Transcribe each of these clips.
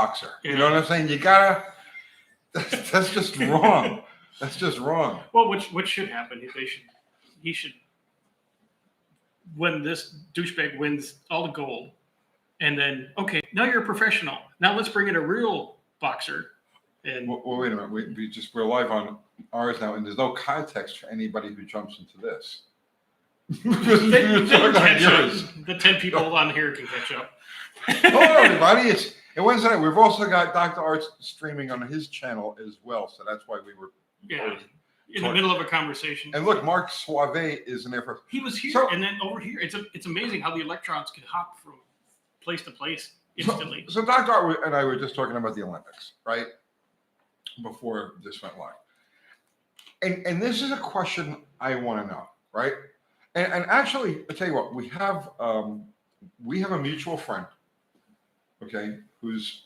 boxer. You know what I'm saying? You gotta. That's just wrong. That's just wrong. Well, what should happen? He should, when this douchebag wins all the gold, and then okay, now you're a professional. Now let's bring in a real boxer. And well, wait a minute. We're live on ours now, and there's no context for anybody who jumps into this. The 10 people on here can catch up. Hello, everybody. It's Wednesday night. We've also got Dr. Art's streaming on his channel as well, so that's why we were in the middle of a conversation. And look, Mark Suave is in there for. He was here, and then over here. It's amazing how the electrons can hop from place to place instantly. So Dr. Art and I were just talking about the Olympics, right? Before this went live. And this is a question I want to know, right? And actually, I'll tell you what, we have a mutual friend, okay, who's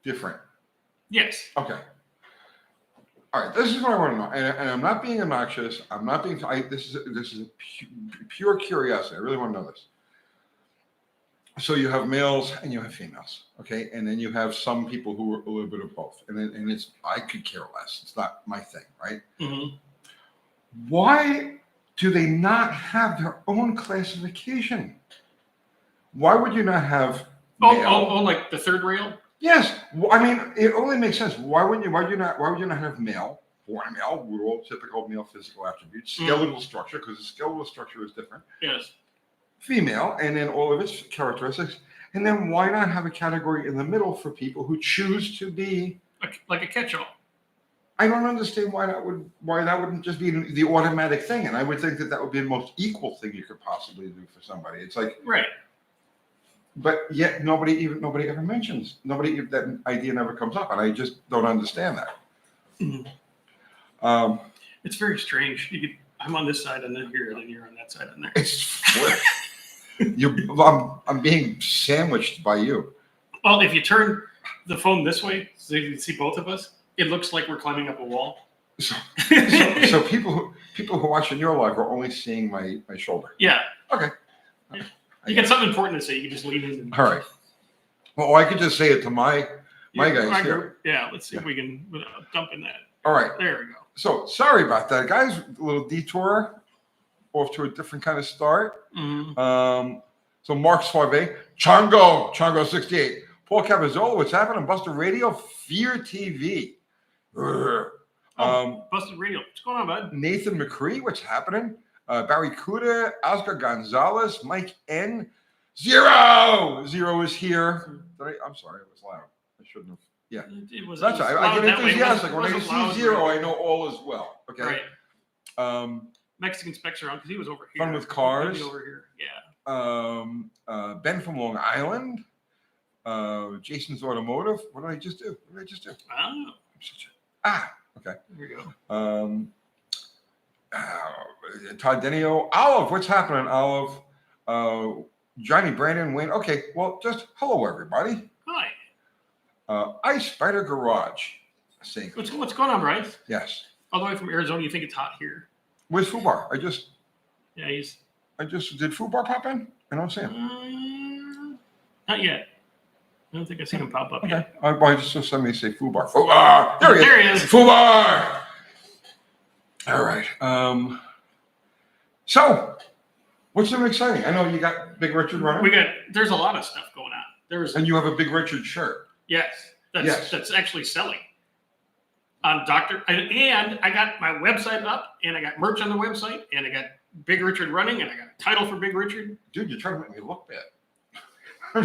different. Yes. Okay. All right. This is what I want to know, and I'm not being obnoxious. I'm not being. This is pure curiosity. I really want to know this. So you have males and you have females, okay, and then you have some people who are a little bit of both, and it's I could care less. It's not my thing, right? Mm-hmm. Why do they not have their own classification? Why would you not have? Oh, like the third rail? Yes. Well, I mean, it only makes sense. Why would you not have male, born male, rural, typical male physical attributes, skeletal structure, because the skeletal structure is different. Yes. Female, and then all of its characteristics. And then why not have a category in the middle for people who choose to be like a catch-all? I don't understand why that wouldn't just be the automatic thing. And I would think that would be the most equal thing you could possibly do for somebody. It's like right. But yet nobody ever mentions. That idea never comes up, and I just don't understand that. Mm-hmm. It's very strange. I'm on this side and then here, and then you're on that side and there. It's flip. I'm being sandwiched by you. Well, if you turn the phone this way so you can see both of us, it looks like we're climbing up a wall. So people who watch in your live are only seeing my shoulder. Yeah. Okay. Yeah. You got something important to say. You can just lean in. All right. Well, I could just say it to my guys here. Yeah. Let's see if we can dump in that. All right. There we go. So sorry about that, guys. A little detour off to a different kind of start. Mm-hmm. So Mark Suave, Chongo 68, Paul Cavazola, what's happening? Buster Radio, Fear TV. Busted Radio. What's going on, bud? Nathan McCree, what's happening? Barracuda, Oscar Gonzalez, Mike N. Zero is here. I'm sorry, it was loud. I shouldn't have. Yeah. That's right. I get enthusiastic. When I see zero, I know all is well. Okay. Right. Mexican Specs are on because he was over here. Fun with Cars. Over here. Yeah. Ben from Long Island. Jason's Automotive. What did I just do? I don't know. Okay. Here we go. Todd Denio. Olive, what's happening, Olive? Johnny Brandon, Wayne. Okay, well, just hello, everybody. Hi. Ice Spider Garage. What's going on, Bryce? Yes. All the way from Arizona, you think it's hot here? Where's Fubar? I just did Fubar pop in? I don't see him. Not yet. I don't think I've seen him pop up yet. I just saw somebody say Fubar. Fubar! There he is. Fubar! All right. So, what's so exciting? I know you got Big Richard running. There's a lot of stuff going on. And you have a Big Richard shirt. Yes. That's actually selling. On and I got my website up, and I got merch on the website, and I got Big Richard running, and I got a title for Big Richard. Dude, you're trying to make me look bad.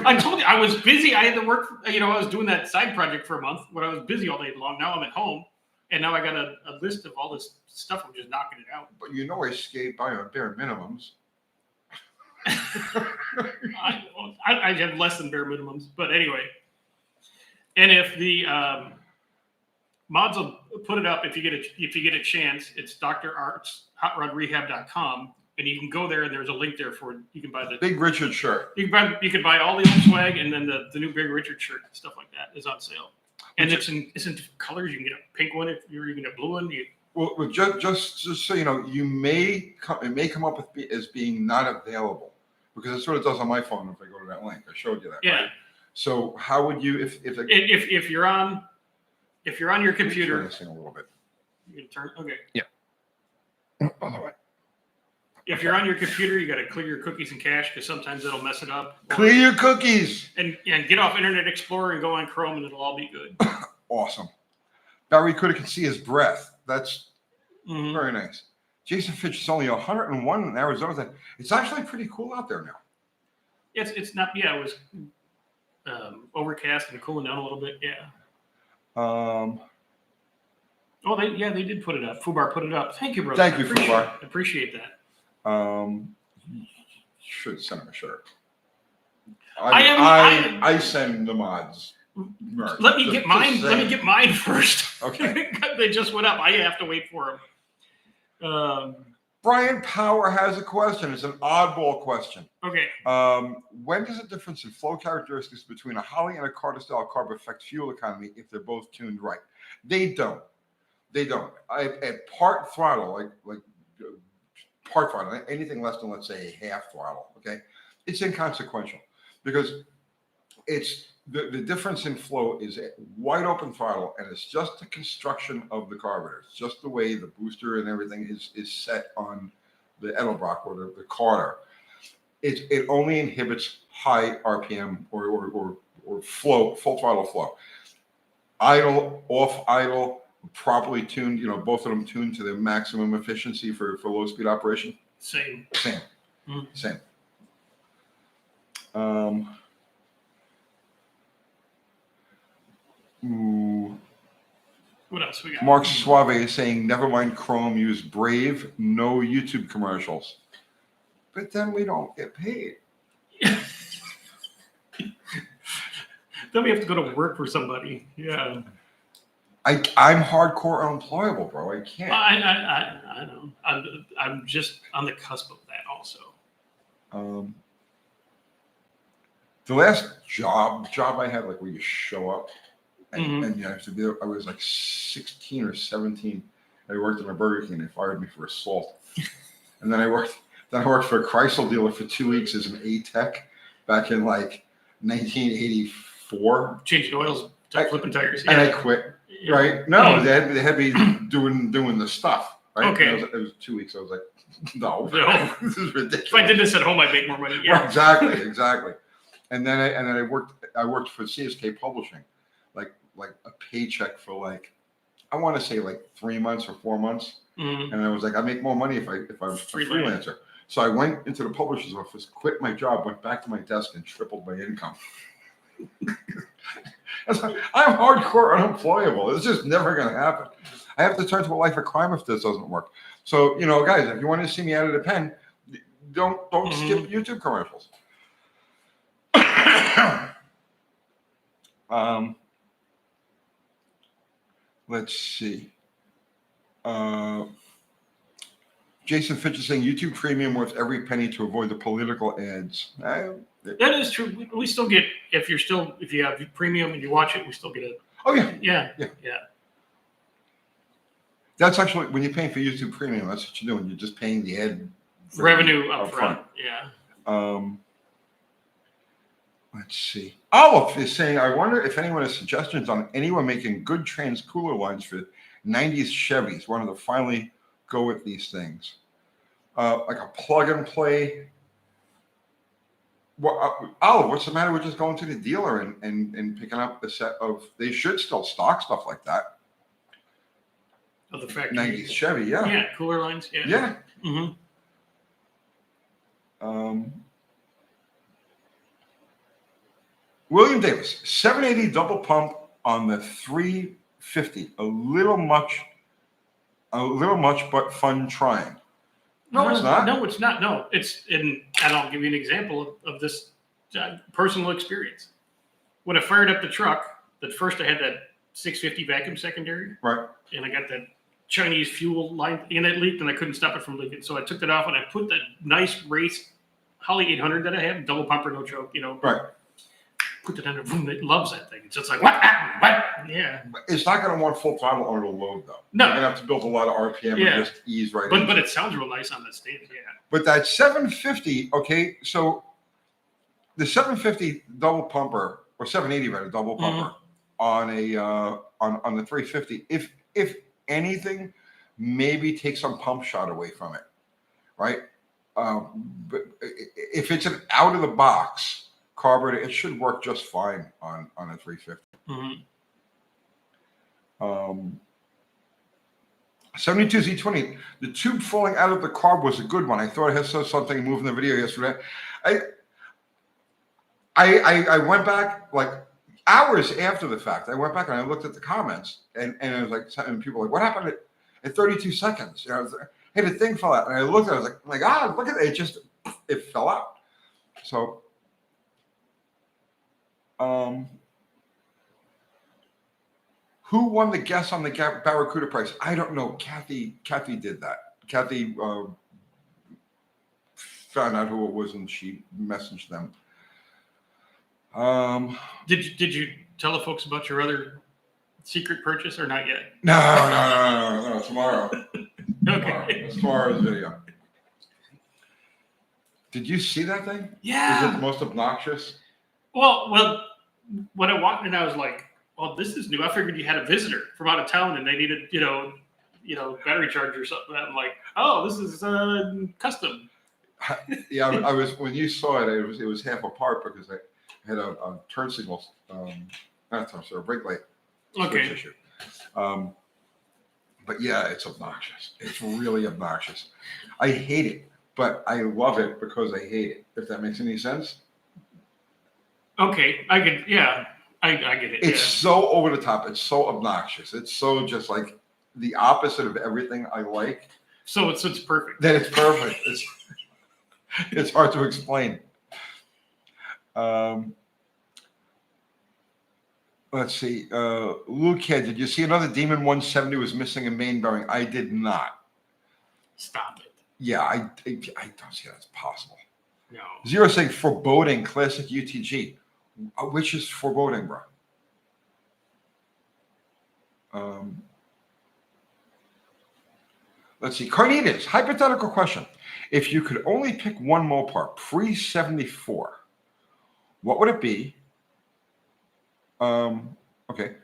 I told you I was busy. I had to work. I was doing that side project for a month when I was busy all day long. Now I'm at home, and now I got a list of all this stuff. I'm just knocking it out. But I skate by on bare minimums. I have less than bare minimums, but anyway. And if the mods will put it up if you get a chance, it's Dr. Art's HotRodRehab.com. And you can go there, and there's a link there for you can buy the Big Richard shirt. You can buy all the old swag, and then the new Big Richard shirt and stuff like that is on sale. And it's in different colors. You can get a pink one if you're even a blue one. Well, just so you know, it may come up as being not available because it sort of does on my phone if I go to that link. I showed you that. Yeah. Right? So how would you, if If you're on your computer, turn this thing a little bit. you can turn. Okay. Yeah. By the way. If you're on your computer, you got to clear your cookies and cache because sometimes it'll mess it up. Clear your cookies. And get off Internet Explorer and go on Chrome, and it'll all be good. Awesome. Barracuda can see his breath. That's very nice. Jason Fitch is only 101 in Arizona. It's actually pretty cool out there now. It's not. Yeah, it was overcast and cooling down a little bit. Yeah. Oh, they did put it up. Fubar put it up. Thank you, brother. Thank you, Fubar. I appreciate that. Should send him a shirt. I I send the mods merch. Let me get mine. Just Let me get mine first. Okay. They just went up. I have to wait for them. Brian Power has a question. It's an oddball question. Okay. When does the difference in flow characteristics between a Holly and a Carter-style carb affect fuel economy if they're both tuned right? They don't. They don't. At part throttle, like part throttle, anything less than, let's say, a half throttle, okay, it's inconsequential because it's the difference in flow is a wide open throttle, and it's just the construction of the carburetor. It's just the way the booster and everything is set on the Edelbrock or the Carter. It only inhibits high RPM or flow, full throttle flow. Idle, off idle, properly tuned, both of them tuned to their maximum efficiency for low speed operation. Same. What else we got? Mark Suave is saying, never mind Chrome, use Brave, no YouTube commercials. But then we don't get paid. Then we have to go to work for somebody. Yeah. I'm hardcore unemployable, bro. I can't. I know. I'm just on the cusp of that also. The last job I had, like where you show up and you have to be there, I was like 16 or 17. I worked in a Burger King. They fired me for assault. And then I worked for a Chrysler dealer for 2 weeks as an A-tech back in like 1984. Changing oils, flipping tires. And I quit. Yeah. Right? No, they had me doing the stuff. Right? Okay. It was 2 weeks. I was like, no, this is ridiculous. If I did this at home, I'd make more money. Yeah. Right, exactly. And then I worked for CSK Publishing, like a paycheck for like, I want to say like 3 months or 4 months. And I was like, I make more money if I'm a freelancer. So I went into the publisher's office, quit my job, went back to my desk, and tripled my income. I'm hardcore unemployable. It's just never going to happen. I have to turn to a life of crime if this doesn't work. So, guys, if you want to see me out of the pen, don't skip YouTube commercials. Let's see. Jason Fitch is saying YouTube Premium worth every penny to avoid the political ads. That is true. We still get, if you have Premium and you watch it, we still get it. Oh, yeah. Yeah. That's actually, when you're paying for YouTube Premium, that's what you're doing. You're just paying the ad revenue up front. Yeah. Let's see. Olive is saying, I wonder if anyone has suggestions on anyone making good transcooler lines for 90s Chevys. Wanted to finally go with these things. Like a plug and play. Well, Olive, what's the matter with just going to the dealer and picking up a set of, they should still stock stuff like that. Of the factory. 90s Chevy, yeah. Yeah, cooler lines, yeah. Yeah. Mm-hmm. William Davis, 780 double pump on the 350. A little much, but fun trying. No, it's not. No, it's not. No, and I'll give you an example of this personal experience. When I fired up the truck, at first I had that 650 vacuum secondary. Right. And I got that Chinese fuel line, and it leaked, and I couldn't stop it from leaking. So I took it off, and I put that nice race Holly 800 that I have, double pumper, no choke, Right. Put it under room. It loves that thing. It's just like, what? Yeah. It's not going to want full throttle on the load, though. No. You're going to have to build a lot of RPM and just ease right in. But it sounds real nice on the stand, yeah. But that 750, okay, so the 750 double pumper, or 780 rather, double pumper on a on the 350. If anything, maybe take some pump shot away from it, right? But if it's an out of the box carburetor, it should work just fine on a 350. 72Z20, the tube falling out of the carb was a good one. I thought I had saw something moving the video yesterday. I went back like hours after the fact. I went back and I looked at the comments, and I was like, and people were like, what happened at 32 seconds? You know, I was like, hey, the thing fell out. And I looked at it, I was like, oh my God, look at it. It fell out. So, who won the guess on the Barracuda price? I don't know. Kathy did that. Kathy found out who it was and she messaged them. Did you tell the folks about your other secret purchase or not yet? No, tomorrow. Okay. It's tomorrow's video. Did you see that thing? Yeah. Is it the most obnoxious? Well, when I walked in, I was like, well, this is new. I figured you had a visitor from out of town and they needed, battery charger or something. I'm like, oh, this is custom. Yeah, I was, when you saw it, it was half apart because I had a turn signal, a brake light switch issue. But yeah, it's obnoxious. It's really obnoxious. I hate it, but I love it because I hate it. If that makes any sense. Okay, I get it. It's so over the top. It's so obnoxious. It's so just like the opposite of everything I like. So it's perfect. That it's perfect. It's hard to explain. Let's see. Luke Head, did you see another Demon 170 was missing a main bearing? I did not. Stop it. Yeah, I don't see that's possible. No. Zero saying foreboding classic UTG. Which is foreboding, bro? Let's see. Carnitas, hypothetical question. If you could only pick one Mopar pre-74, what would it be? Okay.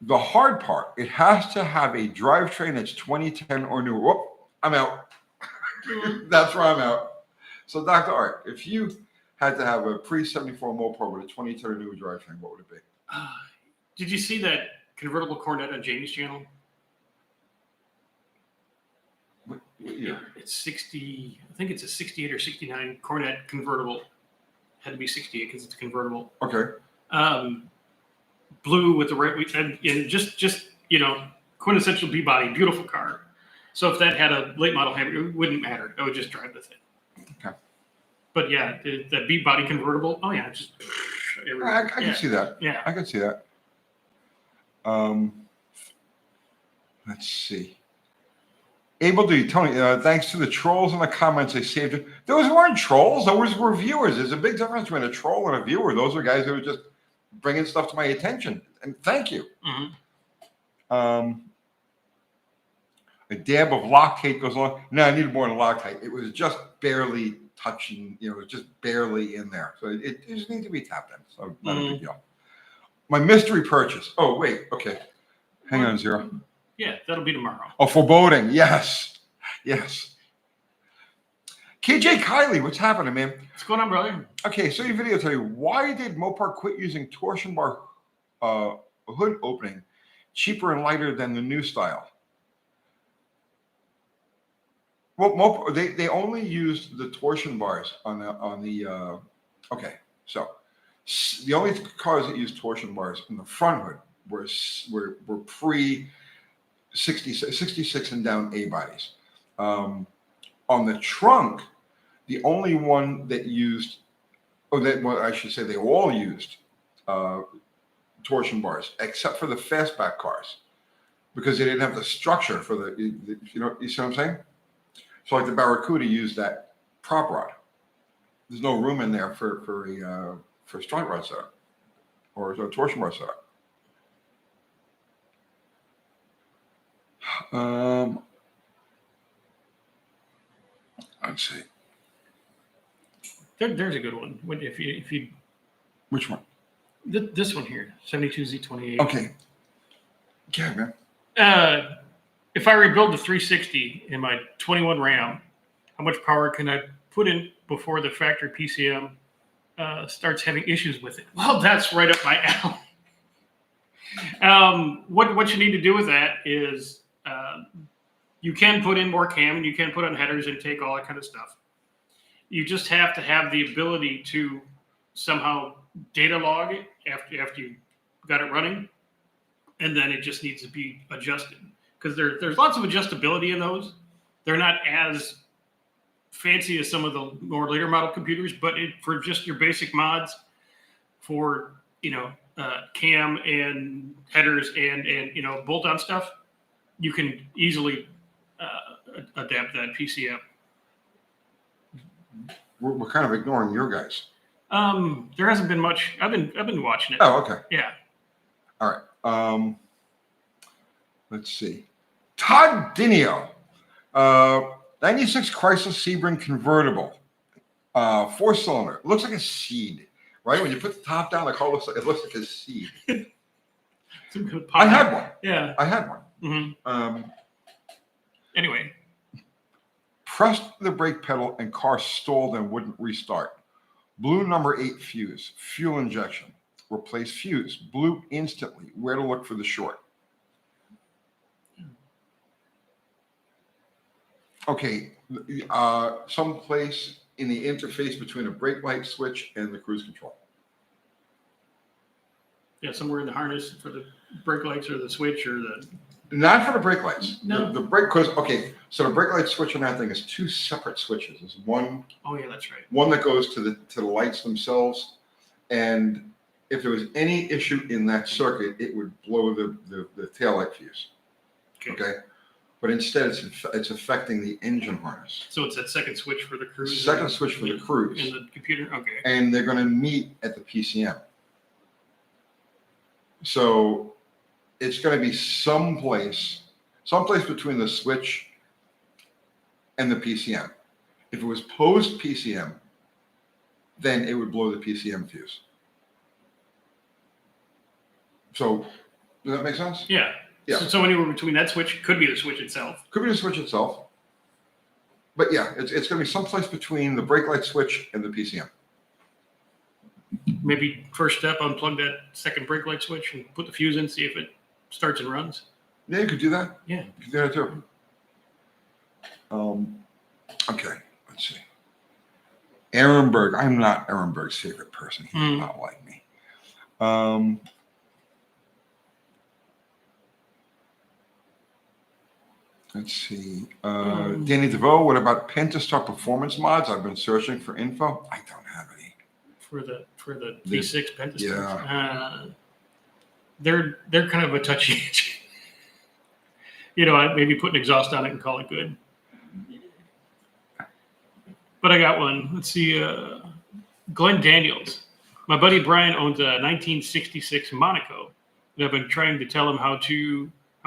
The hard part, it has to have a drivetrain that's 2010 or newer. Whoop, I'm out. That's where I'm out. So, Dr. Art, if you had to have a pre-74 Mopar with a 2010 or newer drivetrain, what would it be? Did you see that convertible Cornet on Jamie's channel? What year? It's 60. I think it's a 68 or 69 Cornet convertible. Had to be 68 because it's a convertible. Okay. Blue with the red, and just quintessential B body, beautiful car. So if that had a late model Hemi, it wouldn't matter. I would just drive the thing. Okay. But yeah, the B body convertible. Oh yeah, just. I can see that. Yeah, I can see that. Let's see. Able to Tony, thanks to the trolls in the comments, they saved it. Those weren't trolls. Those were viewers. There's a big difference between a troll and a viewer. Those are guys who are just bringing stuff to my attention. And thank you. Mm-hmm. A dab of Loctite goes along. No, I needed more than Loctite. It was just barely touching. It was just barely in there. So it just needs to be tapped in. So not a big deal. My mystery purchase. Oh, wait. Okay. Hang on, Zero. Yeah, that'll be tomorrow. Oh, foreboding. Yes. KJ Kylie, what's happening, man? What's going on, brother? Okay, so your video today. Why did Mopar quit using torsion bar hood opening, cheaper and lighter than the new style? Well, Mopar, they only used the torsion bars on the. Okay, so the only cars that used torsion bars in the front hood were pre 66 and down A bodies. On the trunk, the only one that used, I should say they all used torsion bars, except for the fastback cars, because they didn't have the structure for the you see what I'm saying? So like the Barracuda used that prop rod. There's no room in there for a strut rod setup or a torsion bar setup. Let's see. There's a good one. If you Which one? This one here, 72Z28. Okay. Yeah, man. If I rebuild the 360 in my 21 Ram, how much power can I put in before the factory PCM starts having issues with it? Well, that's right up my alley. What you need to do with that is you can put in more cam and you can put on headers and take all that kind of stuff. You just have to have the ability to somehow data log it after you got it running, and then it just needs to be adjusted because there's lots of adjustability in those. They're not as fancy as some of the more later model computers, but for just your basic mods for cam and headers and bolt-on stuff, you can easily adapt that PCM. We're kind of ignoring your guys. There hasn't been much. I've been watching it. Oh, okay. Yeah. All right. Let's see. Todd Dinio, 96 Chrysler Sebring convertible, 4-cylinder. Looks like a seed, right? When you put the top down, the car looks like a seed. I had one. Yeah. I had one. Mm-hmm. Anyway. Pressed the brake pedal and car stalled and wouldn't restart. Blew number 8 fuse. Fuel injection. Replace fuse. Blew instantly. Where to look for the short? Okay. Someplace in the interface between a brake light switch and the cruise control. Yeah, somewhere in the harness for the brake lights or the switch or the... Not for the brake lights. No. The brake, so the brake light switch on that thing is 2 separate switches. There's one. Oh yeah, that's right. One that goes to the lights themselves, and if there was any issue in that circuit, it would blow the taillight fuse. Okay. But instead, it's affecting the engine harness. So it's that second switch for the cruise. Second switch for the cruise. In the computer. Okay. And they're going to meet at the PCM. So it's going to be someplace between the switch and the PCM. If it was post PCM, then it would blow the PCM fuse. So does that make sense? Yeah. Yeah. So anywhere between that switch could be the switch itself. Could be the switch itself. But yeah, it's going to be someplace between the brake light switch and the PCM. Maybe first step, unplug that second brake light switch and put the fuse in, see if it starts and runs. Yeah, you could do that. Yeah. You could do that too. Okay, let's see. Ehrenberg. I'm not Ehrenberg's favorite person. He does not like me. Let's see. Danny DeVoe, what about Pentastar performance mods? I've been searching for info. I don't have any. For the V6 Pentastar. Yeah. They're kind of a touchy itch. Maybe put an exhaust on it and call it good. But I got one. Let's see. Glenn Daniels. My buddy Brian owns a 1966 Monaco. And I've been trying to tell him how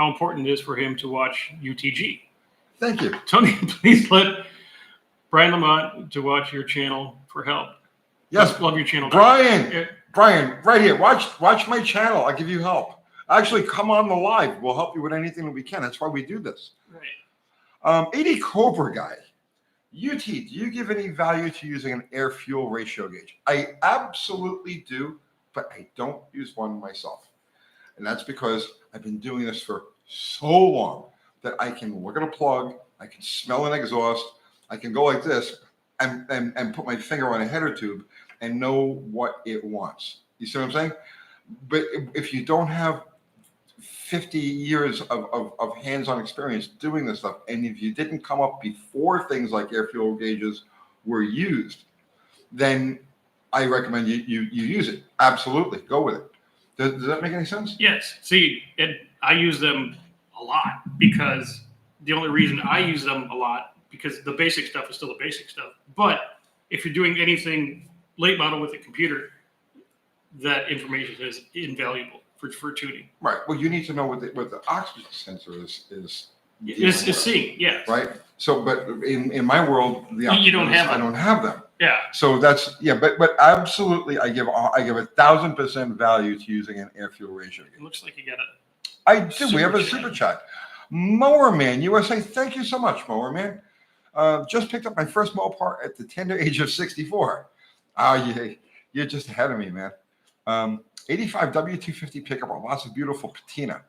important it is for him to watch UTG. Thank you. Tony, please let Brian Lamont to watch your channel for help. Yes. Love your channel. Brian, right here. Watch my channel. I'll give you help. Actually, come on the live. We'll help you with anything that we can. That's why we do this. Right. 80 Cobra guy. UT, do you give any value to using an air fuel ratio gauge? I absolutely do, but I don't use one myself. And that's because I've been doing this for so long that I can look at a plug, I can smell an exhaust, I can go like this and put my finger on a header tube and know what it wants. You see what I'm saying? But if you don't have 50 years of hands-on experience doing this stuff, and if you didn't come up before things like air fuel gauges were used, then I recommend you use it. Absolutely. Go with it. Does that make any sense? Yes. See, I use them a lot because the only reason I use them a lot because the basic stuff is still the basic stuff. But if you're doing anything late model with a computer, that information is invaluable for tuning. Right. Well, you need to know what the oxygen sensor is. It's seeing, yes. Right. So, but in my world, I don't have them. Yeah. So that's but absolutely, I give 1,000% value to using an air fuel ratio. It looks like you got I do. We have a Super super chat. Mower Man USA, thank you so much, Mower Man. Just picked up my first Mopar at the tender age of 64. You're just ahead of me, man. 85 W250 pickup with lots of beautiful patina.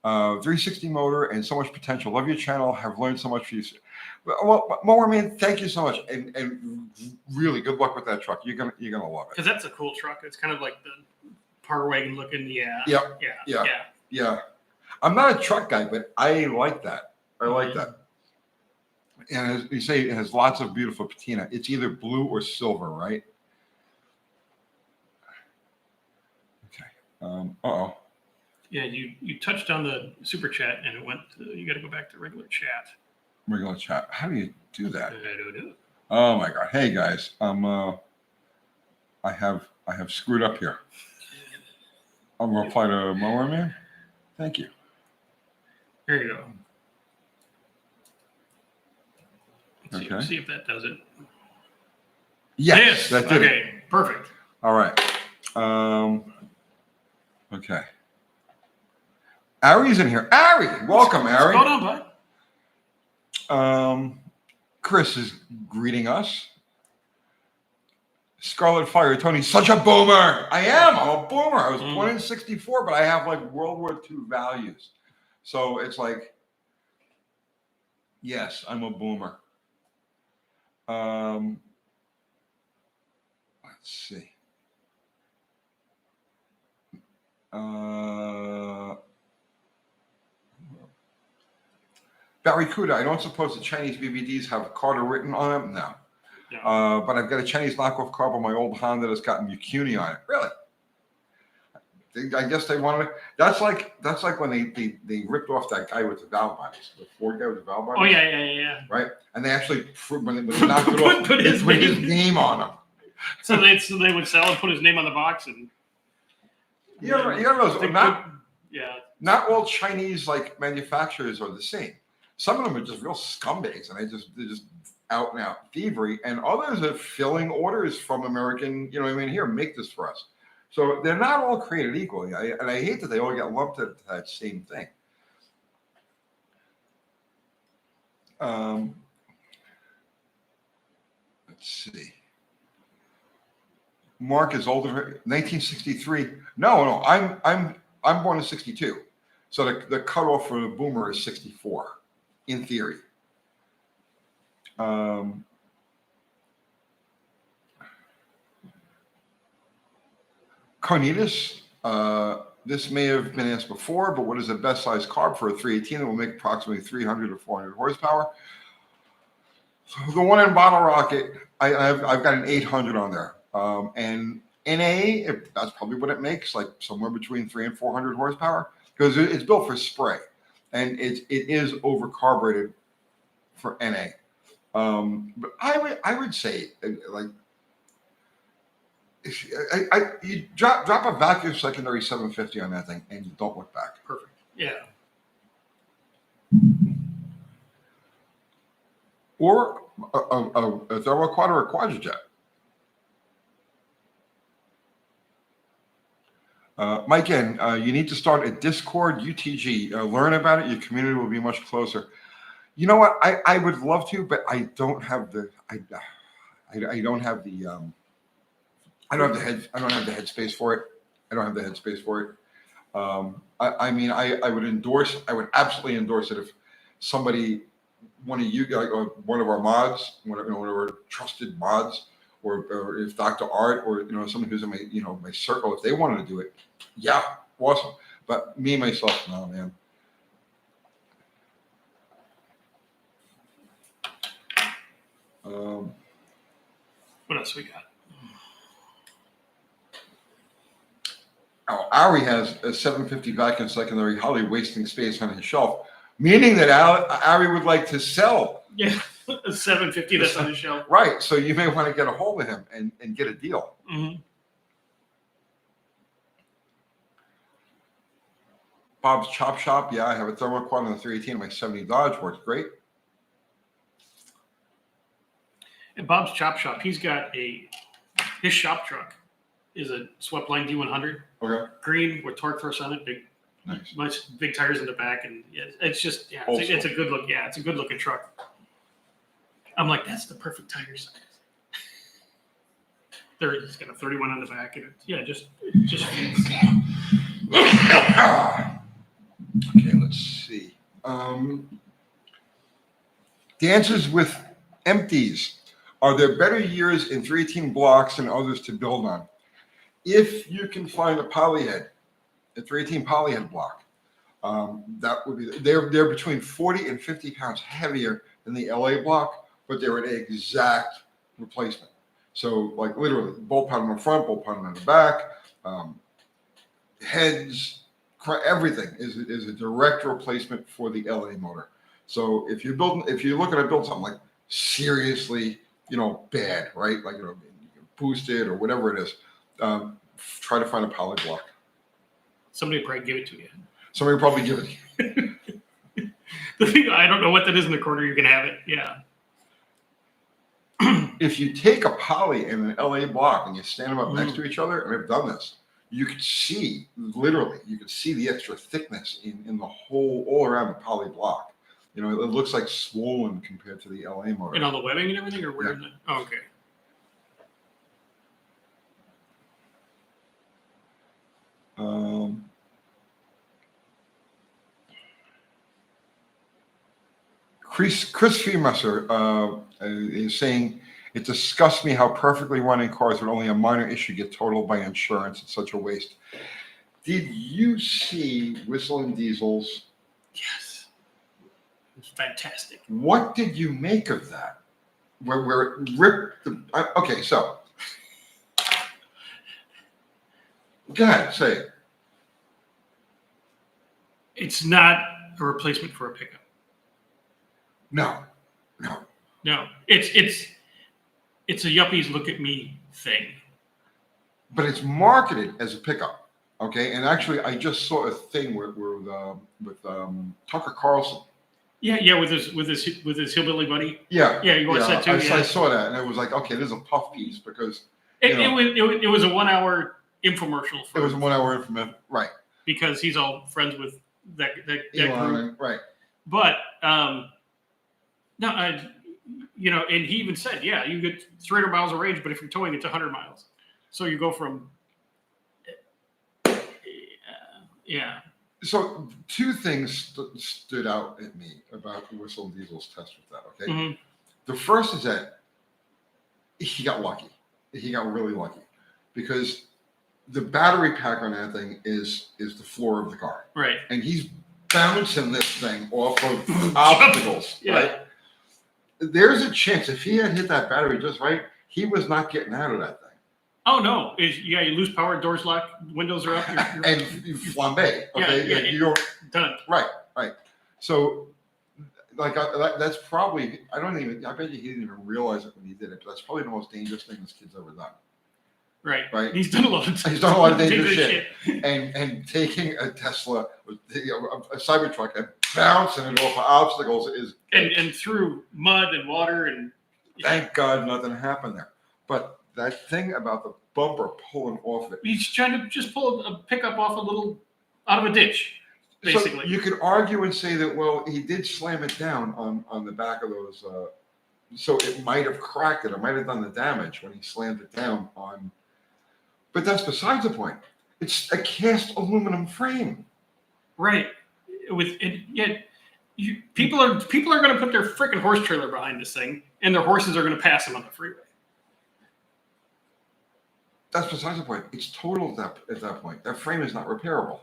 360 motor and so much potential. Love your channel. Have learned so much from you. Well, Mower Man, thank you so much, and really good luck with that truck. You're gonna love it. because that's a cool truck. It's kind of like the par wagon looking. Yeah. I'm not a truck guy, but I like that. I like that. And as you say, it has lots of beautiful patina. It's either blue or silver, right? Okay. Yeah, you touched on the super chat and it went. You got to go back to regular chat. Regular chat. How do you do that? I don't know. Oh my God! Hey guys, I have screwed up here. I'm gonna reply to Mower Man. Thank you. There you go. Okay. See if that does it. Yes, that did it. Okay, perfect. All right. Okay. Ari's in here. Ari, welcome, Ari. What's going on, bud? Chris is greeting us. Scarlet Fire, Tony, such a boomer. I am. I'm a boomer. I was born in 64, but I have like World War II values. So it's like, yes, I'm a boomer. Let's see. Barracuda, I don't suppose the Chinese BBDs have Carter written on them? No. But I've got a Chinese knockoff car on my old Honda that's got Mukuni on it. Really? I guess they wanted it. That's like when they ripped off that guy with the valve bodies, the Ford guy with the valve bodies. Oh yeah. Right, and they actually when they knocked it off, put his name on them. So they would sell and put his name on the box and. You got those. Not all Chinese like manufacturers are the same. Some of them are just real scumbags, and they're just out and out thievery, and others are filling orders from American. You know what I mean? Here, make this for us. So they're not all created equally, and I hate that they all get lumped into that same thing. Let's see. Mark is older. 1963. No, I'm born in 62. So the cutoff for the boomer is 64, in theory. Carnitas, this may have been asked before, but what is the best size carb for a 318 that will make approximately 300 to 400 horsepower? So the one in Bottle Rocket, I've got an 800 on there. And NA, that's probably what it makes, like somewhere between 300 and 400 horsepower, because it's built for spray, and it is over carbureted for NA. But I would say like you drop a vacuum secondary 750 on that thing, and you don't look back. Perfect. Yeah. Or a thermal quad or a quadrijet. Mike, you need to start a Discord UTG. Learn about it. Your community will be much closer. You know what? I would love to, but I don't have the I don't have the I don't have the headspace for it. I mean, I would absolutely endorse it if somebody, one of you guys, or one of our mods, one of our trusted mods, or if Dr. Art, or someone who's in my circle, if they wanted to do it, yeah, awesome. But me myself, no, man. What else we got? Ari has a 750 vacuum secondary, highly wasting space on his shelf, meaning that Ari would like to sell. Yeah, a 750 that's on his shelf. Right. So you may want to get a hold of him and get a deal. Mm-hmm. Bob's Chop Shop. Yeah, I have a thermal quad on the 318 of my 70 Dodge. Works great. And Bob's Chop Shop, he's got his shop truck is a swept line D100, Okay. green with torque force on it, Nice. big tires in the back, and it's just it's a good look. Yeah, it's a good looking truck. I'm like, that's the perfect tire size. It's got a 31 on the back, and it just fits. Okay, let's see. Dances with empties. Are there better years in 318 blocks than others to build on? If you can find a polyhead, a 318 polyhead block, that would be, they're between 40 and 50 pounds heavier than the LA block, but they're an exact replacement. So like literally bolt pattern on the front, bolt pattern on the back, heads, everything is a direct replacement for the LA motor. So if you're looking to build something like seriously, bad, right? Like, boosted or whatever it is, try to find a poly block. Somebody will probably give it to you. Somebody will probably give it to you. The thing, I don't know what that is in the corner. You can have it. Yeah. If you take a poly and an LA block and you stand them up next to each other, and I've done this, you could see, literally, the extra thickness in the whole, all around the poly block. It looks like swollen compared to the LA motor. And all the webbing and everything, or where? Yeah. Oh, okay. Chris Feemusser is saying, it disgusts me how perfectly running cars with only a minor issue get totaled by insurance. It's such a waste. Did you see Whistling Diesel's? Yes. It was fantastic. What did you make of that? Where it ripped the... Okay, so... Go ahead, say it. It's not a replacement for a pickup. No. It's a yuppies look at me thing. But it's marketed as a pickup, okay? And actually, I just saw a thing with Tucker Carlson. Yeah, with his hillbilly buddy. Yeah, you watched that too. I saw that, and it was like, okay, this is a puff piece because it was a 1 hour infomercial. It was a 1 hour infomercial, right? Because he's all friends with that Elon, group, right? But and he even said, yeah, you get 300 miles of range, but if you're towing, it's 100 miles. So you go from, So two things stood out at me about Whistle Diesel's test with that, okay? Mm-hmm. The first is that he got lucky. He got really lucky because the battery pack on that thing is the floor of the car. Right. And he's bouncing this thing off of obstacles, right? There's a chance if he had hit that battery just right, he was not getting out of that thing. Oh no! You lose power, doors lock, windows are up, and you flambe. Okay, you're done. Right. So, like that's probably I bet you he didn't even realize it when he did it. But that's probably the most dangerous thing this kid's ever done. Right. He's done a lot of dangerous shit. And taking a Tesla, a Cybertruck, and bouncing it off of obstacles is and through mud and water and. Thank God nothing happened there. But that thing about the bumper pulling off of it. He's trying to just pull a pickup off out of a ditch, basically. So you could argue and say that, well, he did slam it down on the back of those, so it might have cracked it. It might have done the damage when he slammed it down on. But that's besides the point. It's a cast aluminum frame. Right. People are going to put their freaking horse trailer behind this thing, and their horses are going to pass them on the freeway. That's besides the point. It's total at that point. That frame is not repairable.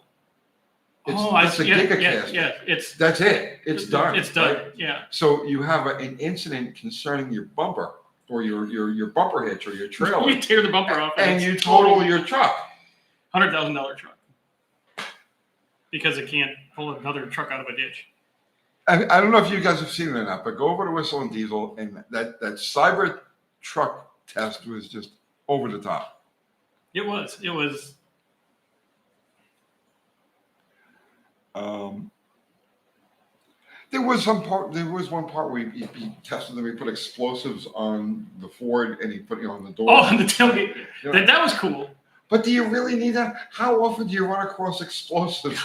It's a gigacast. Yeah. That's it. It's done. It's done. Right? Yeah. So you have an incident concerning your bumper or your bumper hitch or your trailer. You tear the bumper off, and you total your truck. $100,000 truck because it can't pull another truck out of a ditch. I don't know if you guys have seen it or not, but go over to Whistle and Diesel, and that Cyber truck test was just over the top. It was. There was some part. There was one part where he tested them. He put explosives on the Ford, and he put on the door. Oh, on the tailgate. You know, That was cool. but do you really need that? How often do you run across explosives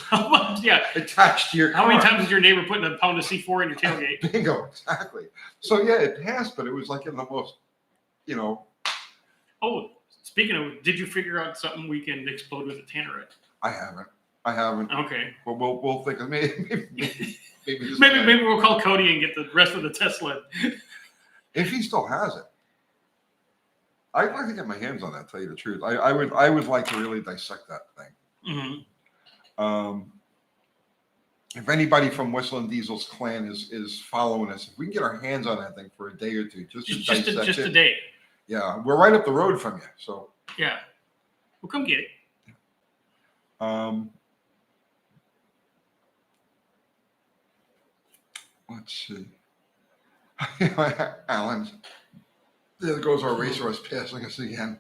Yeah. attached to your car? How many times is your neighbor putting a pound of C4 in your tailgate? Bingo, exactly. So yeah, it passed, but it was like in the most, you know. Oh, speaking of, did you figure out something we can explode with a tannerite? I haven't. Okay. But we'll think of maybe Maybe we'll call Cody and get the rest of the Tesla. if he still has it. I'd like to get my hands on that. Tell you the truth, I would like to really dissect that thing. Mm-hmm. If anybody from Whistling Diesel's clan is following us, if we can get our hands on that thing for a day or two, just a day. Yeah, we're right up the road from you, so yeah, we'll come get it. Let's see. Alan, there goes our racehorse passing us again.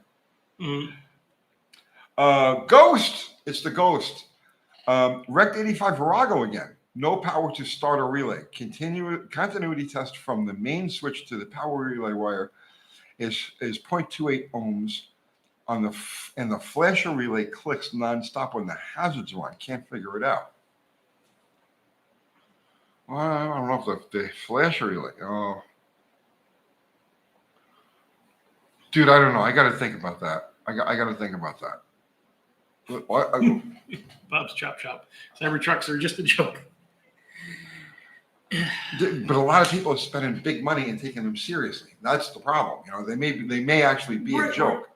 Mm-hmm. Ghost, it's the Ghost. Wrecked 85 Virago again. No power to start a relay. Continuity test from the main switch to the power relay wire is 0.28 ohms on and the flasher relay clicks nonstop when the hazards are on. Can't figure it out. Well, I don't know if the flasher relay. Oh, dude, I don't know. I got to think about that. I got to think about that. What? Bob's Chop Shop. Cybertrucks are just a joke. But a lot of people are spending big money and taking them seriously. That's the problem. You know, they may actually be a joke.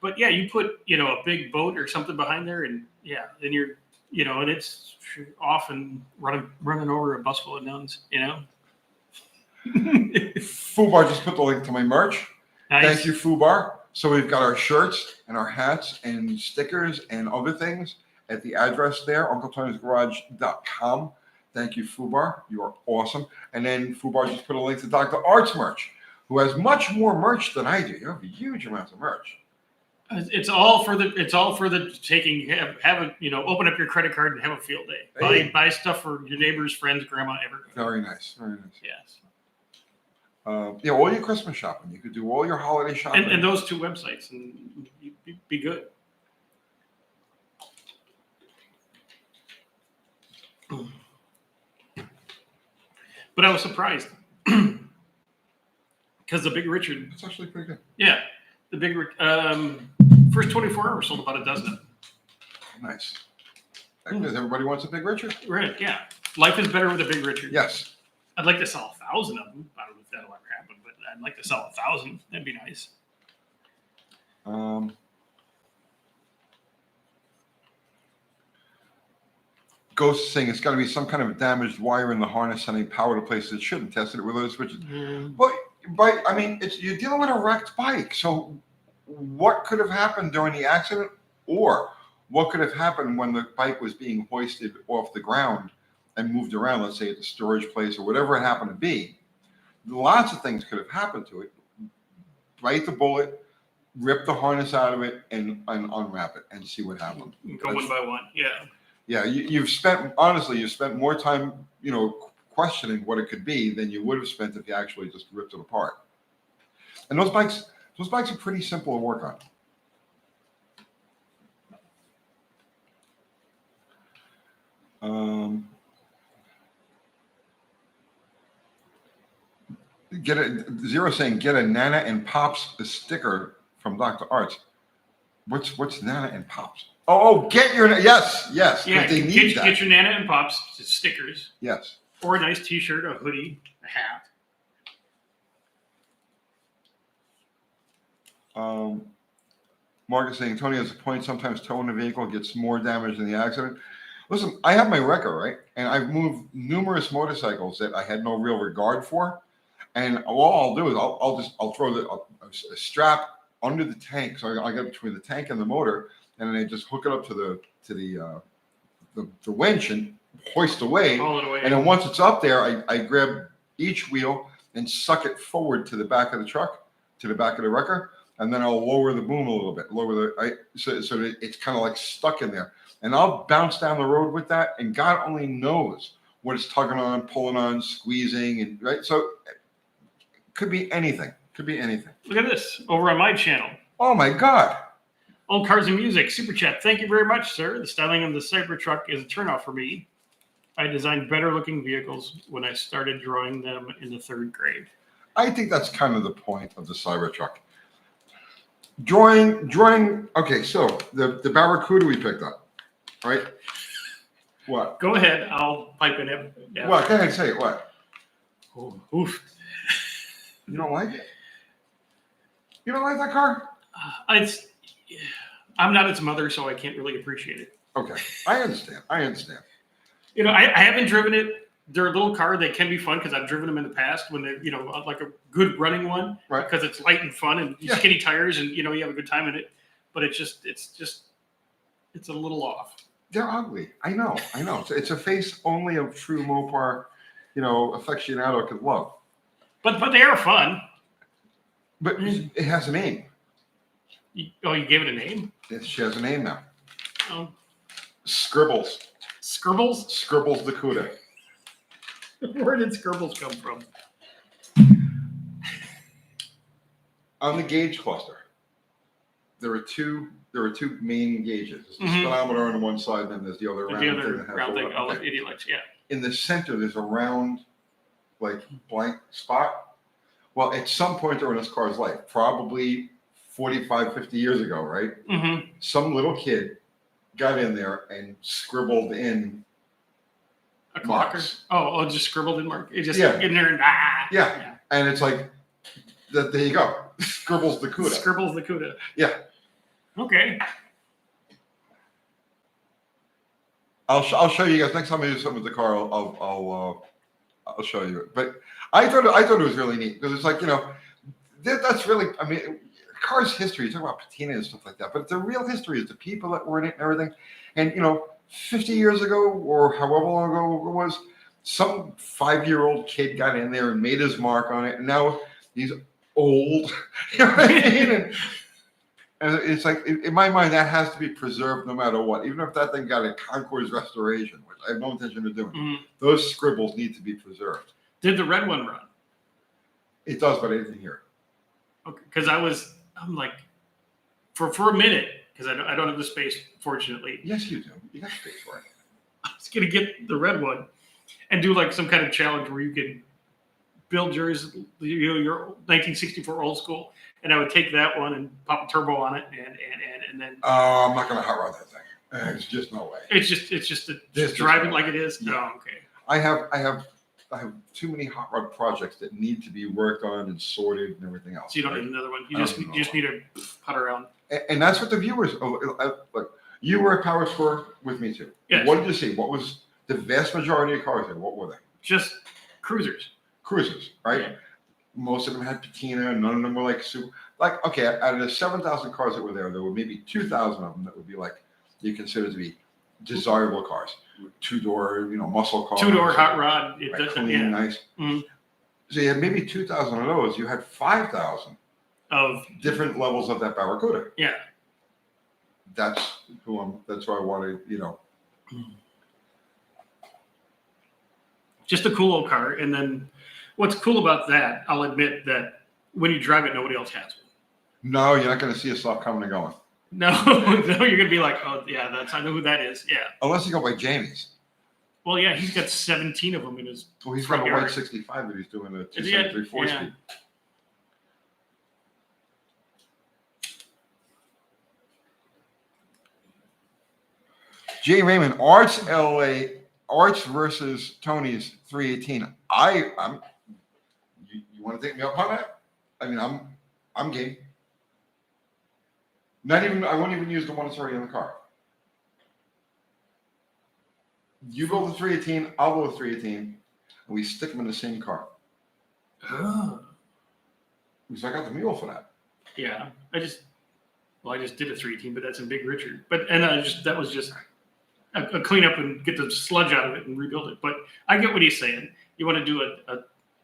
But yeah, you put a big boat or something behind there, and then you're and it's off and running over a bus full of nuns. Fubar just put the link to my merch. Nice. Thank you, Fubar. So we've got our shirts and our hats and stickers and other things at the address there, UncleTony'sGarage.com. Thank you, Fubar. You are awesome. And then Fubar just put a link to Dr. Art's merch, who has much more merch than I do. You have huge amounts of merch. It's all for the taking. Open up your credit card and have a field day. Hey. Buy stuff for your neighbors, friends, grandma, everyone. Very nice. Very nice. Yes. All your Christmas shopping. You could do all your holiday shopping. And those two websites, and you'd be good. But I was surprised because the Big Richard. It's actually pretty good. Yeah, the Big first 24 hours sold about a dozen. Nice. Because everybody wants a Big Richard. Right. Yeah. Life is better with a Big Richard. Yes. I'd like to sell 1,000 of them. I don't know if that'll ever happen, but I'd like to sell 1,000. That'd be nice. Ghost saying it's got to be some kind of damaged wire in the harness sending power to places it shouldn't. Tested it with other switches. But I mean, you're dealing with a wrecked bike. So what could have happened during the accident, or what could have happened when the bike was being hoisted off the ground and moved around, let's say at the storage place or whatever it happened to be? Lots of things could have happened to it. Bite the bullet, rip the harness out of it, and unwrap it and see what happened. Go one by one. Yeah. Yeah, you've spent more time, questioning what it could be than you would have spent if you actually just ripped it apart. And those bikes are pretty simple to work on. Zero saying get a Nana and Pops sticker from Dr. Arts. What's Nana and Pops? Oh, get your yes. Yeah, They need that. Get your Nana and Pops stickers. Yes. Or a nice T-shirt, a hoodie, a hat. Mark is saying Tony has a point. Sometimes towing a vehicle gets more damage than the accident. Listen, I have my wrecker, right? And I've moved numerous motorcycles that I had no real regard for. And all I'll do is I'll throw a strap under the tank, so I get between the tank and the motor, and then I just hook it up to the winch and hoist away. Haul it away. And then once it's up there, I grab each wheel and suck it forward to the back of the truck, to the back of the wrecker, and then I'll lower the boom a little bit, so that it's kind of like stuck in there. And I'll bounce down the road with that, and God only knows what it's tugging on, pulling on, squeezing, and right. So it could be anything. Could be anything. Look at this over on my channel. Oh my God. Old Cars and Music, Super Chat. Thank you very much, sir. The styling of the Cybertruck is a turnoff for me. I designed better looking vehicles when I started drawing them in the 3rd grade. I think that's kind of the point of the Cybertruck. Drawing. Okay, so the Barracuda we picked up, right? What? Go ahead. I'll pipe in it. Yeah. What? Go ahead, say it. What? Oh, oof. You don't like it? You don't like that car? I'm not its mother, so I can't really appreciate it. Okay, I understand. You know, I haven't driven it. They're a little car. They can be fun because I've driven them in the past when they're, you know, like a good running one, right? Because it's light and fun and skinny tires and, you know, you have a good time in it. But it's a little off. They're ugly. I know. It's a face only a true Mopar, you know, aficionado could love. But they are fun. But it has a name. You gave it a name? She has a name now. Oh. Scribbles. Scribbles? Scribbles the Cuda. Where did Scribbles come from? On the gauge cluster, there are two main gauges. There's the speedometer on one side, and then there's the other round thing. All the idiot lights, yeah. In the center, there's a round, like, blank spot. Well, at some point during this car's life, probably 45, 50 years ago, right? Mm-hmm. Some little kid got in there and scribbled in a clocker. marks. Oh, just scribbled in mark. It just Yeah. in there and Yeah. And it's like, there you go. Scribbles the Cuda. Scribbles the Cuda. Yeah. Okay. I'll show you guys next time I do something with the car. I'll show you it. But I thought it was really neat because it's like, you know, that's really, I mean, car's history. You talk about patina and stuff like that, but the real history is the people that were in it and everything. And you know, 50 years ago or however long ago it was, some 5-year-old kid got in there and made his mark on it, and now he's old. You know what I mean? And it's like, in my mind, that has to be preserved no matter what. Even if that thing got a Concours restoration, which I have no intention of doing, those scribbles need to be preserved. Did the red one run? It does, but I didn't hear it. Okay, because I'm like, for a minute, because I don't have the space, fortunately. Yes, you do. You got space for it. I was gonna get the red one and do like some kind of challenge where you could build yours, you know, your 1964 old school, and I would take that one and pop a turbo on it, and then. I'm not gonna hot rod that thing. There's just no way. It's just drive it like it is. Yeah. No, okay. I have too many hot rod projects that need to be worked on and sorted and everything else. So you don't need another one. You just need to putt around. And that's what the viewers like. You were at Power Store with me too. Yes. What did you see? What was the vast majority of cars there? What were they? Just cruisers. Cruisers, right? Yeah. Most of them had patina. None of them were like super. Like, okay, out of the 7,000 cars that were there were maybe 2,000 of them that would be like you consider to be desirable cars. 2-door, you know, muscle cars. 2-door hot rod. It right, doesn't. clean, Yeah. nice. Mm-hmm. So you had maybe 2,000 of those. You had 5,000 Of different levels of that Barracuda. yeah. That's who I wanted, you know. Just a cool old car. And then what's cool about that, I'll admit that when you drive it, nobody else has one. No, you're not going to see a stop coming and going. No, no, you're gonna be like, oh yeah, I know who that is. Yeah. Unless you go by Jamie's. Well, yeah, he's got 17 of them in his. Well, he's front got a yard. white 65 that he's doing a Is he at- 273 4 yeah. speed. Jay Raymond, Arch versus Tony's 318. You want to take me up on that? I mean, I'm game. I won't even use the one that's already in the car. You build the 318, I'll build the 318, and we stick them in the same car. Oh. Because I got the mule for that. Yeah, I just did a 318, but that's in Big Richard. That was just a cleanup and get the sludge out of it and rebuild it. But I get what he's saying. You want to do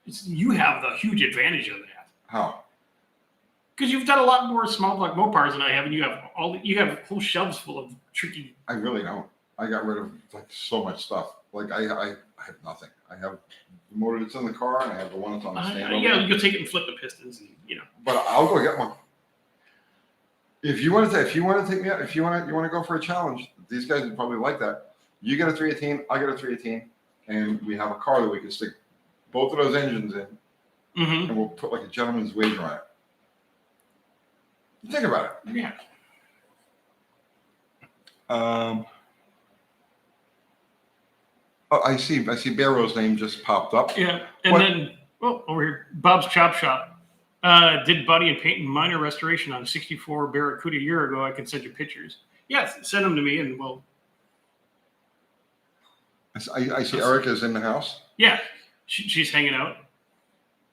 you have the huge advantage of that. How? Because you've done a lot more small block Mopars than I have, and you have whole shelves full of tricky. I really don't. I got rid of like so much stuff. Like I have nothing. I have the motor that's in the car, and I have the one that's on the stand. over Yeah, there. you'll take it and flip the pistons, and But I'll go get one. If you want to take me out, if you want to go for a challenge, these guys would probably like that. You get a 318, I get a 318, and we have a car that we can stick both of those engines in, and we'll put like a gentleman's wager on it. Think about it. Yeah. Oh, I see Barrow's name just popped up. Yeah, and then over here, Bob's Chop Shop did body and paint and minor restoration on a '64 Barracuda a year ago. I can send you pictures. Yeah, send them to me, and we'll. I see Erica's in the house. Yeah, she's hanging out.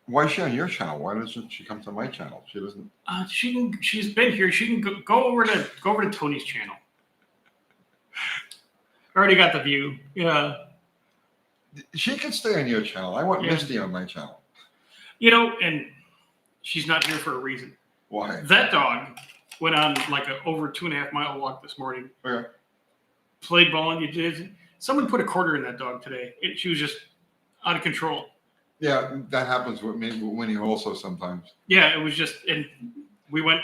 Why is she on your channel? Why doesn't she come to my channel? She doesn't. She's been here. She can go over to Tony's channel. Already got the view. Yeah. She can stay on your channel. I want Misty on my channel. And she's not here for a reason. Why? That dog went on like a over 2.5 mile walk this morning. Okay. Played ball, and someone put a quarter in that dog today. She was just out of control. Yeah, that happens with me, with Winnie also sometimes. Yeah, it was just, and we went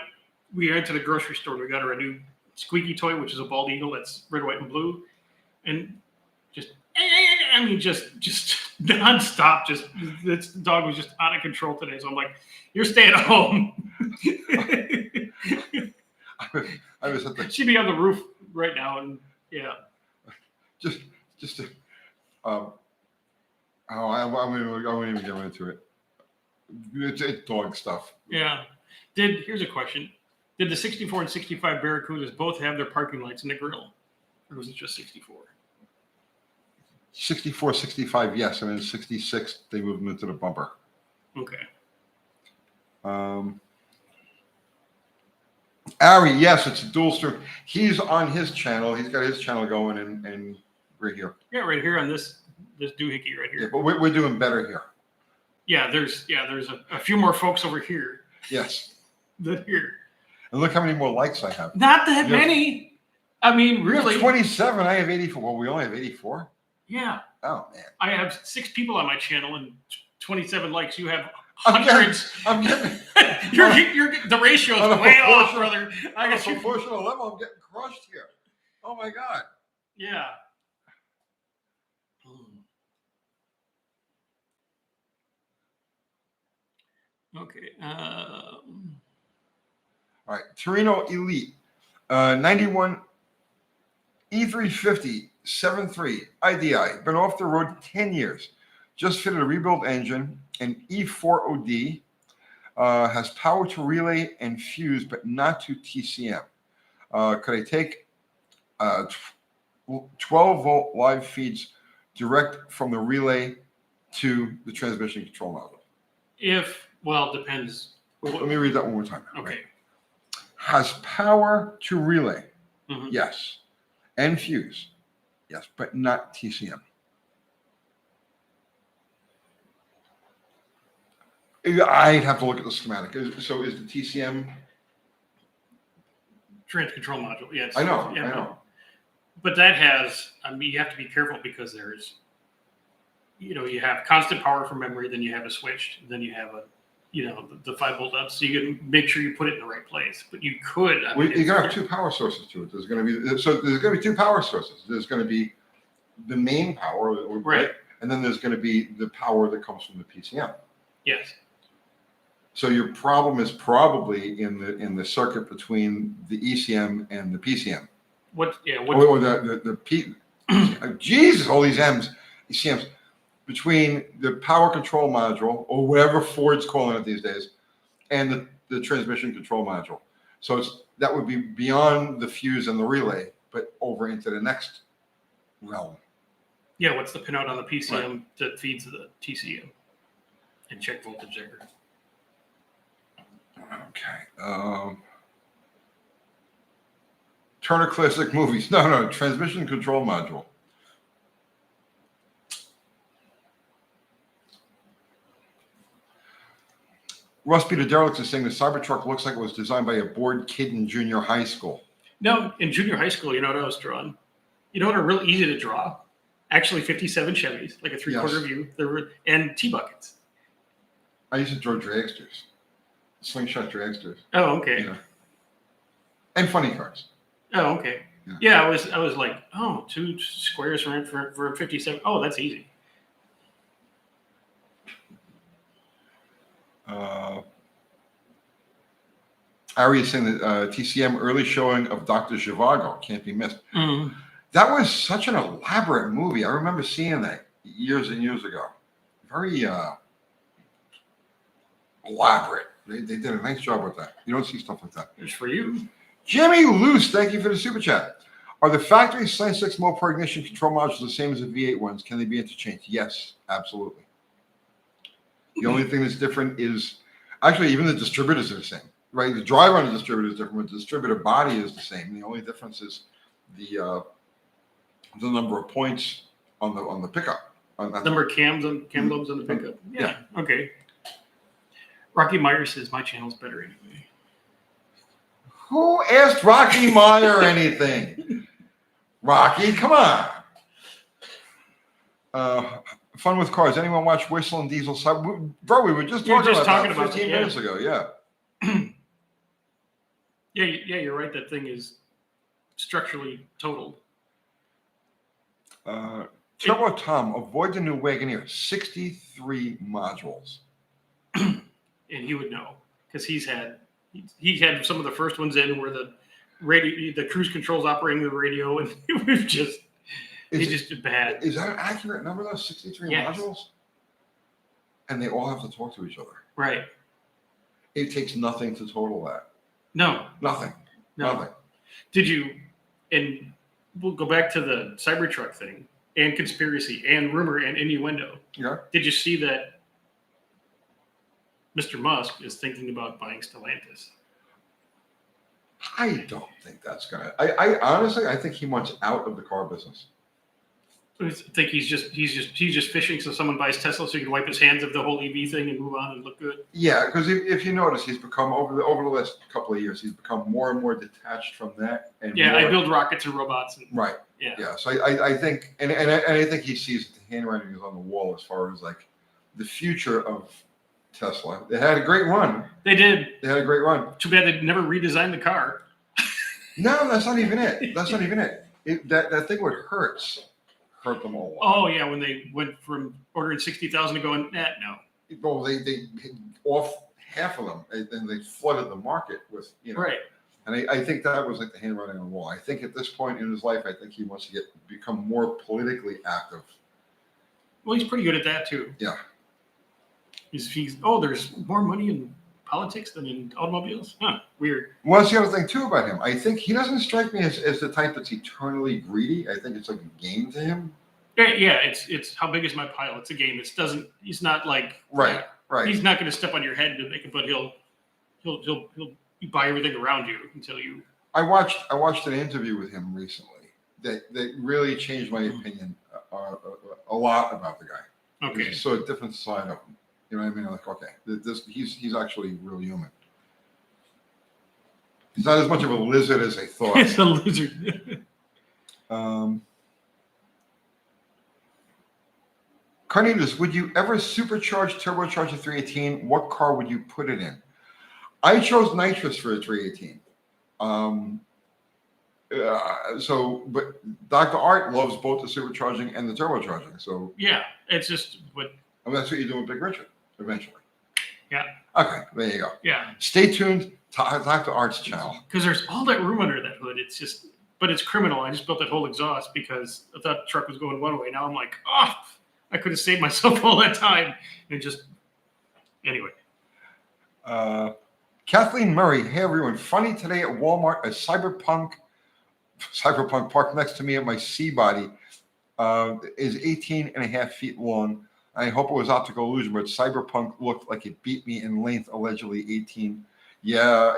to the grocery store. We got her a new squeaky toy, which is a bald eagle that's red, white, and blue, and just nonstop. This dog was just out of control today. So I'm like, "You're staying at home." I was at the. She'd be on the roof right now, and yeah. I won't even go into it. It's dog stuff. Yeah. Here's a question. Did the 64 and 65 Barracudas both have their parking lights in the grill? Or was it just 64? 64, 65, yes. And then 66, they moved them into the bumper. Okay. Ari, yes, it's a dual stream. He's on his channel. He's got his channel going and right here. Yeah, right here on this doohickey right here. Yeah, but we're doing better here. Yeah, there's a few more folks over here Yes. than here. And look how many more likes I have. Not that many. I mean, really. 27. I have 84. Well, we only have 84. Yeah. Oh man. I have 6 people on my channel and 27 likes. You have hundreds. I'm getting You're the ratio is way off, brother. I got you. proportional level. I'm getting crushed here. Oh my god. Yeah. Okay. All right. Torino Elite, 91 E350 7.3 IDI. Been off the road 10 years. Just fitted a rebuild engine. An E4OD. Has power to relay and fuse, but not to TCM. Could I take 12-volt live feeds direct from the relay to the transmission control module? Depends. Let me read that one more time. Okay. Right. Has power to relay, yes, and fuse, yes, but not TCM. I'd have to look at the schematic. So is the TCM? Trans control module. Yeah. I know. Yeah, I know. But that has, you have to be careful because there's, you have constant power from memory, then you have a switch, then you have the 5-volt up. So you can make sure you put it in the right place. But you could. You got to have 2 power sources to it. There's going to be 2 power sources. There's going to be the main power, right? And then there's going to be the power that comes from the PCM. Yes. So your problem is probably in the circuit between the ECM and the PCM. Or the P. Jesus, all these M's, ECMs, between the power control module or whatever Ford's calling it these days, and the transmission control module. So that would be beyond the fuse and the relay, but over into the next realm. Yeah, what's the pinout on the PCM that feeds the TCM? And check voltage there. Okay. Turner Classic Movies. No, transmission control module. Russ Peter Derricks is saying the Cybertruck looks like it was designed by a bored kid in junior high school. No, in junior high school, you know what I was drawing? You know what are real easy to draw? Actually, 57 Chevys, like a 3/4 view. There were and T-buckets. I used to draw dragsters, slingshot dragsters. Oh, okay. Yeah. And funny cars. Oh, okay. Yeah, I was like, oh, 2 squares for 57. Oh, that's easy. Ari is saying that TCM early showing of Dr. Zhivago can't be missed. Mm. That was such an elaborate movie. I remember seeing that years and years ago. Very elaborate. They did a nice job with that. You don't see stuff like that. It's for you. Jimmy Luce, thank you for the super chat. Are the factory Slant 6 Mopar ignition control modules the same as the V8 ones? Can they be interchanged? Yes, absolutely. The only thing that's different is actually even the distributors are the same, right? The driver on the distributor is different, but the distributor body is the same. The only difference is the number of points on the pickup. Number of cam lobes on the pickup. Yeah. Okay. Rocky Meyer says my channel's better anyway. Who asked Rocky Meyer anything? Rocky, come on. Fun with cars. Anyone watch Whistle and Diesel? Bro, we were just talking about that 15 minutes ago. Yeah. Yeah, you're right. That thing is structurally totaled. Turbo Tom, avoid the new Wagoneer. 63 modules. And he would know because he had some of the first ones in where the cruise controls operating the radio, and it was just bad. Is that an accurate number though? 63 modules? And they all have to talk to each other. Right. It takes nothing to total that. No. Nothing. No. Nothing. Did you, and we'll go back to the Cybertruck thing and conspiracy and rumor and innuendo. Yeah. Did you see that Mr. Musk is thinking about buying Stellantis? I don't think that's gonna. I honestly, I think he wants out of the car business. I think he's just fishing so someone buys Tesla so he can wipe his hands of the whole EV thing and move on and look good. Yeah, because if you notice, he's become over the last couple of years, he's become more and more detached from that. And I build rockets and robots. And, right. Yeah. So I think, and I think he sees that the handwriting is on the wall as far as like the future of Tesla. They had a great run. They did. They had a great run. Too bad they never redesigned the car. No, that's not even it. That's not even it. That thing would hurt them all. Oh yeah, when they went from ordering 60,000 to going, no. Well, they off half of them, and they flooded the market with Right. And I think that was like the handwriting on the wall. I think at this point in his life, I think he wants to become more politically active. Well, he's pretty good at that too. Yeah. There's more money in politics than in automobiles? Huh, weird. Well, that's the other thing too about him. I think he doesn't strike me as the type that's eternally greedy. I think it's like a game to him. Yeah, it's how big is my pile? It's a game. He's not like right. He's not going to step on your head to make it, but he'll buy everything around you until you. I watched an interview with him recently that really changed my opinion a lot about the guy. Okay. It's so a different side of him. You know what I mean? Like, okay, he's actually real human. He's not as much of a lizard as I thought. It's a lizard. Carnitas, would you ever turbocharge a 318? What car would you put it in? I chose nitrous for a 318. But Dr. Art loves both the supercharging and the turbocharging. So yeah, it's just what. And that's what you do with Big Richard eventually. Yeah. Okay, there you go. Yeah. Stay tuned. Dr. Art's channel. Because there's all that room under that hood. It's just, but it's criminal. I just built that whole exhaust because I thought the truck was going one way. Now I'm like, I could have saved myself all that time and just anyway. Kathleen Murray, hey everyone. Funny today at Walmart, a cyberpunk parked next to me at my C body is 18 and a half feet long. I hope it was optical illusion, but Cyberpunk looked like it beat me in length, allegedly 18. Yeah,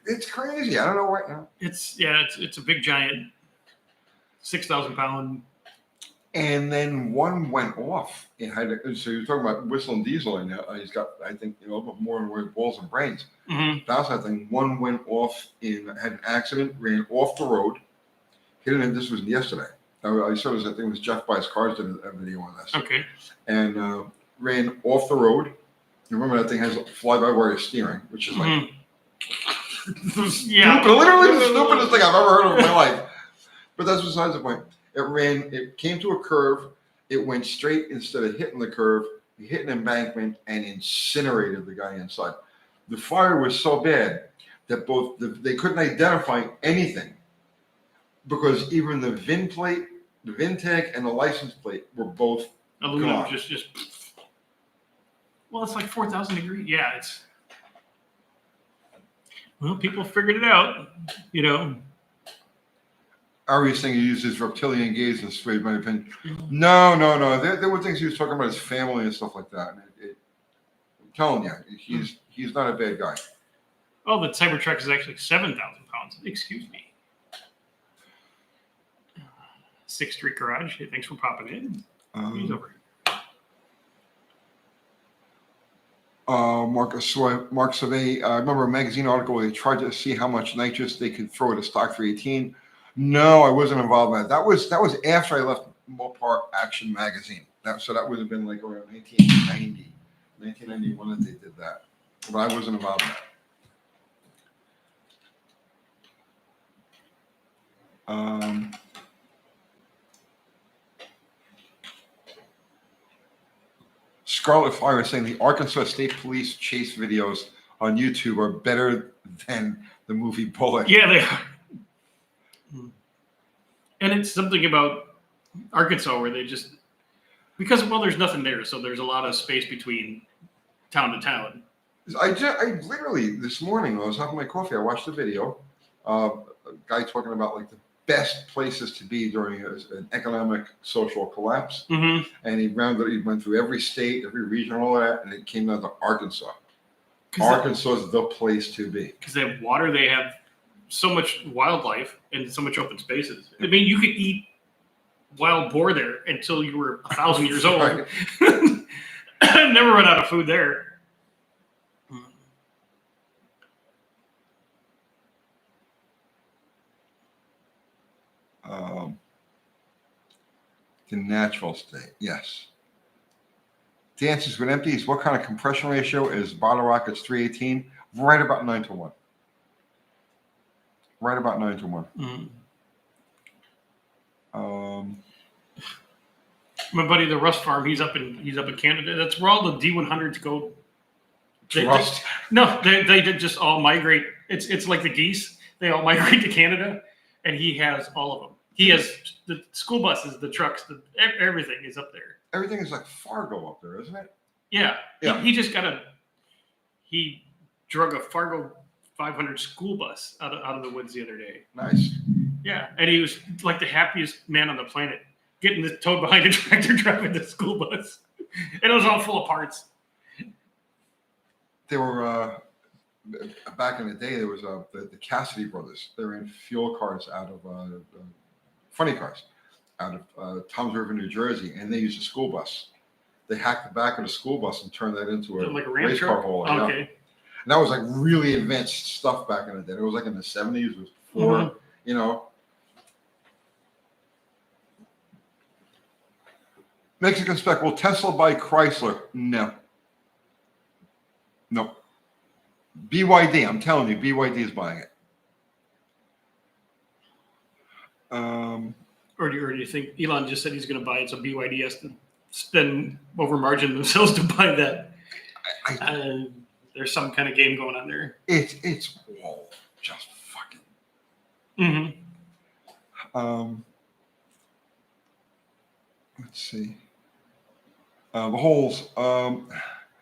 it's crazy. I don't know what. It's a big giant, 6,000 pound. And then one went off. So you're talking about Whistle and Diesel, and he's got, I think, more than where balls and brains. Mm-hmm. That's that thing. One went off had an accident, ran off the road, hit it. This was yesterday. I saw this. I think it was Jeff Buys Cars did a video on this, Okay. and ran off the road. You remember that thing has fly-by-wire steering, which is like Yeah. literally the stupidest thing I've ever heard of in my life. But that's besides the point. It came to a curve, it went straight instead of hitting the curve, it hit an embankment and incinerated the guy inside. The fire was so bad that they couldn't identify anything because even the VIN plate, the VIN tag, and the license plate were both Aluminum gone. just. Well, it's like 4,000 degrees. Yeah, it's. Well, people figured it out, you know. Ari's saying he uses reptilian gaze and swayed my opinion. No. There were things he was talking about his family and stuff like that. And I'm telling you, he's not a bad guy. Oh, the Cybertruck is actually 7,000 pounds. Excuse me. 6th Street Garage. Hey, thanks for popping in. He's over. Mark Survey. I remember a magazine article where they tried to see how much nitrous they could throw at a stock 318. No, I wasn't involved in that. That was after I left Mopar Action Magazine. So that would have been like around 1991 that they did that. But I wasn't involved in that. Scarlet Fire is saying the Arkansas State Police chase videos on YouTube are better than the movie Bullet. Yeah, they are. And it's something about Arkansas where they just, because, well, there's nothing there. So there's a lot of space between town to town. I literally, this morning, when I was having my coffee, I watched a video, a guy talking about like the best places to be during an economic social collapse. Mm-hmm. And he went through every state, every region, all that, and it came down to Arkansas. Arkansas is the place to be. Because they have water, they have so much wildlife and so much open spaces. I mean, you could eat wild boar there until you were 1,000 years old. Right. Never run out of food there. The natural state, yes. Dances with empties. What kind of compression ratio is Bottle Rocket's 318? Right about 9-1. Right about 9-1. My buddy, the Rust Farm, he's up in Canada. That's where all the D100s go. Rust? They just all migrate. It's like the geese. They all migrate to Canada, and he has all of them. He has the school buses, the trucks, everything is up there. Everything is like Fargo up there, isn't it? Yeah. Yeah. He drug a Fargo 500 school bus out of the woods the other day. Nice. Yeah, and he was like the happiest man on the planet, getting towed behind a tractor driving the school bus, and it was all full of parts. They were back in the day. There was the Cassidy brothers. They ran fuel cars out of funny cars out of Toms River, New Jersey, and they used a school bus. They hacked the back of the school bus and turned that into Like a race car hauler. Oh, okay. Yeah. And that was like really advanced stuff back in the day. It was like in the 70s. It was before, Mexican spec. Will Tesla buy Chrysler? No. Nope. BYD. I'm telling you, BYD is buying it. Or do you think Elon just said he's going to buy it, so BYD has to spend over margin themselves to buy that? There's some kind of game going on there. It's all just fucking. Mm-hmm. Let's see. The holes.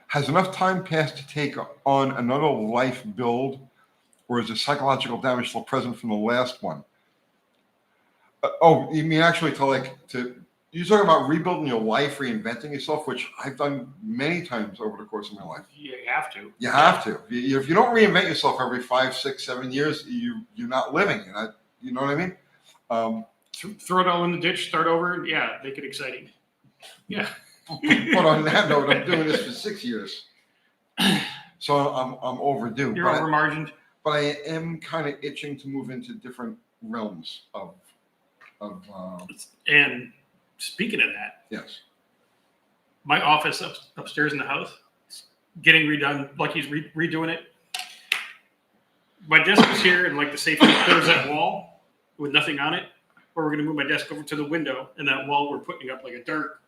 Has enough time passed to take on another life build, or is the psychological damage still present from the last one? You mean actually you're talking about rebuilding your life, reinventing yourself, which I've done many times over the course of my life. You have to. You have to. If you don't reinvent yourself every 5, 6, 7 years, you're not living. You know what I mean? Throw it all in the ditch, start over. Yeah, make it exciting. Yeah. But on that note, I'm doing this for 6 years, so I'm overdue. You're over-margined. But I am kind of itching to move into different realms of And speaking of that, yes. my office upstairs in the house is getting redone. Like he's redoing it. My desk is here, and like the safety, there's that wall with nothing on it. Where we're going to move my desk over to the window, and that wall we're putting up like a dark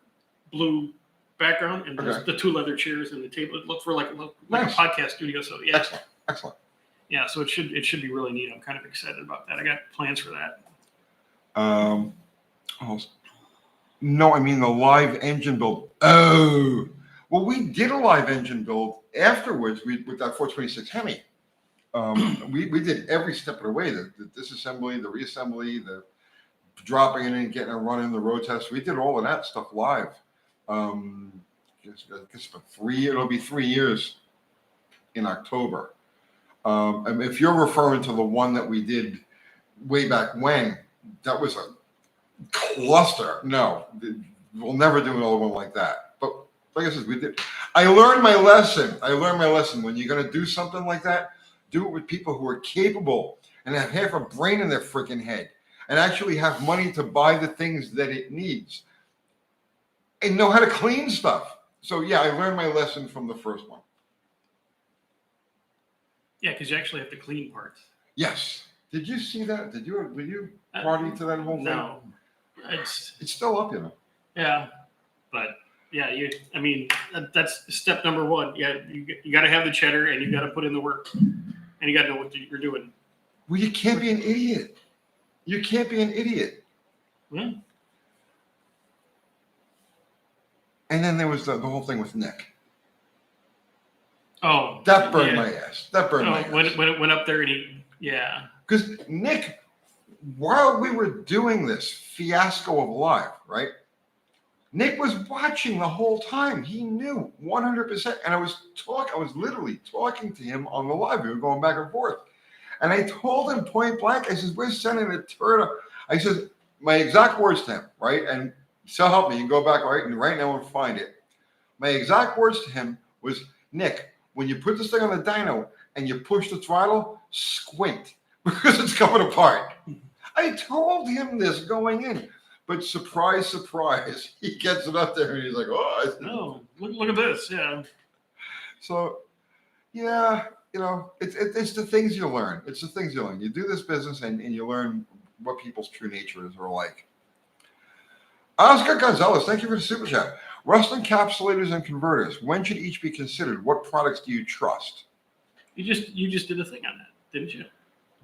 blue background, and there's the 2 leather chairs and the table. It looks for like Nice. a podcast studio. So yeah, Excellent. Yeah, so it should be really neat. I'm kind of excited about that. I got plans for that. No, I mean the live engine build. Oh, well, we did a live engine build afterwards with that 426 Hemi. We did every step of the way, the disassembly, the reassembly, the dropping it in, getting it running, the road test. We did all of that stuff live. I guess it'll be 3 years in October. And if you're referring to the one that we did way back when, that was a cluster. No, we'll never do another one like that. But like I said, we did. I learned my lesson. When you're going to do something like that, do it with people who are capable and have half a brain in their freaking head and actually have money to buy the things that it needs and know how to clean stuff. So yeah, I learned my lesson from the first one. Yeah, because you actually have to clean parts. Yes. Did you see that? Did you party to that whole thing? No. It's still up, Yeah, but yeah, that's step number 1. Yeah, you got to have the cheddar, and you got to put in the work, and you got to know what you're doing. Well, you can't be an idiot. Yeah. And then there was the whole thing with Nick. Oh, that burned my ass. When it went up there, and because Nick, while we were doing this fiasco of live, right? Nick was watching the whole time. He knew 100%. And I was literally talking to him on the live. We were going back and forth. And I told him point blank, I says, we're sending a turd. I said, my exact words to him, right? And so help me, you can go back right now and find it. My exact words to him was, Nick, when you put this thing on the dyno and you push the throttle, squint because it's coming apart. I told him this going in, but surprise, surprise, he gets it up there and he's like, oh, look at this. Yeah. So, yeah, it's the things you learn. You do this business and you learn what people's true nature is or like. Oscar Gonzalez, thank you for the super chat. Rust encapsulators and converters. When should each be considered? What products do you trust? You just did a thing on that, didn't you?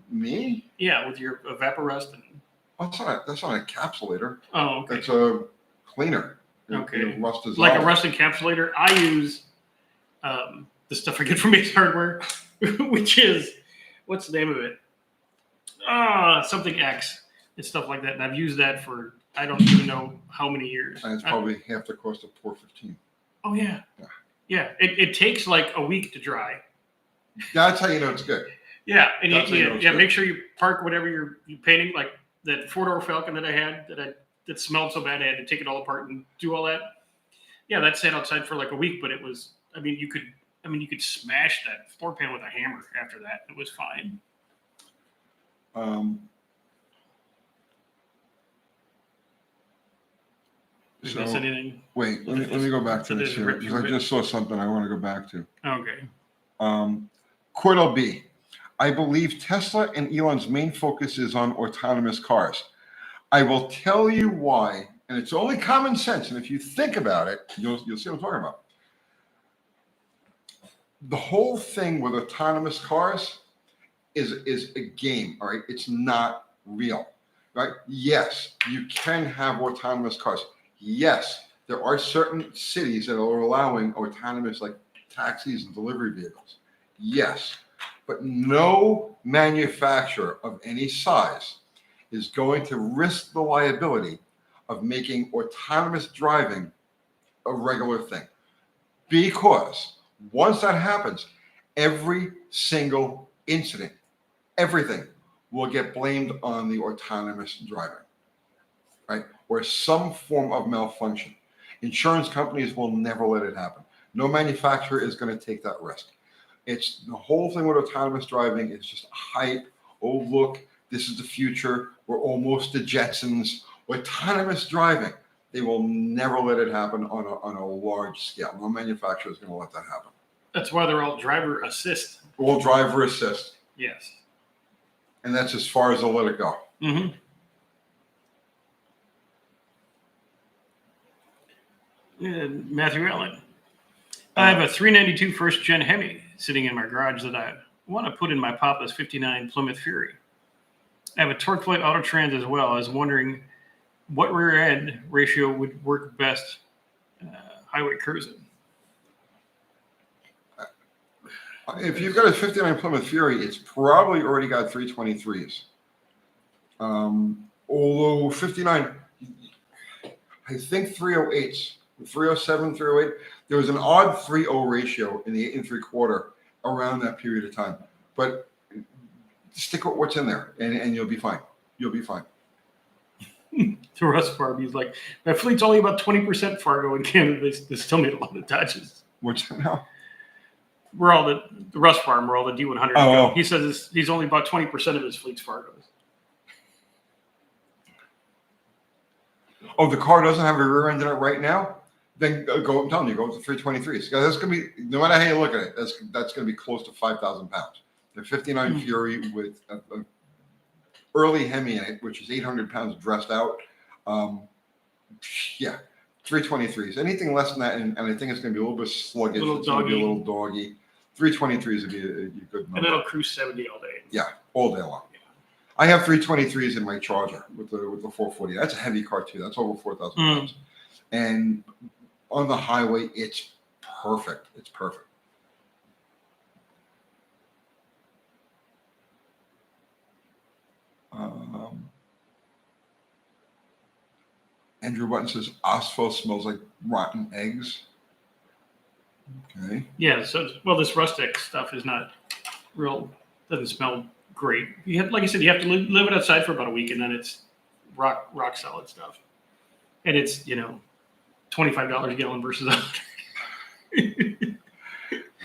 Me? Yeah, with your Evaporust and. That's not an encapsulator. Oh, okay. That's a cleaner. Okay. Rust is like a rust encapsulator. I use the stuff I get from Ace Hardware, which is what's the name of it? Something X and stuff like that. And I've used that for I don't even know how many years. And it's probably half the cost of 415. Oh yeah. Yeah. It takes like a week to dry. That's how you know it's good. Yeah, and make sure you park whatever you're painting, like that 4-door Falcon that I had that smelled so bad I had to take it all apart and do all that. Yeah, that sat outside for like a week, but it was. You could smash that floor pan with a hammer after that. It was fine. Did I miss anything? Wait, let me go back to this here because I just saw something I want to go back to. Okay. Cordell B. I believe Tesla and Elon's main focus is on autonomous cars. I will tell you why, and it's only common sense. And if you think about it, you'll see what I'm talking about. The whole thing with autonomous cars is a game, all right? It's not real, right? Yes, you can have autonomous cars. Yes, there are certain cities that are allowing autonomous like taxis and delivery vehicles. Yes, but no manufacturer of any size is going to risk the liability of making autonomous driving a regular thing. Because once that happens, every single incident, everything will get blamed on the autonomous driving, right? Or some form of malfunction. Insurance companies will never let it happen. No manufacturer is going to take that risk. It's the whole thing with autonomous driving is just hype. Oh, look, This is the future. We're almost the Jetsons. Autonomous driving. They will never let it happen on a large scale. No manufacturer is going to let that happen. That's why they're all driver assist. All driver assist. Yes. And that's as far as they'll let it go. Mm-hmm. And Matthew Allen. I have a 392 first gen Hemi sitting in my garage that I want to put in my Papa's 59 Plymouth Fury. I have a torque flight auto trans as well. I was wondering what rear end ratio would work best highway cruising. If you've got a 59 Plymouth Fury, it's probably already got 323s. Although 59, I think 308s, 307, 308, there was an odd 3-0 ratio in the 8 3/4 around that period of time. But stick with what's in there, and you'll be fine. You'll be fine. To Russ Farm, he's like, my fleet's only about 20% Fargo in Canada. They still made a lot of touches. What's that now? We're all the Russ Farm, we're all the D100. Oh. He says he's only about 20% of his fleet's Fargos. Oh, the car doesn't have a rear end in it right now? Then go, I'm telling you, go with the 323s. That's going to be, no matter how you look at it, that's going to be close to 5,000 pounds. The 59 Fury with a early Hemi in it, which is 800 pounds dressed out. Yeah, 323s. Anything less than that, and I think it's going to be a little bit sluggish. It's going to be a little doggy. 323s would be a good number. And it'll cruise 70 all day. Yeah, all day long. I have 323s in my Charger with the 440. That's a heavy car too. That's over 4,000 pounds. And on the highway, it's perfect. It's perfect. Andrew Button says asphalt smells like rotten eggs. Okay. Yeah, so, well, this rustic stuff is not real, doesn't smell great. You have, like I said, you have to live it outside for about a week, and then it's rock solid stuff. And it's, $25 a gallon versus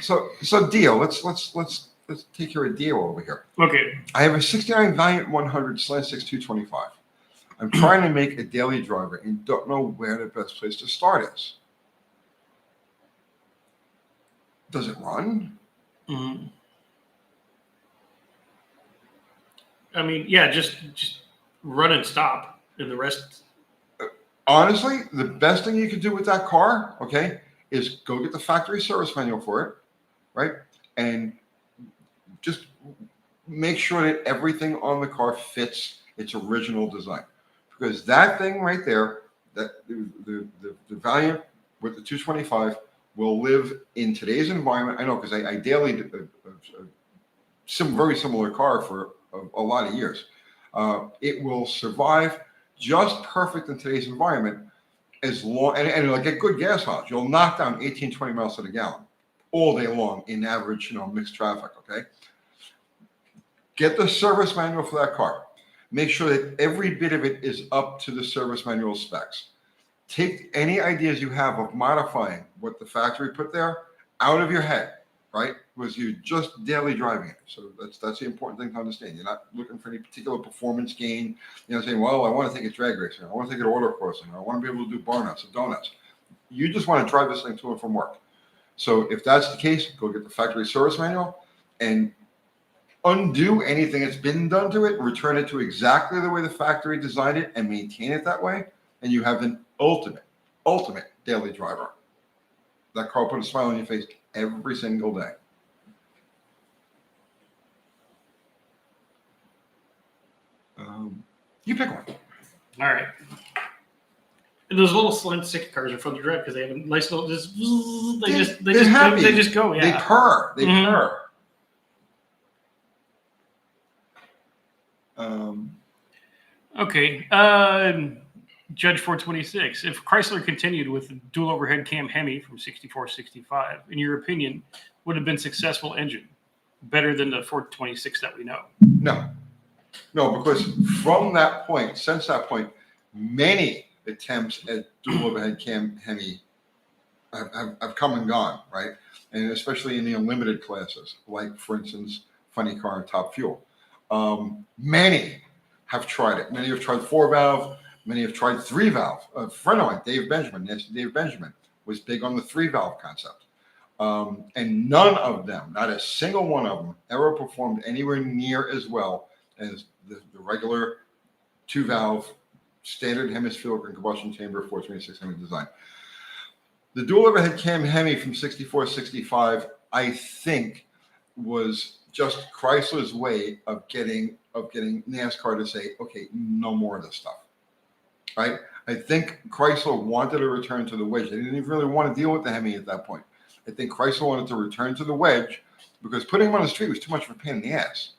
So deal. Let's take care of deal over here. Okay. I have a 69 Valiant 100 Slant 6 225. I'm trying to make a daily driver and don't know where the best place to start is. Does it run? Mm-hmm. I mean, yeah, just run and stop, and the rest. Honestly, the best thing you can do with that car, okay, is go get the factory service manual for it, right? And just make sure that everything on the car fits its original design. Because that thing right there, that the Valiant with the 225 will live in today's environment. I know, because I daily some very similar car for a lot of years. It will survive just perfect in today's environment as long, and it'll get good gas mileage. You'll knock down 18, 20 miles to the gallon all day long in average, mixed traffic, okay? Get the service manual for that car. Make sure that every bit of it is up to the service manual specs. Take any ideas you have of modifying what the factory put there out of your head, right? Because you're just daily driving it. So that's the important thing to understand. You're not looking for any particular performance gain. Saying, well, I want to take it drag racing. I want to take it autocrossing. I want to be able to do burnouts and donuts. You just want to drive this thing to and from work. So if that's the case, go get the factory service manual and undo anything that's been done to it, return it to exactly the way the factory designed it, and maintain it that way, and you have an ultimate daily driver. That car will put a smile on your face every single day. You pick one. All right. And those little Slant stick cars are fun to drive because they have a nice little they just go. Yeah. They purr. They purr. Okay. Judge 426. If Chrysler continued with the dual overhead cam Hemi from 64-65, in your opinion, would have been successful engine better than the 426 that we know? No, because from that point, since that point, many attempts at dual overhead cam Hemi have come and gone, right? And especially in the unlimited classes, like, for instance, Funny Car and Top Fuel. Many have tried it. Many have tried 4-valve. Many have tried 3-valve. A friend of mine, Dave Benjamin, was big on the 3-valve concept. And none of them, not a single one of them, ever performed anywhere near as well as the regular 2-valve standard hemispherical combustion chamber 426 Hemi design. The dual overhead cam Hemi from 64-65, I think, was just Chrysler's way of getting NASCAR to say, okay, no more of this stuff. Right? I think Chrysler wanted to return to the wedge. They didn't even really want to deal with the Hemi at that point. I think Chrysler wanted to return to the wedge because putting them on the street was too much of a pain in the ass.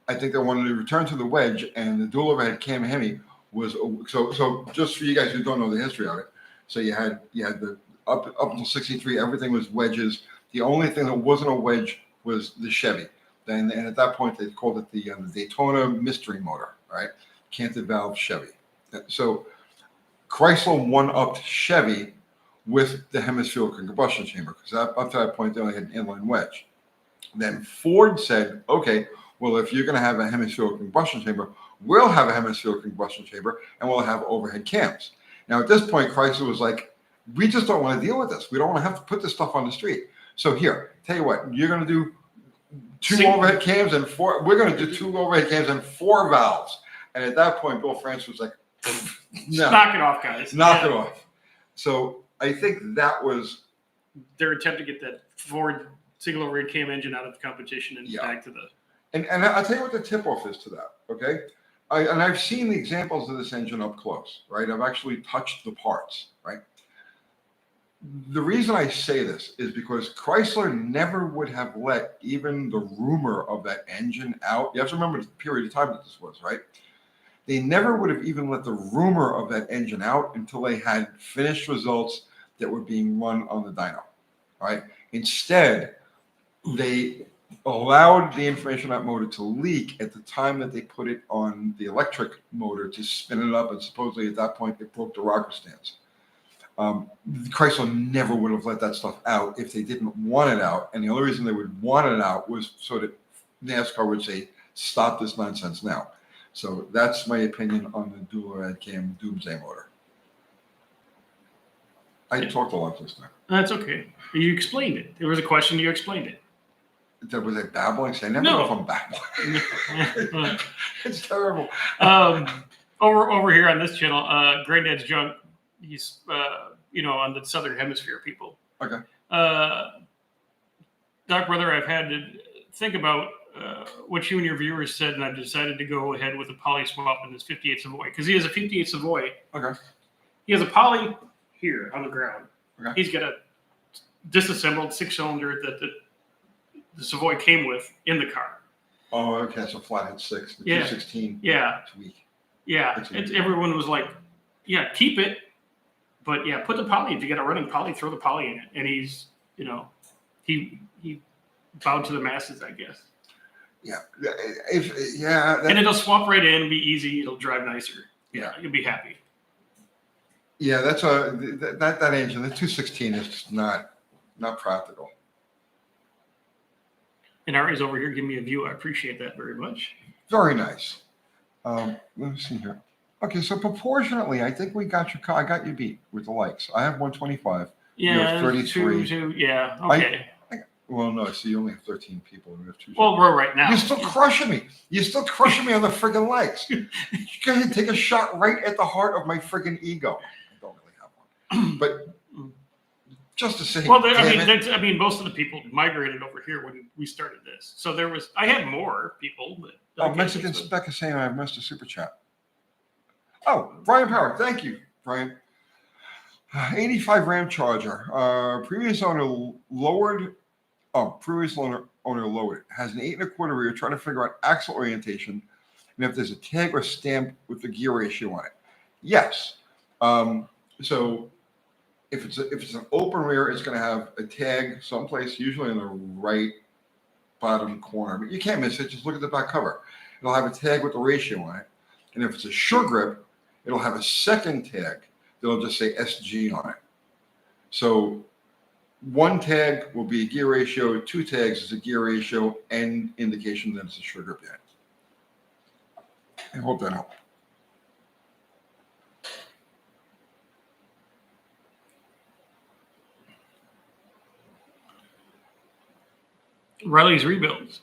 I think they wanted to return to the wedge, and the dual overhead cam Hemi was so. Just for you guys who don't know the history of it, so you had the up until 63, everything was wedges. The only thing that wasn't a wedge was the Chevy. And at that point, they called it the Daytona Mystery Motor, right? Canted valve Chevy. So Chrysler one-upped Chevy with the hemispherical combustion chamber because up to that point, they only had an inline wedge. Then Ford said, okay, well, if you're going to have a hemispherical combustion chamber, we'll have a hemispherical combustion chamber and we'll have overhead cams. Now, at this point, Chrysler was like, we just don't want to deal with this. We don't want to have to put this stuff on the street. So here, tell you what, you're going to do overhead cams and 4. We're going to do 2 overhead cams and 4 valves. And at that point, Bill France was like, no, knock it off, guys. Knock it off. So I think that was their attempt to get that Ford single overhead cam engine out of the competition and back to the. And I'll tell you what the tip-off is to that, okay? I've seen the examples of this engine up close, right? I've actually touched the parts, right? The reason I say this is because Chrysler never would have let even the rumor of that engine out. You have to remember the period of time that this was, right? They never would have even let the rumor of that engine out until they had finished results that were being run on the dyno, right? Instead, they allowed the information on that motor to leak at the time that they put it on the electric motor to spin it up, and supposedly at that point it broke the rocker stance. Chrysler never would have let that stuff out if they didn't want it out, and the only reason they would want it out was so that NASCAR would say, stop this nonsense now. So that's my opinion on the dual overhead cam doomsday motor. I talked a lot this time. That's okay. You explained it. There was a question, you explained it. Was I babbling? I never know if I'm babbling. It's terrible. Over here on this channel, Granddad's Junk, he's on the Southern Hemisphere people. Okay. Doc, brother, I've had to think about what you and your viewers said, and I've decided to go ahead with a poly swap in this 58 Savoy because he has a 58 Savoy. Okay. He has a poly here on the ground. Okay. He's got a disassembled 6-cylinder that the Savoy came with in the car. Oh, okay. So flathead 6, the 216. Yeah. It's weak. Yeah. Everyone was like, yeah, keep it. But yeah, put the poly. If you got a running poly, throw the poly in it. And he's, he bowed to the masses, I guess. Yeah. And it'll swap right in, be easy. It'll drive nicer. Yeah. You'll be happy. Yeah, that's that engine. The 216 is just not practical. And Ari's over here giving me a view. I appreciate that very much. Very nice. Let me see here. Okay, so proportionately, I think we got your car. I got you beat with the likes. I have 125. Yeah, you have 33. Yeah, okay. Well, no, so you only have 13 people. And we have 2. Well, we're right now. You're still crushing me. You're still crushing me on the friggin' likes. Go ahead and take a shot right at the heart of my friggin' ego. I don't really have one. But just to say, well, I mean, most of the people migrated over here when we started this. So I had more people. But Mexican Becca saying I missed a super chat. Oh, Brian Power, thank you, Brian. 85 Ram Charger. Previous owner lowered. Previous owner lowered. Has an 8 1/4 rear. Trying to figure out axle orientation and if there's a tag or stamp with the gear ratio on it. Yes. So if it's an open rear, it's going to have a tag someplace, usually in the right bottom corner. But you can't miss it. Just look at the back cover. It'll have a tag with the ratio on it. And if it's a sure grip, it'll have a second tag that'll just say SG on it. So 1 tag will be a gear ratio, 2 tags is a gear ratio and indication that it's a sure grip unit. I hope that helps. Riley's Rebuilds.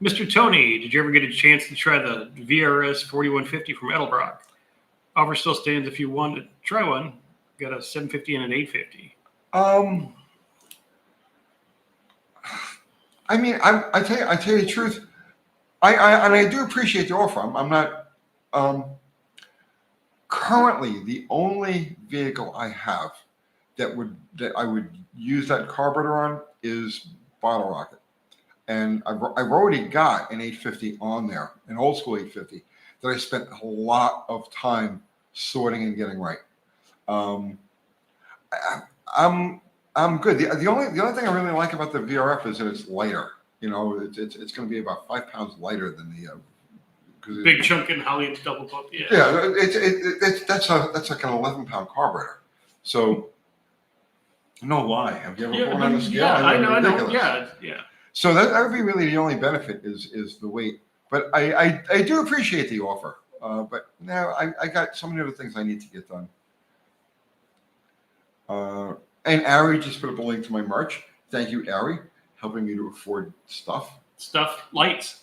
Mr. Tony, did you ever get a chance to try the VRS 4150 from Edelbrock? Offer still stands if you want to try one. Got a 750 and an 850. I mean, I tell you the truth. I do appreciate the offer. I'm not currently the only vehicle I have that I would use that carburetor on is Bottle Rocket, and I've already got an 850 on there, an old school 850 that I spent a lot of time sorting and getting right. I'm good. The only thing I really like about the VRF is that it's lighter. You know, it's going to be about 5 pounds lighter than the big chunk in Holly double pump. Yeah. Yeah, that's like an 11-pound carburetor. So, no lie. Have you ever gone on the scale? Yeah, I know. Ridiculous. Yeah. So that would be really the only benefit is the weight. But I do appreciate the offer. But now I got so many other things I need to get done. And Ari just put up a link to my merch. Thank you, Ari, helping me to afford stuff. Lights.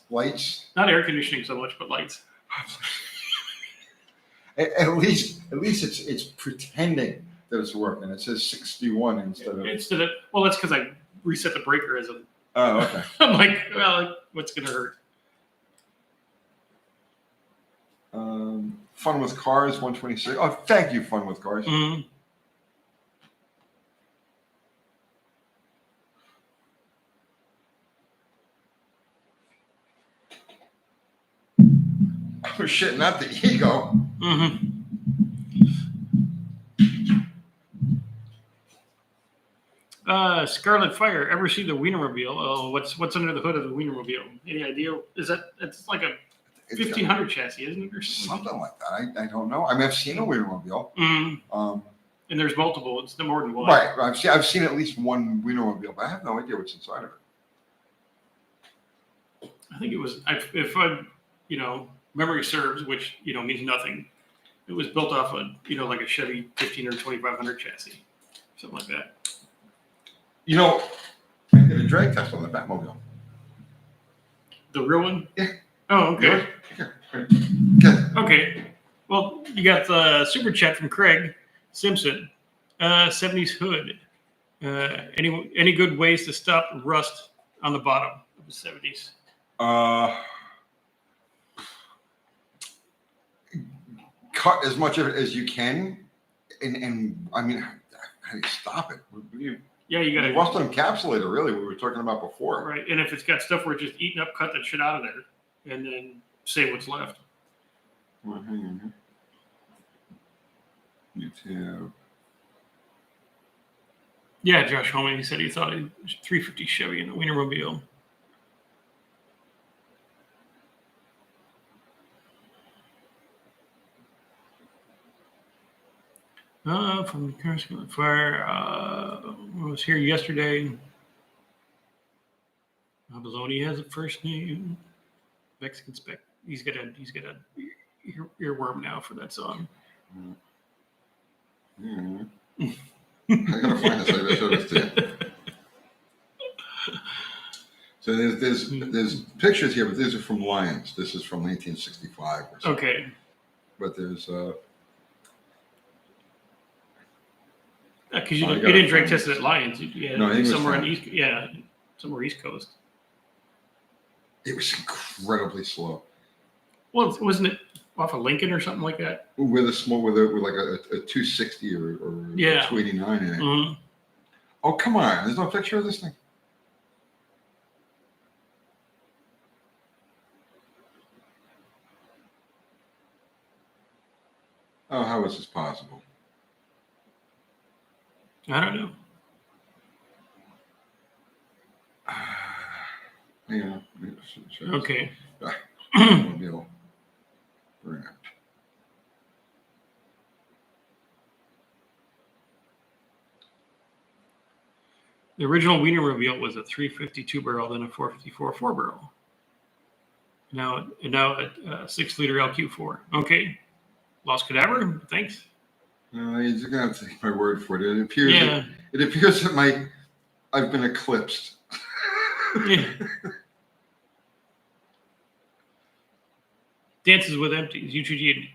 Not air conditioning so much, but lights. At least it's pretending that it's working. It says 61 instead of. Well, that's because I reset the breaker as a. Oh, okay. I'm like, well, what's gonna hurt? Fun with Cars 126. Oh, thank you, Fun with Cars. Mm-hmm. Oh shit, not the ego. Mm-hmm. Scarlet Fire. Ever see the Wienermobile? Oh, what's under the hood of the Wienermobile? Any idea? It's like a 1500 chassis, isn't it? Or something like that. I don't know. I mean, I've seen a Wienermobile. Mm-hmm. And there's multiple. It's no more than one. Right. I've seen at least one Wienermobile, but I have no idea what's inside of it. I think it was, if memory serves, which means nothing. It was built off like a Chevy 15 or 2500 chassis, something like that. I did a drag test on the Batmobile. The real one? Yeah. Oh, okay. Yeah. Okay. Well, you got the super chat from Craig Simpson. 70s hood. Any good ways to stop rust on the bottom of the 70s? Cut as much of it as you can, and I mean, how do you stop it? You got to rust encapsulator. Really, we were talking about before. Right, and if it's got stuff where it's just eating up, cut that shit out of there, and then save what's left. Mm-hmm. YouTube. Yeah, Josh Holman, he said he thought he was 350 Chevy in a Wienermobile. From the Carburetor Fire, I was here yesterday. Bologna has a first name. Mexican spec. He's got a earworm now for that song. Mm-hmm. I gotta find this. I gotta show this to you. So there's pictures here, but these are from Lions. This is from 1965 or something. Okay. But there's because you didn't drag test it at Lions. No, somewhere somewhere East Coast. It was incredibly slow. Well, wasn't it off of Lincoln or something like that? With like a 260 or 289 in it. Mm-hmm. Oh, come on. There's no picture of this thing. Oh, how is this possible? I don't know. Yeah. Okay. Bring it. The original Wienermobile was a 352 barrel, then a 454 4 barrel. Now at 6-liter LQ4. Okay. Lost cadaver. Thanks. You're just gonna have to take my word for it. It appears. Yeah. It appears that I've been eclipsed. Yeah. Dances with Empties. UTG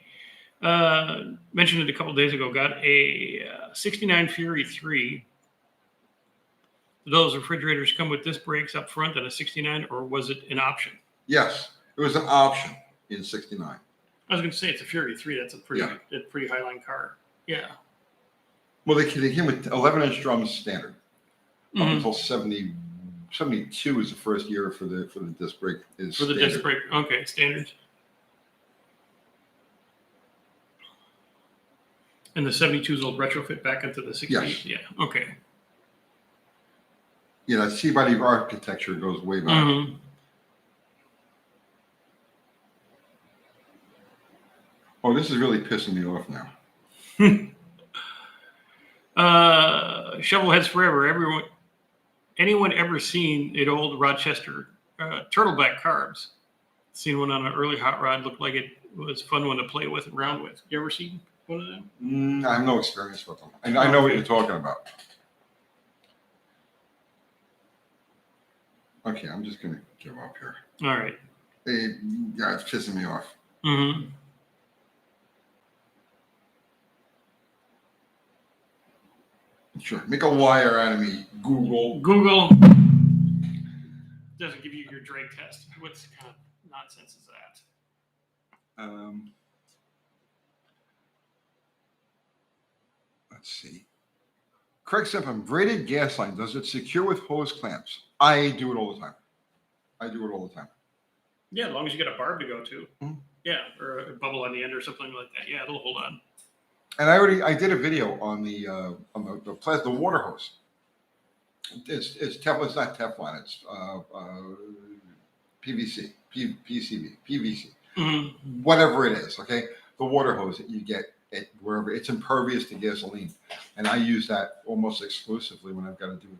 mentioned it a couple days ago. Got a 69 Fury 3. Those refrigerators come with disc brakes up front on a 69, or was it an option? Yes, it was an option in '69. I was going to say it's a Fury 3. That's a pretty high-line car. Yeah. Well, they came with 11-inch drums standard up Mhm. until 72 is the first year for the disc brake. Is For the standard. disc brake. Okay, standards. And the 72s will retrofit back into the 60s? Yes. Yeah, okay. Yeah, that C-body architecture goes way back. Mhm. Oh, this is really pissing me off now. Shovelheads forever. Anyone ever seen an old Rochester turtleback carbs? Seen one on an early hot rod. Looked like it was a fun one to play with and round with. You ever seen one of them? I have no experience with them. I know what you're talking about. Okay, I'm just gonna give up here. All right. Yeah, it's pissing me off. Mm-hmm. Sure, make a liar out of me, Google. Google doesn't give you your drag test. What kind of nonsense is that? Let's see. Craig Simpson, braided gas line, does it secure with hose clamps? I do it all the time. Yeah, as long as you got a barb to go to. Mhm. Yeah, or a bubble on the end or something like that. Yeah, it'll hold on. And I did a video on the water hose. It's Teflon. It's not Teflon. It's PVC, PCV, PVC, Mm-hmm. whatever it is. Okay, the water hose that you get at wherever it's impervious to gasoline, and I use that almost exclusively when I've got to do it.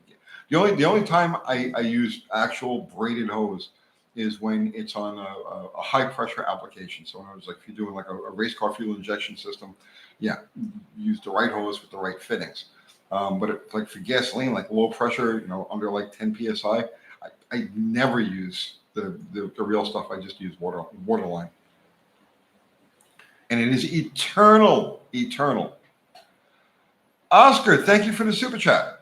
The only time I use actual braided hose is when it's on a high pressure application. So when I was like, if you're doing like a race car fuel injection system, yeah, use the right hose with the right fittings. But like for gasoline, like low pressure, under like 10 psi, I never use the real stuff. I just use water line, and it is eternal. Oscar, thank you for the super chat.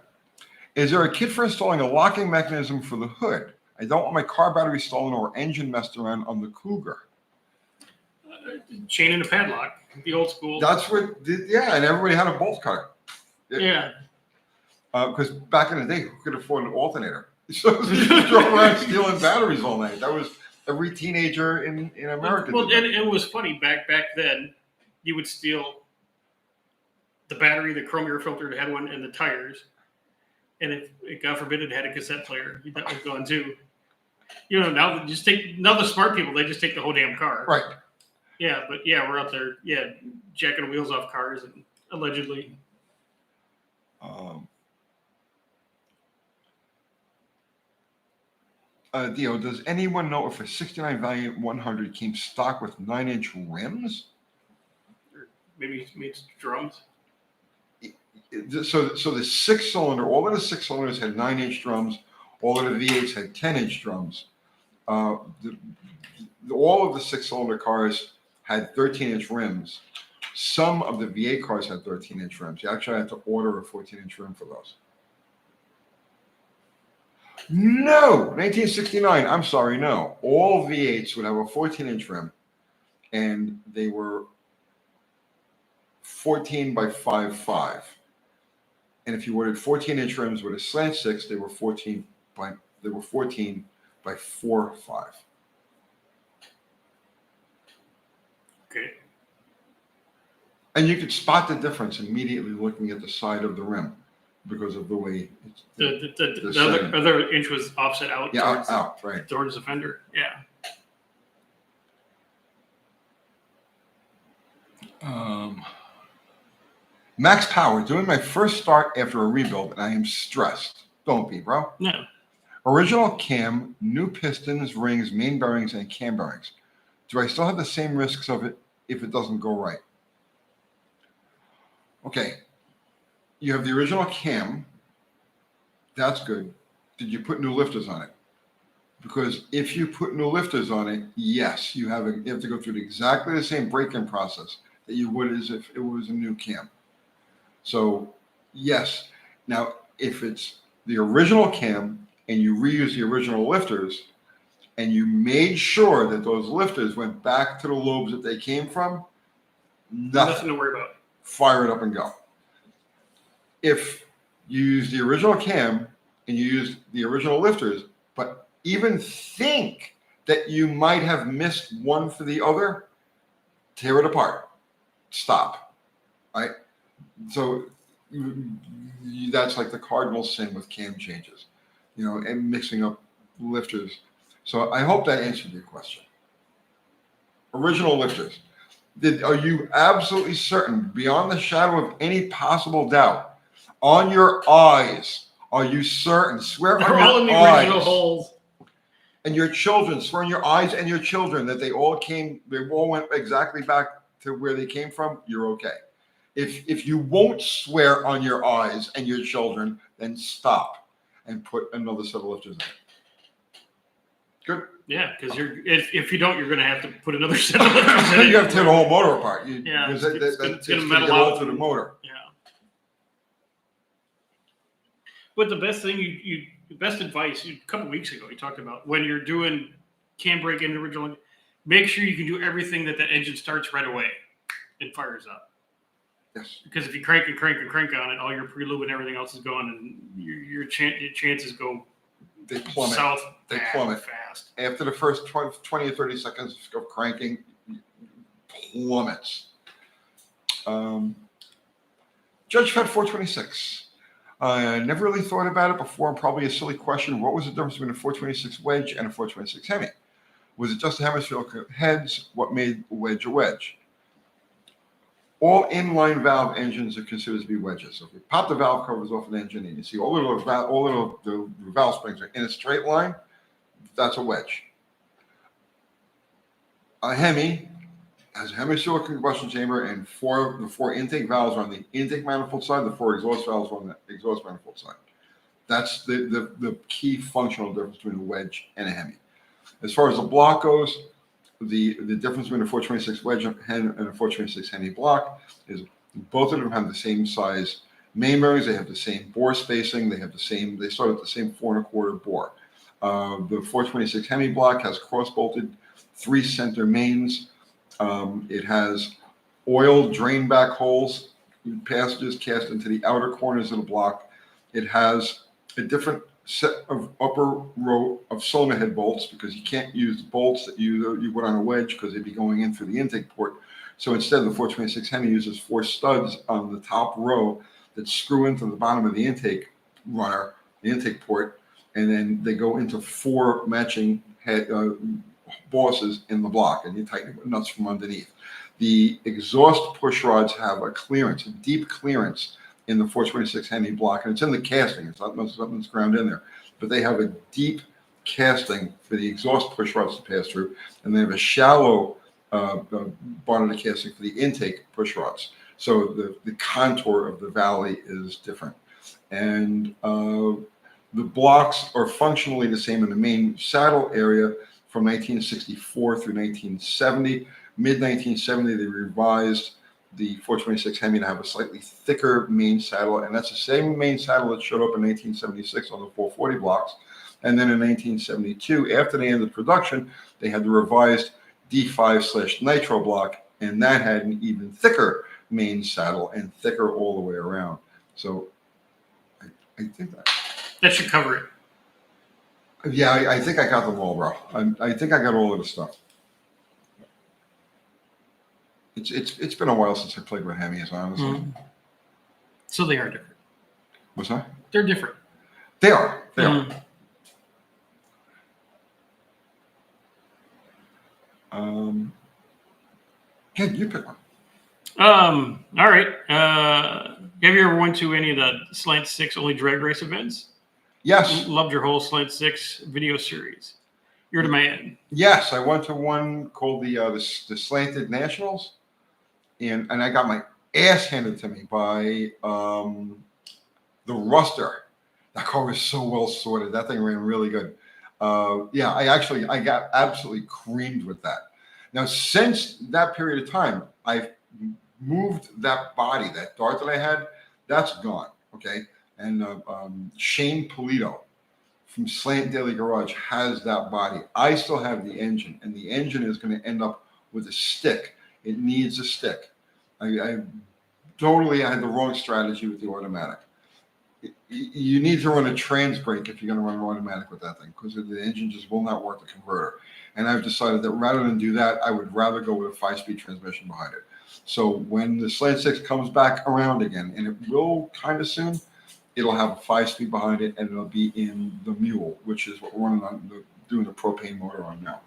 Is there a kit for installing a locking mechanism for the hood? I don't want my car battery stolen or engine messed around on the Cougar. Chain and a padlock, the old school. That's what, and everybody had a bolt cutter. Yeah. Because back in the day, who could afford an alternator? So you drove around stealing batteries all night. That was every teenager in America. Well, and it was funny back then. You would steal the battery, the chrome air filter had one, and the tires. And if God forbid it had a cassette player, that was gone too. Now the smart people, they just take the whole damn car. Right. Yeah, but yeah, we're out there, jacking wheels off cars and allegedly. Dio, does anyone know if a 69 Valiant 100 came stock with 9-inch rims? Or maybe it's drums. So the 6-cylinder, all of the 6-cylinders had 9-inch drums. All of the V8s had 10-inch drums. All of the 6-cylinder cars had 13-inch rims. Some of the V8 cars had 13-inch rims. You actually had to order a 14-inch rim for those. No, 1969. I'm sorry, no. All V8s would have a 14-inch rim, and they were 14 by 5.5. And if you ordered 14-inch rims with a slant 6, they were 14 by 4.5. Okay. And you could spot the difference immediately looking at the side of the rim because of the way it's the other inch was offset out. Yeah, out, right. Towards the fender. Yeah. Max Power, doing my first start after a rebuild, and I am stressed. Don't be, bro. No. Original cam, new pistons, rings, main bearings, and cam bearings. Do I still have the same risks of it if it doesn't go right? Okay, you have the original cam. That's good. Did you put new lifters on it? Because if you put new lifters on it, yes, you have to go through exactly the same break-in process that you would as if it was a new cam. So yes. Now, if it's the original cam and you reuse the original lifters and you made sure that those lifters went back to the lobes that they came from, Nothing to worry about. Fire it up and go. If you use the original cam and you use the original lifters, but even think that you might have missed one for the other, tear it apart. Stop. Right? So that's like the cardinal sin with cam changes, and mixing up lifters. So I hope that answered your question. Original lifters. Are you absolutely certain, beyond the shadow of any possible doubt, on your eyes, are you certain? Swear They're on all your in the eyes. original holes. And your children, swear on your eyes and your children that they all went exactly back to where they came from, you're okay. If you won't swear on your eyes and your children, then stop and put another set of lifters in. Good. Yeah, because if you don't, you're going to have to put another set of lifters in. You have to tear the whole motor apart. Yeah, it's going to metal get all through the motor. Yeah. But the best thing, the best advice, a couple weeks ago, you talked about when you're doing cam brake in the original, make sure you can do everything that the engine starts right away and fires up. Yes. Because if you crank and crank and crank on it, all your pre-lube and everything else is gone, and your chances go south. They plummet fast. After the first 20 or 30 seconds of cranking, plummets. Judge Fed 426. I never really thought about it before. Probably a silly question. What was the difference between a 426 wedge and a 426 Hemi? Was it just the hemispherical heads? What made a wedge a wedge? All inline valve engines are considered to be wedges. So if you pop the valve covers off an engine and you see all of the valve springs are in a straight line, that's a wedge. A Hemi has a hemispherical combustion chamber, and the four intake valves are on the intake manifold side, the four exhaust valves are on the exhaust manifold side. That's the key functional difference between a wedge and a Hemi. As far as the block goes, the difference between a 426 wedge and a 426 Hemi block is both of them have the same size main bearings. They have the same bore spacing. They start at the same 4 1/4 bore. The 426 Hemi block has cross-bolted 3 center mains. It has oil drain back holes, passages cast into the outer corners of the block. It has a different set of upper row of cylinder head bolts, because you can't use the bolts that you put on a wedge because they'd be going in through the intake port. So instead, the 426 Hemi uses 4 studs on the top row that screw into the bottom of the intake runner, the intake port, and then they go into 4 matching head bosses in the block, and you tighten the nuts from underneath. The exhaust push rods have a deep clearance in the 426 Hemi block, and it's in the casting. It's not something that's ground in there, but they have a deep casting for the exhaust push rods to pass through, and they have a shallow bonnet casting for the intake push rods. So the contour of the valley is different, and the blocks are functionally the same in the main saddle area from 1964 through 1970. Mid-1970, they revised the 426 Hemi to have a slightly thicker main saddle, and that's the same main saddle that showed up in 1976 on the 440 blocks. And then in 1972, after they ended production, they had the revised D5/Nitro block, and that had an even thicker main saddle and thicker all the way around. So I think that should cover it. Yeah, I think I got them all, bro. I think I got all of the stuff. It's been a while since I played with Hemis, honestly. Mm-hmm. So they are different. What's that? They're different. They are. They are. Yeah, you pick one. All right. Have you ever went to any of the Slant 6 only drag race events? Yes. Loved your whole Slant 6 video series. You're the man. Yes, I went to one called the Slanted Nationals, and I got my ass handed to me by the Ruster. That car was so well sorted. That thing ran really good. Yeah, I got absolutely creamed with that. Now, since that period of time, I've moved that body, that dart that I had, that's gone. Okay, and Shane Polito from Slant Daily Garage has that body. I still have the engine, and the engine is going to end up with a stick. It needs a stick. I had the wrong strategy with the automatic. You need to run a trans brake if you're going to run an automatic with that thing, because the engine just will not work the converter. And I've decided that rather than do that, I would rather go with a 5-speed transmission behind it. So when the Slant 6 comes back around again, and it will kind of soon, it'll have a 5-speed behind it, and it'll be in the Mule, which is what we're running on, doing the propane motor on now.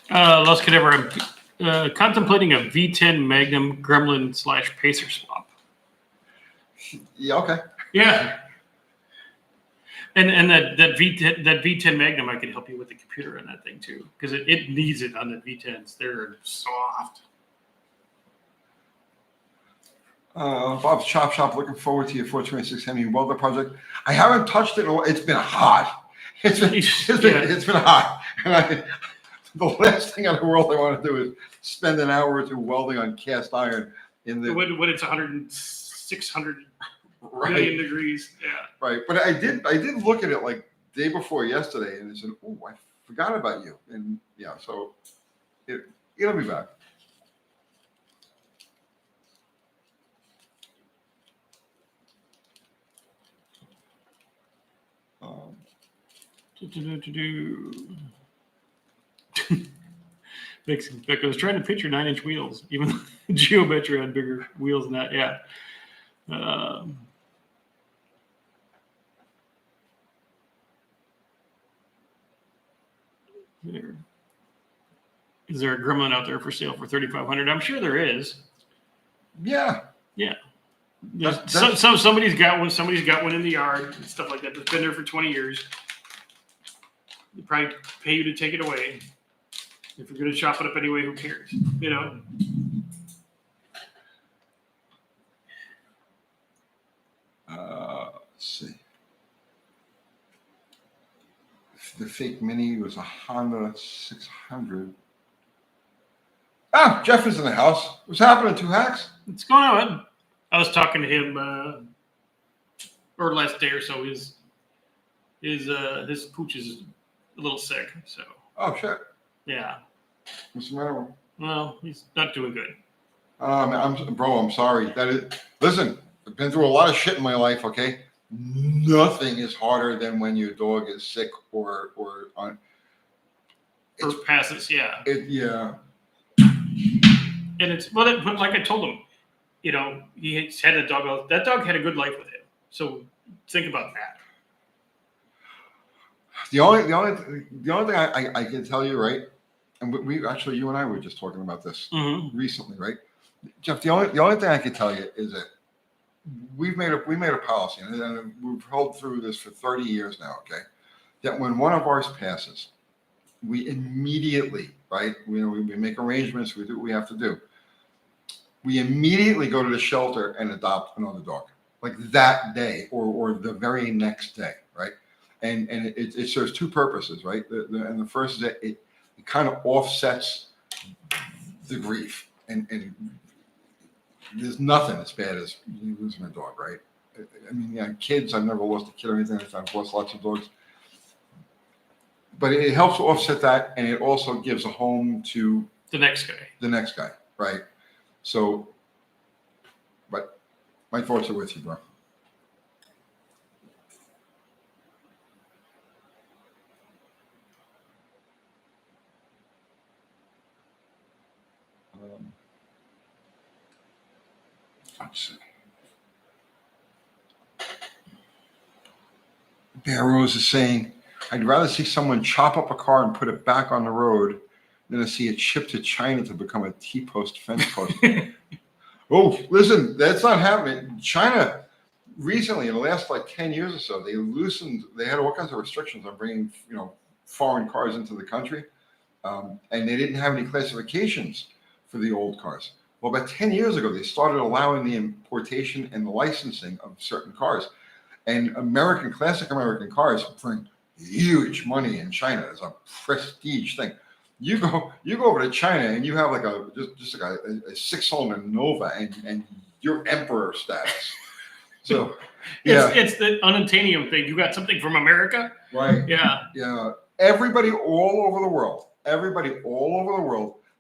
Los Cadavera, I'm contemplating a V10 Magnum Gremlin / Pacer swap. Yeah, okay. Yeah. And that V10 Magnum, I can help you with the computer on that thing too, because it needs it on the V10s. They're soft. Bob's Chop Shop, looking forward to your 426 Hemi welder project. I haven't touched it in a while. It's been hot. It's been hot. And the last thing in the world I want to do is spend an hour or two welding on cast iron in the when it's 600 right. million degrees. Yeah. Right. But I did look at it like day before yesterday, and I said, "Oh, I forgot about you." And yeah, so it'll be back. Makes I was trying to picture 9-inch wheels, even though Geometry had bigger wheels than that. Yeah. Is there a Gremlin out there for sale for $3,500? I'm sure there is. Yeah. Yeah. Somebody's got one. Somebody's got one in the yard and stuff like that. That's been there for 20 years. They probably pay you to take it away. If you're going to chop it up anyway, who cares? You know. Let's see. The fake Mini was a Honda 600. Ah, Jeff is in the house. What's happening, Two Hacks? What's going on? I was talking to him, or last day or so. His pooch is a little sick. So. Oh shit. Yeah. What's the matter? Well, he's not doing good. I'm sorry. Listen, I've been through a lot of shit in my life. Okay, nothing is harder than when your dog is sick or on. Or passes, yeah. Yeah. And but like I told him, you know, he's had a dog. That dog had a good life with him. So think about that. The only thing I can tell you, right? And you and I were just talking about this recently, right? Jeff, the only thing I can tell you is that we made a policy, and we've held through this for 30 years now. Okay, that when one of ours passes, we immediately, right? We make arrangements. We do what we have to do. We immediately go to the shelter and adopt another dog, like that day or the very next day, right? And it serves two purposes, right? And the first is that it kind of offsets the grief, and there's nothing as bad as losing a dog, right? I mean, yeah, kids. I've never lost a kid or anything. I've lost lots of dogs, but it helps to offset that, and it also gives a home to the next guy, right? So, but my thoughts are with you, bro. Let's see. Bear Rose is saying, I'd rather see someone chop up a car and put it back on the road than to see it shipped to China to become a T-post fence post. Oh, listen, that's not happening. China recently, in the last like 10 years or so, they had all kinds of restrictions on bringing, foreign cars into the country. And they didn't have any classifications for the old cars. Well, about 10 years ago, they started allowing the importation and the licensing of certain cars. And classic American cars bring huge money in China. It's a prestige thing. You go over to China and you have like just like a 6-cylinder Nova and you're emperor status. So yeah, it's the unobtainium thing. You got something from America, right? Yeah. Everybody all over the world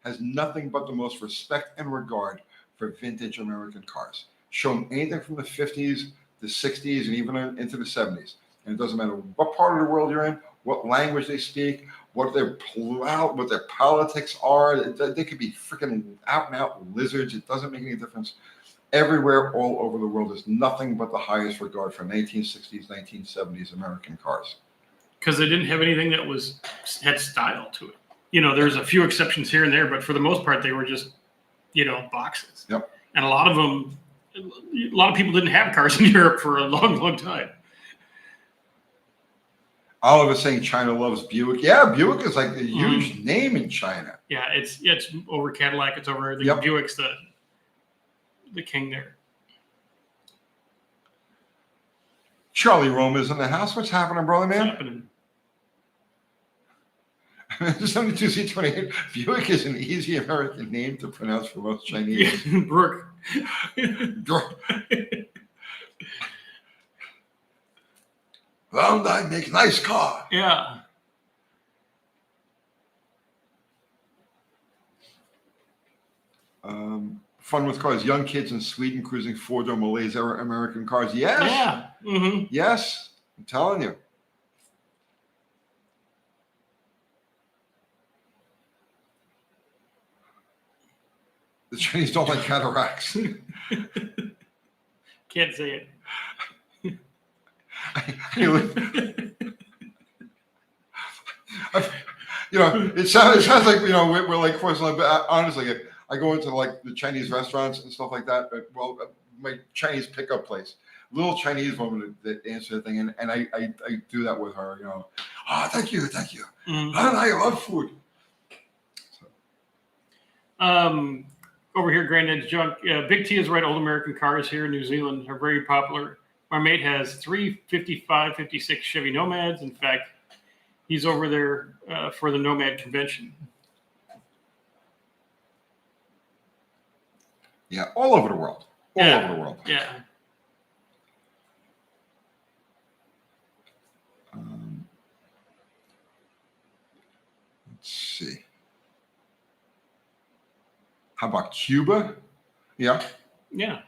has nothing but the most respect and regard for vintage American cars. Show them anything from the 50s, the 60s, and even into the 70s. And it doesn't matter what part of the world you're in, what language they speak, what their politics are. They could be freaking out and out lizards. It doesn't make any difference. Everywhere, all over the world, there's nothing but the highest regard for 1960s, 1970s American cars. Because they didn't have anything that had style to it. There's a few exceptions here and there, but for the most part, they were just, boxes. Yep. And a lot of people didn't have cars in Europe for a long, long time. Oliver's saying China loves Buick. Yeah, Buick is like a huge name in China. Yeah, it's over Cadillac. It's over everything. Yep. Buick's the king there. Charlie Roma's in the house. What's happening, brother man? What's happening? 72C28. Buick is an easy American name to pronounce for most Chinese. Brooke. Valant make nice car. Yeah. Fun with cars. Young kids in Sweden cruising four-door Malays era American cars. Yes. Yeah. Mm-hmm. Yes. I'm telling you. The Chinese don't like cataracts. Can't say it. It sounds like we're like, of course, honestly, I go into like the Chinese restaurants and stuff like that. Well, my Chinese pickup place, little Chinese woman that answers the thing, and I do that with her. Thank you. Mm-hmm. I love food. Over here, Granddad's Junk. Big T is right. Old American cars here in New Zealand are very popular. My mate has 3 55, 56 Chevy Nomads. In fact, he's over there for the Nomad convention. Yeah, all over the world. All over the world. Yeah. Let's see. How about Cuba? Yeah. Yeah.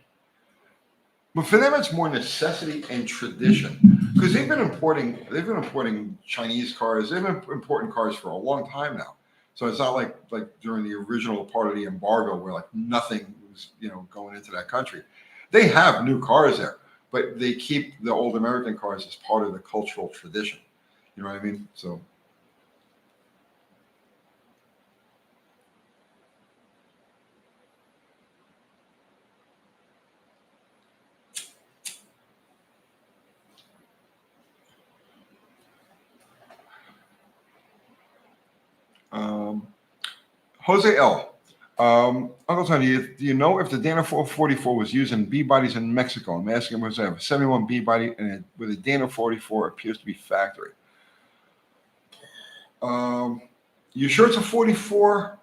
But for them, it's more necessity and tradition because they've been importing Chinese cars. They've been importing cars for a long time now. So it's not like during the original part of the embargo where like nothing was going into that country. They have new cars there, but they keep the old American cars as part of the cultural tradition. You know what I mean? So. Jose L. Uncle Tony, do you know if the Dana 444 was used in B bodies in Mexico? I'm asking him, was I have a 71 B body and with a Dana 44 appears to be factory. You sure it's a 44?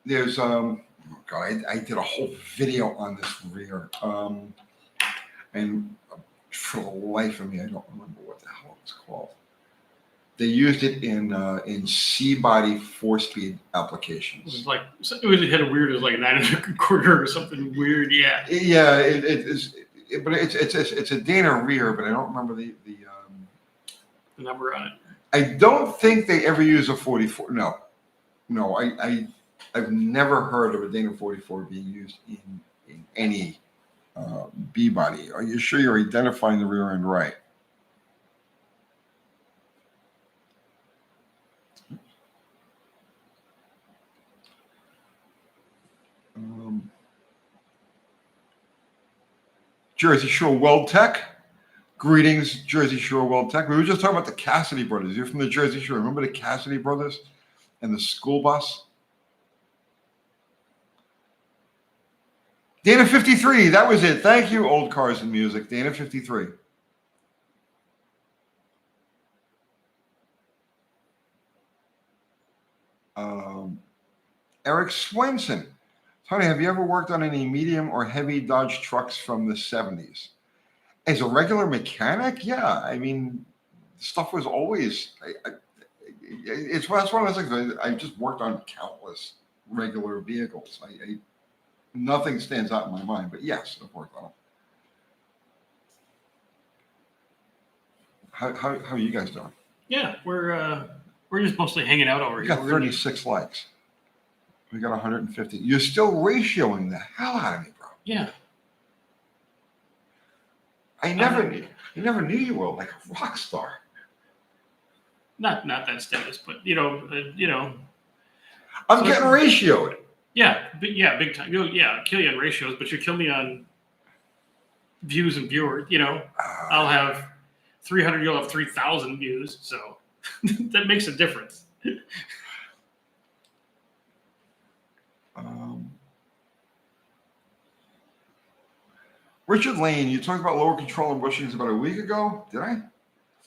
There's God, I did a whole video on this rear, and for the life of me, I don't remember what the hell it's called. They used it in C-body 4-speed applications. It had a weird, it was like a 9.25 or something weird. Yeah. Yeah, it is, but it's a Dana rear, but I don't remember the number on it. I don't think they ever use a 44. No, I've never heard of a Dana 44 being used in any B body. Are you sure you're identifying the rear end right? Jersey Shore Weld Tech. Greetings, Jersey Shore Weld Tech. We were just talking about the Cassidy brothers. You're from the Jersey Shore. Remember the Cassidy brothers and the school bus? Dana 53, that was it. Thank you, Old Cars and Music. Dana 53. Eric Swenson. Tony, have you ever worked on any medium or heavy Dodge trucks from the 70s? As a regular mechanic, yeah. I mean, stuff was always, that's one of those things. I just worked on countless regular vehicles. Nothing stands out in my mind, but yes, I've worked on them. How are you guys doing? Yeah, we're just mostly hanging out over We here. got 36 likes. We got 150. You're still ratioing the hell out of me, bro. Yeah. I never knew you were like a rock star. Not that status, but I'm getting ratioed. Yeah, big time. I'll kill you on ratios, but you kill me on views and viewers. I'll have 300, you'll have 3,000 views, so that makes a difference. Richard Lane, you talked about lower control and bushings about a week ago. Did I?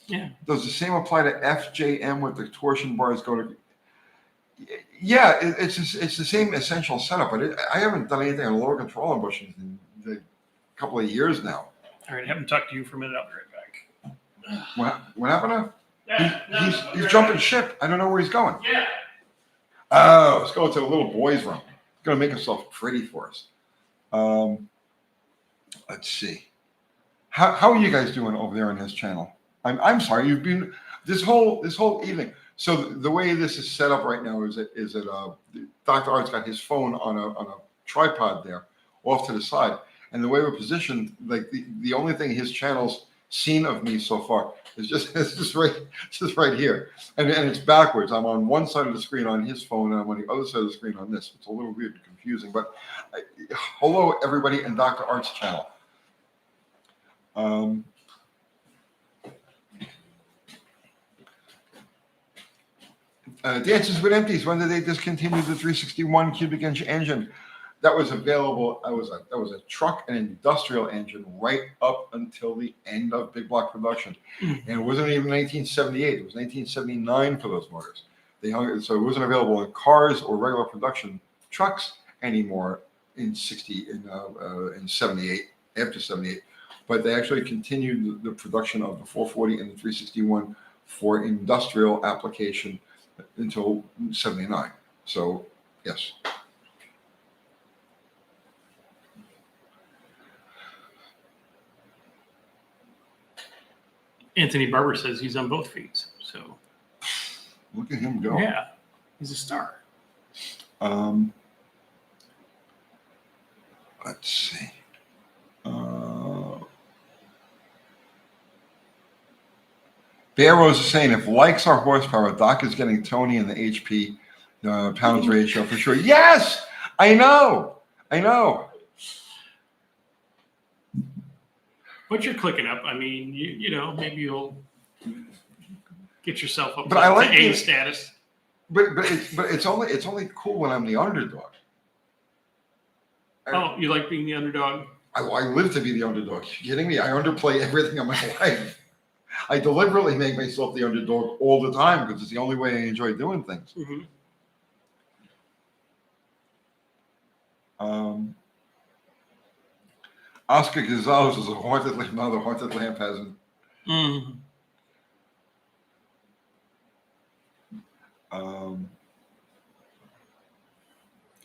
Yeah. Does the same apply to FJM with the torsion bars go to? Yeah, it's the same essential setup, but I haven't done anything on lower control and bushings in a couple of years now. All right, I haven't talked to you for a minute. I'll be right back. What happened to? He's You're jumping ship. I don't know where he's going. Yeah. Oh, let's go to the little boys' room. He's going to make himself pretty for us. Let's see. How are you guys doing over there on his channel? I'm sorry, you've been this whole evening. So the way this is set up right now is that Dr. Art's got his phone on a tripod there off to the side, and the way we're positioned, like the only thing his channel's seen of me so far is just right here, and it's backwards. I'm on one side of the screen on his phone, and I'm on the other side of the screen on this. It's a little weird and confusing, but hello everybody in Dr. Art's channel. Dances with Empties. When did they discontinue the 361 cubic inch engine? That was available. That was a truck and industrial engine right up until the end of big block production, and it wasn't even 1978. It was 1979 for those motors. So it wasn't available in cars or regular production trucks anymore in 78 after 78. But they actually continued the production of the 440 and the 361 for industrial application until 79. So, yes. Anthony Barber says he's on both feeds. So Look at him go. yeah, he's a star. Let's see. Bear Rose is saying if likes are horsepower, Doc is getting Tony in the HP pounds ratio for sure. Yes, I know. But you're clicking up. I mean, maybe you'll get yourself up But I like to A the- status. But it's only cool when I'm the underdog. Oh, you like being the underdog? I live to be the underdog. You kidding me? I underplay everything in my life. I deliberately make myself the underdog all the time because it's the only way I enjoy doing things. Mm-hmm. Oscar Gonzalez is a haunted lamp. No, the haunted lamp hasn't. Mm-hmm.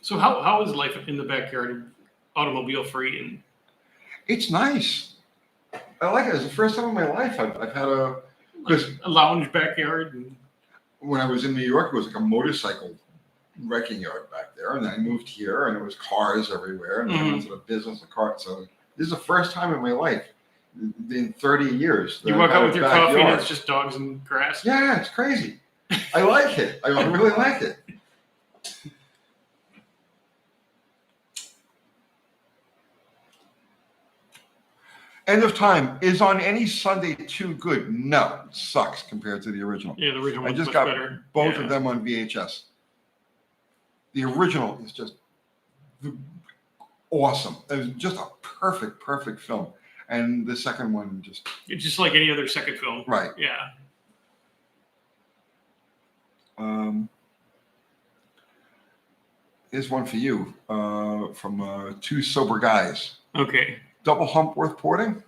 So how is life in the backyard, automobile free? And It's nice. I like it. It's the first time in my life I've had a lounge backyard. And when I was in New York, it was like a motorcycle wrecking yard back there, and then I moved here, and it was cars everywhere, and then I went to the business of cars. So this is the first time in my life in 30 years. you walk out with your coffee and it's just dogs and grass. Yeah, it's crazy. I like it. I really like it. End of Time is on any Sunday too good? No, it sucks compared to the original. Yeah, the original I one's just much got better. both Yeah. of them on VHS. The original is just awesome. It was just a perfect film. And the second one just It's just like any other second film. right. Yeah. Here's one for you from Two Sober Guys. Okay. Double hump worth porting?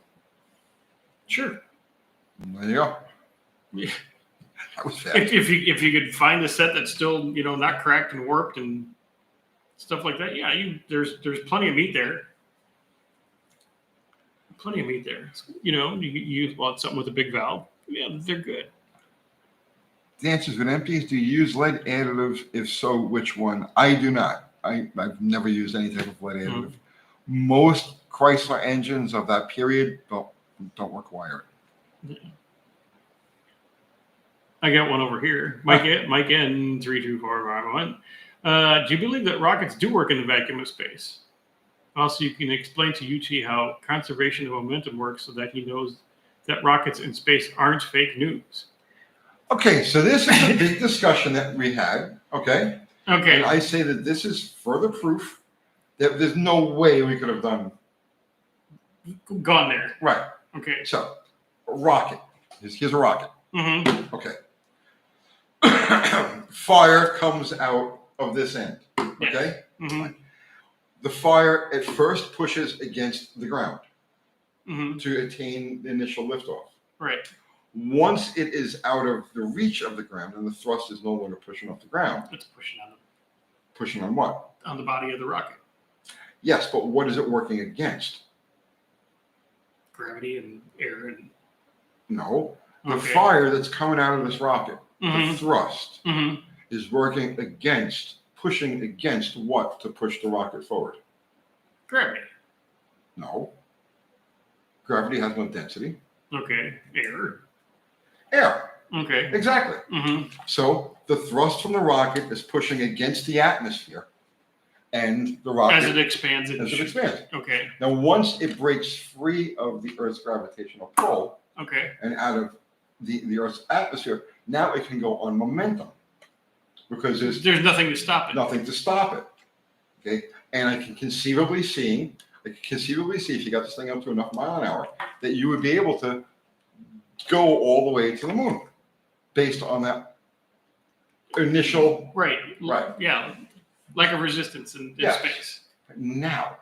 Sure. There you go. Yeah. That was fast. If you could find a set that's still not cracked and warped and stuff like that, yeah, there's plenty of meat there. Plenty of meat there. You want something with a big valve. Yeah, they're good. The answer's been empties. Do you use lead additive? If so, which one? I do not. I've never used any type of lead additive. Most Chrysler engines of that period don't require it. I got one over here. Mike N32451. Do you believe that rockets do work in the vacuum of space? Also, you can explain to UT how conservation of momentum works so that he knows that rockets in space aren't fake news. Okay, so this is a big discussion that we had. Okay. Okay. And I say that this is further proof that there's no way we could have done. Gone there. Right. Okay. So, a rocket. Here's a rocket. Mm-hmm. Okay. Fire comes out of this end. Okay. Mm-hmm. The fire at first pushes against the ground Mm-hmm. to attain the initial liftoff. Right. Once it is out of the reach of the ground and the thrust is no longer pushing off the ground, It's pushing on what? on the body of the rocket. Yes, but what is it working against? Gravity and air and No. The Okay. fire that's coming out of this rocket, the Mhm. thrust, Mm-hmm. is pushing against what to push the rocket forward? Gravity. No. Gravity has no density. Okay. Air. Air. Okay. Exactly. Mm-hmm. So the thrust from the rocket is pushing against the atmosphere, and the rocket As it expands. as it expands. Okay. Now, once it breaks free of the Earth's gravitational pull Okay. and out of the Earth's atmosphere, now it can go on momentum because there's There's nothing to stop it. nothing to stop it. Okay, and I can conceivably see if you got this thing up to enough mile an hour that you would be able to go all the way to the moon based on that initial. Right. Right. Yeah. Like a resistance in Yes. space. Now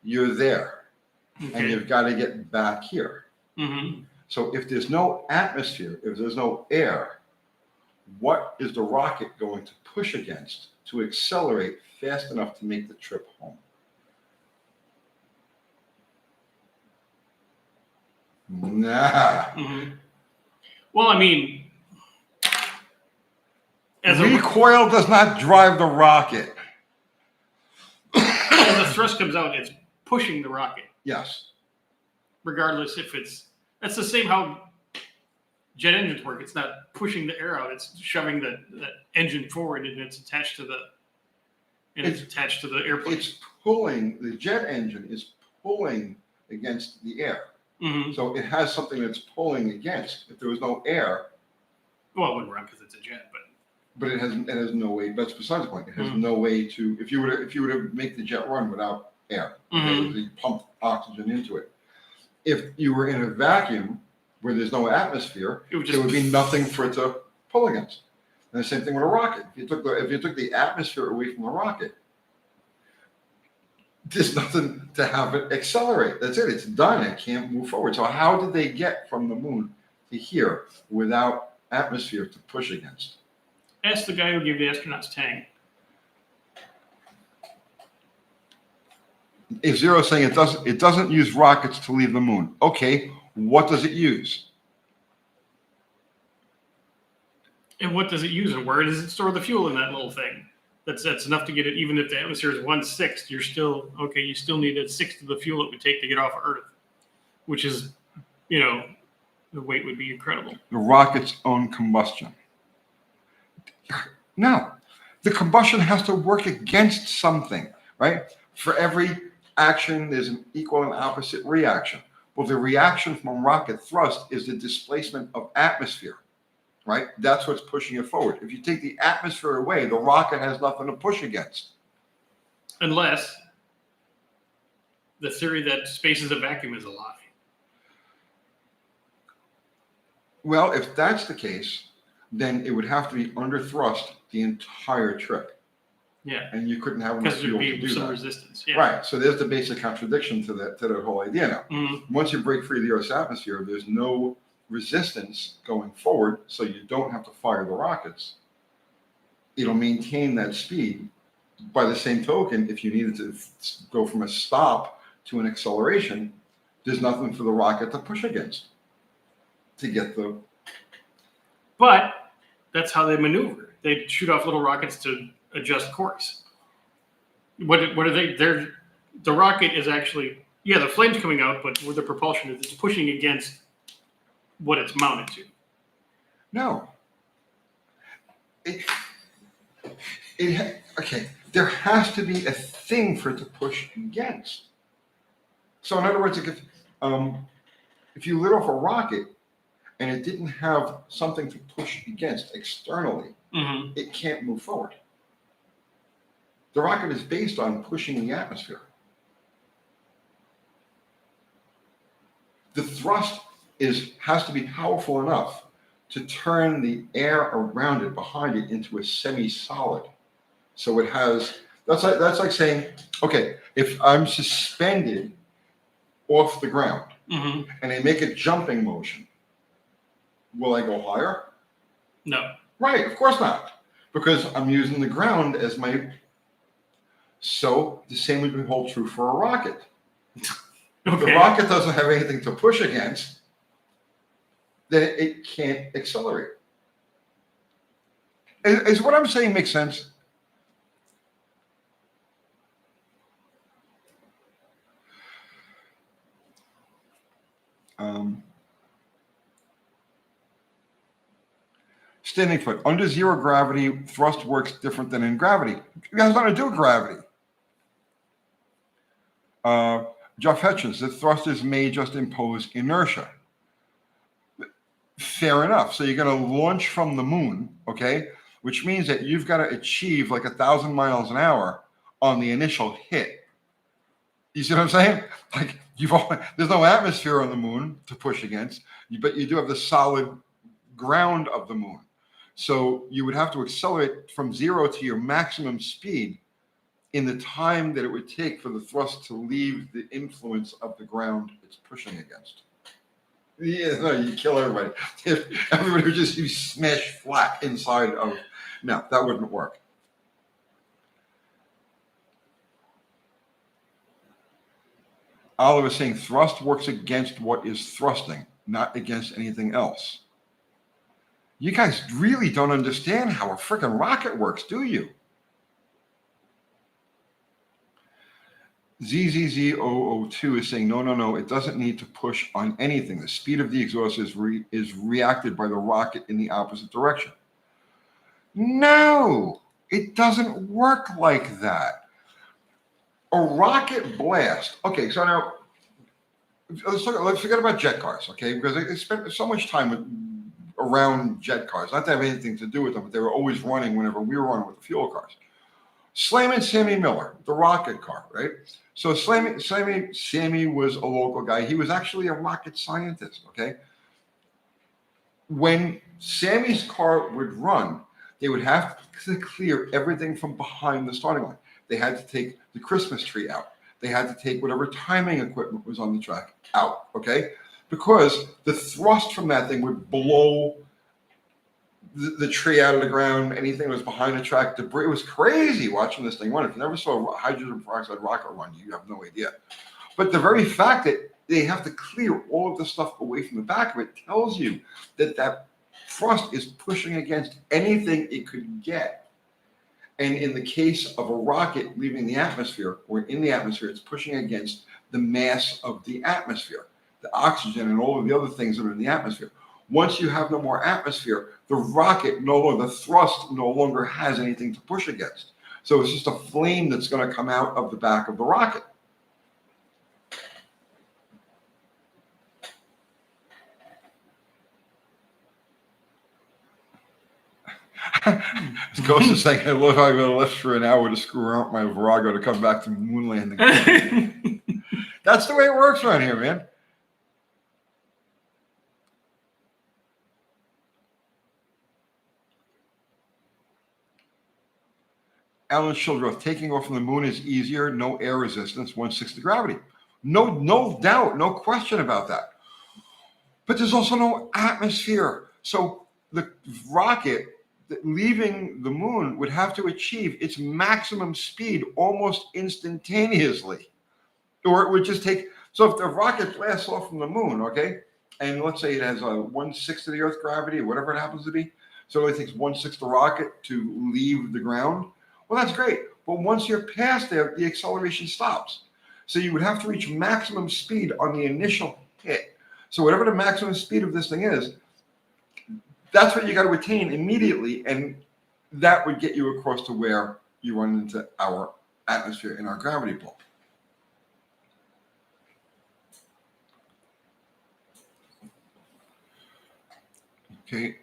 you're there, and Okay. you've got to get back here. Mm-hmm. So if there's no atmosphere, if there's no air, what is the rocket going to push against to accelerate fast enough to make the trip home? Nah. Mm-hmm. Well, I mean, as Recoil does not drive the rocket. as the thrust comes out, it's pushing the rocket, Yes. regardless if that's the same how jet engines work. It's not pushing the air out; it's shoving the engine forward, and it's attached to the airplane. It's pulling, the jet engine is pulling against the air. Mm-hmm. So it has something that's pulling against. If there was no air, Well, it wouldn't run because it's a jet, but it has no way. That's besides the point. It has Mhm. no way to. If you were to make the jet run without air, Mhm. you pump oxygen into it. If you were in a vacuum where there's no atmosphere, it would there would be just nothing for it to pull against. And the same thing with a rocket. If you took the atmosphere away from the rocket, there's nothing to have it accelerate. That's it. It's done. It can't move forward. So how did they get from the moon to here without atmosphere to push against? ask the guy who gave the astronauts Tang. If Zero is saying it doesn't use rockets to leave the moon. Okay, what does it use? And what does it use, and where does it store the fuel in that little thing? That's enough to get it. Even if the atmosphere is 1/6, you're still okay. You still need 1/6 of the fuel it would take to get off of Earth, which is, the weight would be incredible. The rocket's own combustion. No, the combustion has to work against something, right? For every action, there's an equal and opposite reaction. Well, the reaction from rocket thrust is the displacement of atmosphere, right? That's what's pushing it forward. If you take the atmosphere away, the rocket has nothing to push against. Unless the theory that space is a vacuum is a lie. Well, if that's the case, then it would have to be under thrust the entire trip. Yeah. And you couldn't have enough Because fuel there'd to be do some that. resistance. Yeah. Right. So there's the basic contradiction to that whole idea now. Mm-hmm. Once you break free of the Earth's atmosphere, there's no resistance going forward, so you don't have to fire the rockets. It'll maintain that speed. By the same token, if you needed to go from a stop to an acceleration, there's nothing for the rocket to push against to get the... But that's how they maneuver. They shoot off little rockets to adjust course. What are they? The rocket is actually, yeah, the flame's coming out, but with the propulsion, it's pushing against what it's mounted to. No. Okay, there has to be a thing for it to push against. So in other words, if you lit off a rocket and it didn't have something to push against externally, Mm-hmm. it can't move forward. The rocket is based on pushing the atmosphere. The thrust has to be powerful enough to turn the air around it, behind it, into a semi-solid. So it has, that's like saying, okay, if I'm suspended off the ground Mm-hmm. and I make a jumping motion, will I go higher? No. Right, of course not, because I'm using the ground as my... So the same would hold true for a rocket. If the rocket doesn't have anything to push against, then it can't accelerate. Is what I'm saying make sense? Standing foot. Under zero gravity, thrust works different than in gravity. It has nothing to do with gravity. Jeff Hitchens, the thrusters may just impose inertia. Fair enough. So you're going to launch from the moon, okay? Which means that you've got to achieve like 1,000 miles an hour on the initial hit. You see what I'm saying? Like there's no atmosphere on the moon to push against, but you do have the solid ground of the moon. So you would have to accelerate from zero to your maximum speed in the time that it would take for the thrust to leave the influence of the ground it's pushing against. Yeah, no, you kill everybody. If everybody would just be smashed flat inside of... No, that wouldn't work. Oliver is saying thrust works against what is thrusting, not against anything else. You guys really don't understand how a freaking rocket works, do you? ZZZ002 is saying, no, it doesn't need to push on anything. The speed of the exhaust is reacted by the rocket in the opposite direction. No, it doesn't work like that. A rocket blast. Okay, so now let's forget about jet cars, okay? Because they spent so much time around jet cars, not to have anything to do with them, but they were always running whenever we were running with the fuel cars. Slam and Sammy Miller, the rocket car, right? So Sammy was a local guy. He was actually a rocket scientist, okay? When Sammy's car would run, they would have to clear everything from behind the starting line. They had to take the Christmas tree out. They had to take whatever timing equipment was on the track out, okay? Because the thrust from that thing would blow the tree out of the ground, anything that was behind the track, debris. It was crazy watching this thing run. If you never saw a hydrogen peroxide rocket run, you have no idea. But the very fact that they have to clear all of the stuff away from the back of it tells you that that thrust is pushing against anything it could get. And in the case of a rocket leaving the atmosphere or in the atmosphere, it's pushing against the mass of the atmosphere, the oxygen and all of the other things that are in the atmosphere. Once you have no more atmosphere, the rocket the thrust no longer has anything to push against. So it's just a flame that's going to come out of the back of the rocket. Ghost is saying, I love how I got left for an hour to screw around my Virago to come back to moon landing. That's the way it works around here, man. Alan Childreth, taking off from the moon is easier, no air resistance, 1/6 of gravity. No doubt, no question about that. But there's also no atmosphere. So the rocket leaving the moon would have to achieve its maximum speed almost instantaneously. Or it would just take, so if the rocket blasts off from the moon, okay, and let's say it has a 1/6 of the Earth's gravity, or whatever it happens to be, so it only takes 1/6 the rocket to leave the ground. Well, that's great. But once you're past there, the acceleration stops. So you would have to reach maximum speed on the initial hit. So whatever the maximum speed of this thing is, that's what you got to attain immediately. And that would get you across to where you run into our atmosphere in our gravity pull. Okay.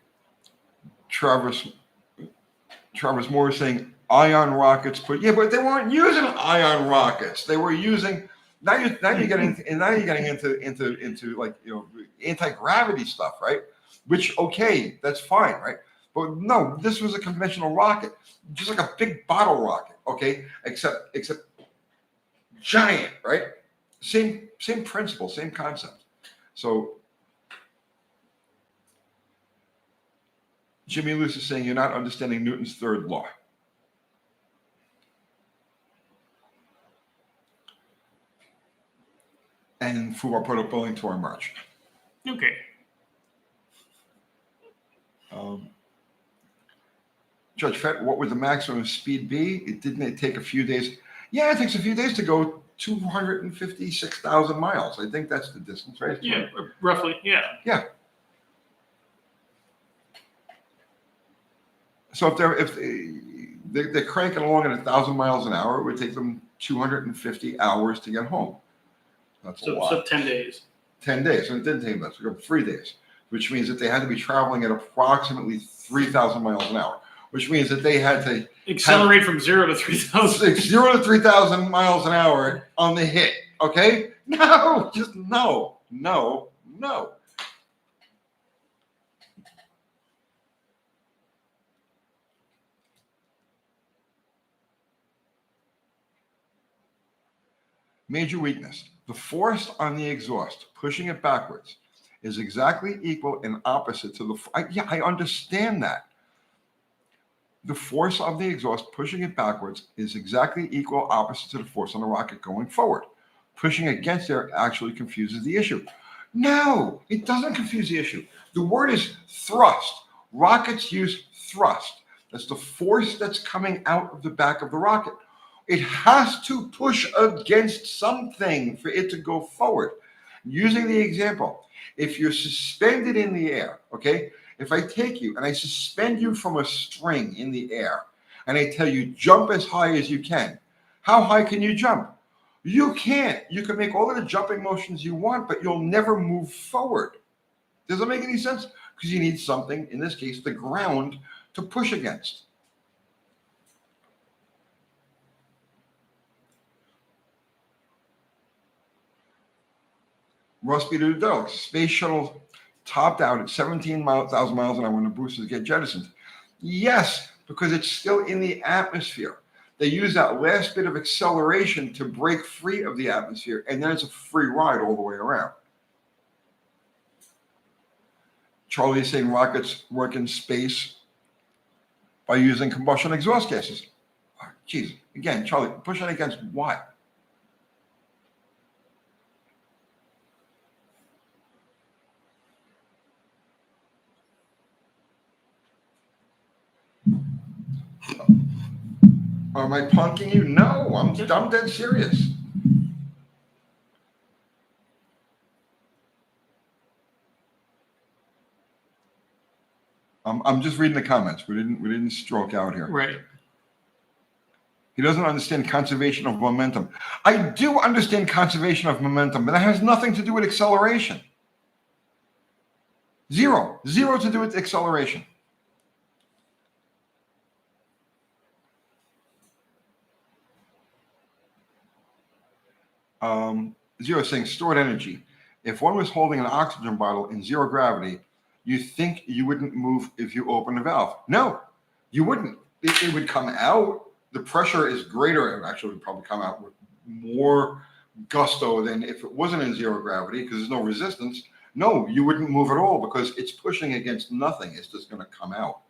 Travis Moore is saying ion rockets, but yeah, but they weren't using ion rockets. They were using now you're getting into like, you know, anti-gravity stuff, right? Which, okay, that's fine, right? But no, this was a conventional rocket, just like a big bottle rocket, okay? Except giant, right? Same principle, same concept. So Jimmy Luce is saying you're not understanding Newton's third law. And Fubar put up building to our march. Okay. Judge Fett, what would the maximum speed be? Didn't it take a few days? Yeah, it takes a few days to go 256,000 miles. I think that's the distance, right? Yeah, roughly. Yeah. Yeah. So if they're cranking along at 1,000 miles an hour, it would take them 250 hours to get home. That's a lot. So 10 days. 10 days. And it didn't take that. So 3 days, which means that they had to be traveling at approximately 3,000 miles an hour, which means that they had to accelerate from 0 to 3,000. 0 to 3,000 miles an hour on the hit. Okay? No, just no. Major weakness. The force on the exhaust, pushing it backwards, is exactly equal and opposite to the... I understand that. The force of the exhaust pushing it backwards is exactly equal opposite to the force on the rocket going forward. Pushing against there actually confuses the issue. No, it doesn't confuse the issue. The word is thrust. Rockets use thrust. That's the force that's coming out of the back of the rocket. It has to push against something for it to go forward. Using the example, if you're suspended in the air, okay? If I take you and I suspend you from a string in the air and I tell you jump as high as you can, how high can you jump? You can't. You can make all of the jumping motions you want, but you'll never move forward. Does that make any sense? Because you need something, in this case, the ground, to push against. Rusty Dudell, space shuttle topped out at 17,000 miles an hour when the boosters get jettisoned. Yes, because it's still in the atmosphere. They use that last bit of acceleration to break free of the atmosphere, and then it's a free ride all the way around. Charlie is saying rockets work in space by using combustion exhaust gases. Geez, again, Charlie, pushing against what? Am I punking you? No, I'm dead serious. I'm just reading the comments. We didn't stroke out here. Right. He doesn't understand conservation of momentum. I do understand conservation of momentum, but that has nothing to do with acceleration. Zero to do with acceleration. Zero saying stored energy. If one was holding an oxygen bottle in zero gravity, you think you wouldn't move if you open the valve? No, you wouldn't. It would come out. The pressure is greater. It actually would probably come out with more gusto than if it wasn't in zero gravity because there's no resistance. No, you wouldn't move at all because it's pushing against nothing. It's just going to come out.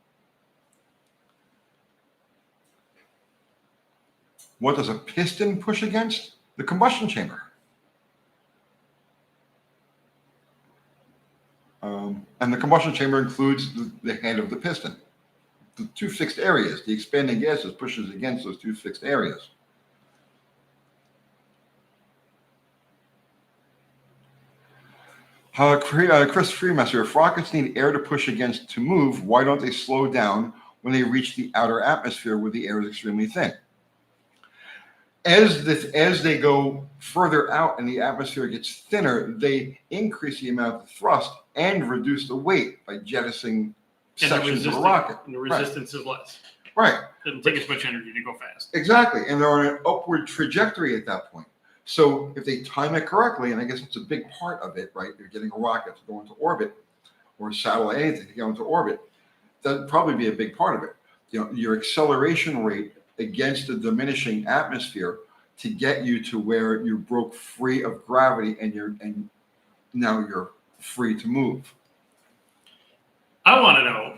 What does a piston push against? The combustion chamber. And the combustion chamber includes the head of the piston. The two fixed areas. The expanding gases pushes against those two fixed areas. Chris Freemaster, if rockets need air to push against to move, why don't they slow down when they reach the outer atmosphere where the air is extremely thin? As they go further out and the atmosphere gets thinner, they increase the amount of thrust and reduce the weight by jettisoning sections of the rocket. And the resistance is less. Right. Doesn't take as much energy to go fast. Exactly. And they're on an upward trajectory at that point. So if they time it correctly, and I guess it's a big part of it, right? You're getting a rocket to go into orbit or a satellite, anything to go into orbit. That'd probably be a big part of it. Your acceleration rate against the diminishing atmosphere to get you to where you broke free of gravity and now you're free to move. I want to know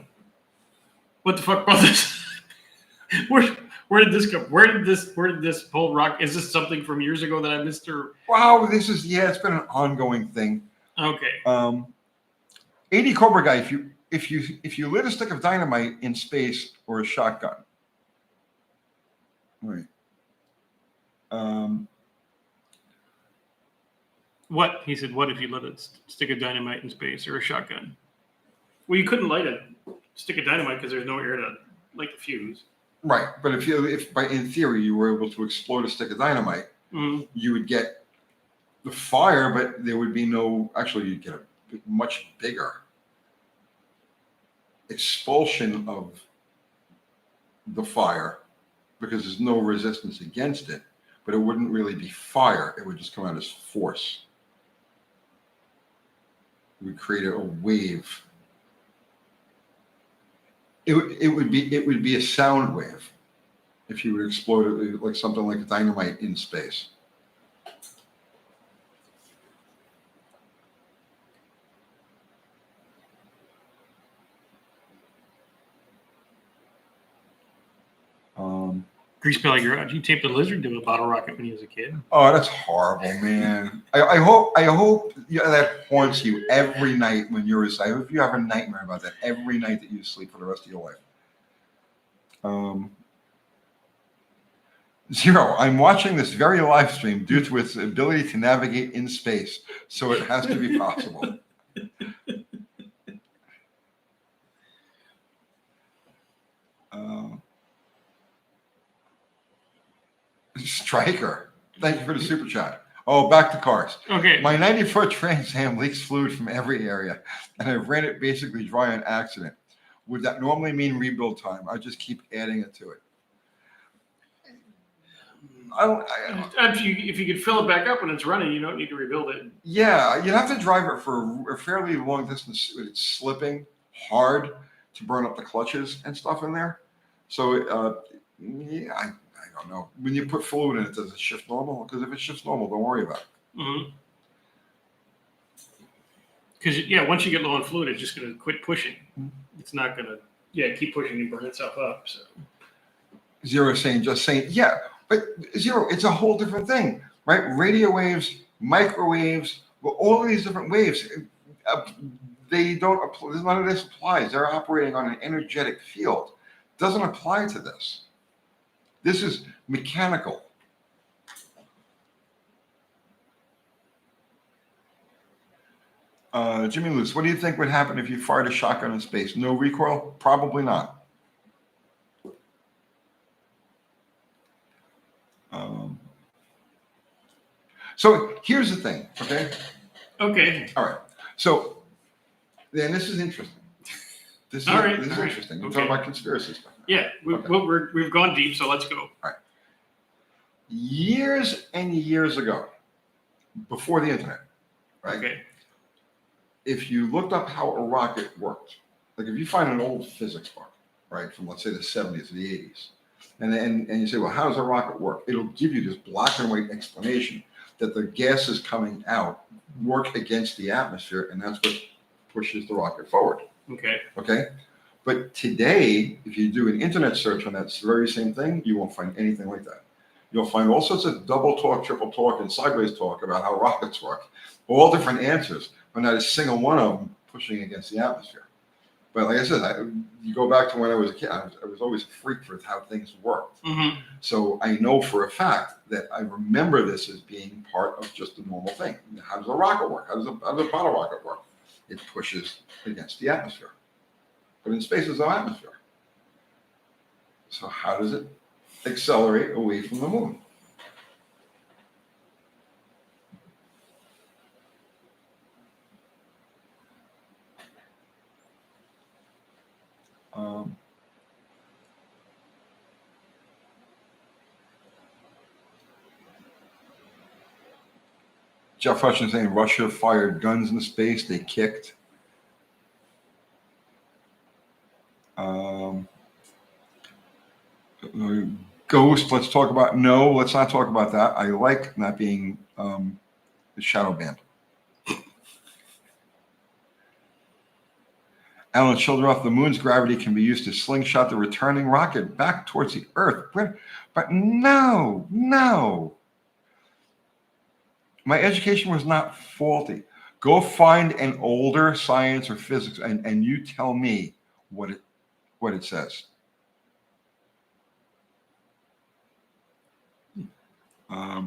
what the fuck about this. Where did this come? Where did this whole rock? Is this something from years ago that I missed? Or wow, it's been an ongoing thing. Okay. 80 Cobra Guy. If you lit a stick of dynamite in space or a shotgun. Right. What he said? What if you lit a stick of dynamite in space or a shotgun? Well, you couldn't light a stick of dynamite because there's no air to light the fuse. Right, but if in theory you were able to explode a stick of dynamite, you would get the fire, but there would be no. Actually, you'd get a much bigger expulsion of the fire because there's no resistance against it. But it wouldn't really be fire; it would just come out as force. It would create a wave. It would be a sound wave if you would explode it like something like a dynamite in space. Grease Pelly Garage. He taped a lizard to a bottle rocket when he was a kid. Oh, that's horrible, man. I hope that haunts you every night when you're asleep. I hope you have a nightmare about that every night that you sleep for the rest of your life. Zero. I'm watching this very live stream due to its ability to navigate in space, so it has to be possible. Striker, thank you for the super chat. Oh, back to cars. Okay. My 90-foot Trans Am leaks fluid from every area, and I've ran it basically dry on accident. Would that normally mean rebuild time? I just keep adding it to it. If you could fill it back up when it's running, you don't need to rebuild it. Yeah, you'd have to drive it for a fairly long distance. It's slipping hard to burn up the clutches and stuff in there. So, yeah, I don't know. When you put fluid in it, does it shift normal? Because if it shifts normal, don't worry about it. Because, once you get low on fluid, it's just going to quit pushing. It's not going to, keep pushing and burn itself up. So. Zero saying, yeah. But Zero, it's a whole different thing, right? Radio waves, microwaves, well, all of these different waves, they don't apply. None of this applies. They're operating on an energetic field. Doesn't apply to this. This is mechanical. Jimmy Luce, what do you think would happen if you fired a shotgun in space? No recoil? Probably not. So here's the thing, okay? Okay. All right. So then this is interesting. This is interesting. We're talking about conspiracy stuff. Yeah, we've gone deep, so let's go. All right. Years and years ago, before the internet, right? Okay. If you looked up how a rocket worked, like if you find an old physics book, right, from let's say the 70s or the 80s, and you say, well, how does a rocket work? It'll give you this black and white explanation that the gases coming out work against the atmosphere, and that's what pushes the rocket forward. Okay. Okay. But today, if you do an internet search on that very same thing, you won't find anything like that. You'll find all sorts of double talk, triple talk, and sideways talk about how rockets work, all different answers, but not a single one of them pushing against the atmosphere. But like I said, you go back to when I was a kid, I was always a freak for how things worked. Mm-hmm. So I know for a fact that I remember this as being part of just a normal thing. How does a rocket work? How does a bottle rocket work? It pushes against the atmosphere. But in space, there's no atmosphere. So how does it accelerate away from the moon? Jeff Hutchins saying Russia fired guns in space. They kicked. Ghost. Let's talk about. No, let's not talk about that. I like not being shadow banned. Alan Childeroff, the moon's gravity can be used to slingshot the returning rocket back towards the Earth. But no. My education was not faulty. Go find an older science or physics and you tell me what it says.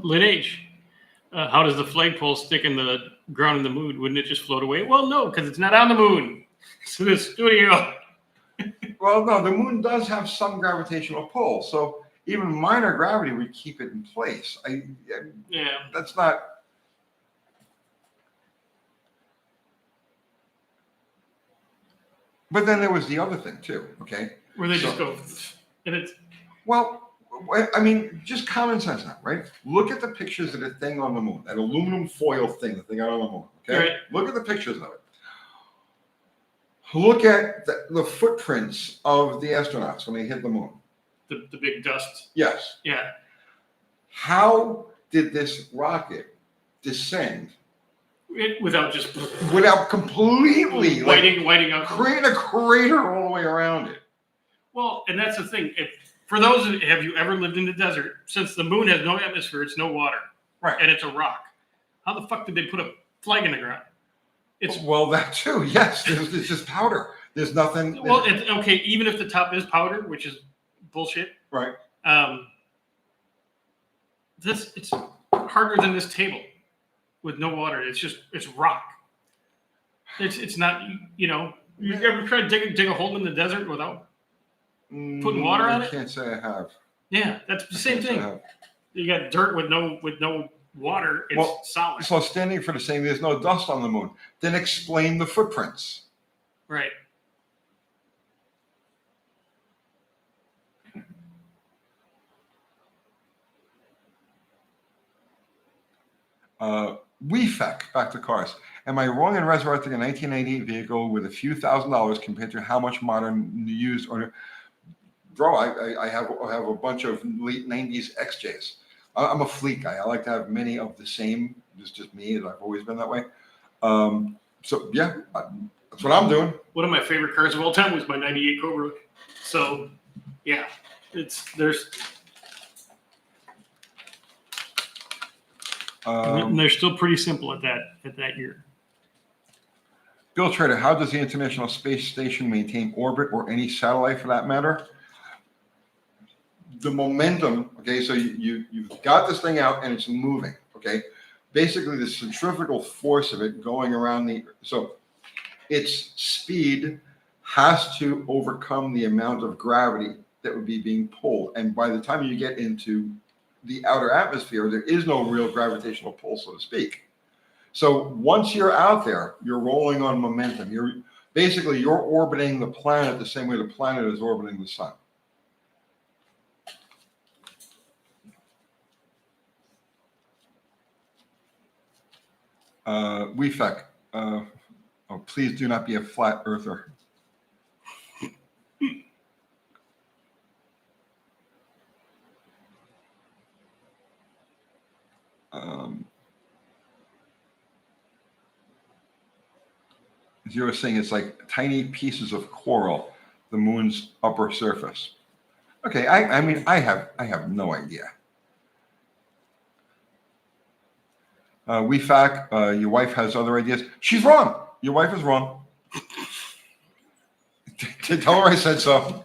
Lineage. How does the flagpole stick in the ground in the moon? Wouldn't it just float away? Well, no, because it's not on the moon. It's in the studio. Well, no, the moon does have some gravitational pull, so even minor gravity would keep it in place. Yeah. That's not. But then there was the other thing too. Okay. Where they just go, and it's. Well, I mean, just common sense now, right? Look at the pictures of the thing on the moon, that aluminum foil thing that they got on the moon. Okay. Right. Look at the pictures of it. Look at the footprints of the astronauts when they hit the moon. The big dust. Yes. Yeah. How did this rocket descend without completely whiting out, creating a crater all the way around it? Well, and that's the thing. For those, have you ever lived in the desert? Since the moon has no atmosphere, it's no water, right? And it's a rock. How the fuck did they put a flag in the ground? Well, that too. Yes, it's just powder. There's nothing. Well, it's okay. Even if the top is powder, which is bullshit, right? It's harder than this table with no water. It's rock. It's not. You ever tried to dig a hole in the desert without putting water on it? I can't say I have. Yeah, that's the same thing. You got dirt with no water. It's solid. So standing for the saying there's no dust on the moon, then explain the footprints. Right. WeFec, back to cars. Am I wrong in resurrecting a 1998 vehicle with a few $1,000s compared to how much modern used or? Bro, I have a bunch of late 90s XJs. I'm a fleet guy. I like to have many of the same. It's just me. I've always been that way. So yeah, that's what I'm doing. One of my favorite cars of all time was my '98 Cobra. So yeah, and they're still pretty simple at that year. Bill Trader, how does the International Space Station maintain orbit or any satellite for that matter? The momentum, okay, so you've got this thing out and it's moving, okay? Basically, the centrifugal force of it going around so its speed has to overcome the amount of gravity that would be being pulled. And by the time you get into the outer atmosphere, there is no real gravitational pull, so to speak. So once you're out there, you're rolling on momentum. You're orbiting the planet the same way the planet is orbiting the sun. WeFec. Oh, please do not be a flat earther. As you were saying, it's like tiny pieces of coral, the moon's upper surface. Okay, I mean, I have no idea. WeFac, your wife has other ideas. She's wrong. Your wife is wrong. Tell her I said so.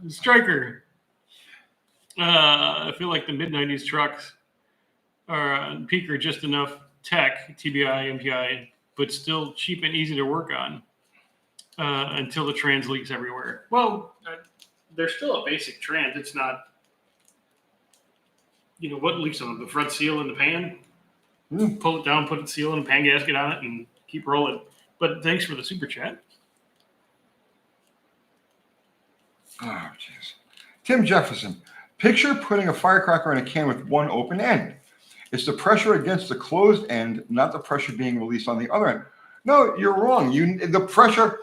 Striker. I feel like the mid-90s trucks peak are just enough tech, TBI, MPI, but still cheap and easy to work on until the trans leaks everywhere. Well, there's still a basic trans. It's not, what leaks on them? The front seal in the pan? Pull it down, put the seal in the pan gasket on it, and keep rolling. But thanks for the super chat. Oh, jeez. Tim Jefferson. Picture putting a firecracker in a can with one open end. It's the pressure against the closed end, not the pressure being released on the other end. No, you're wrong. The pressure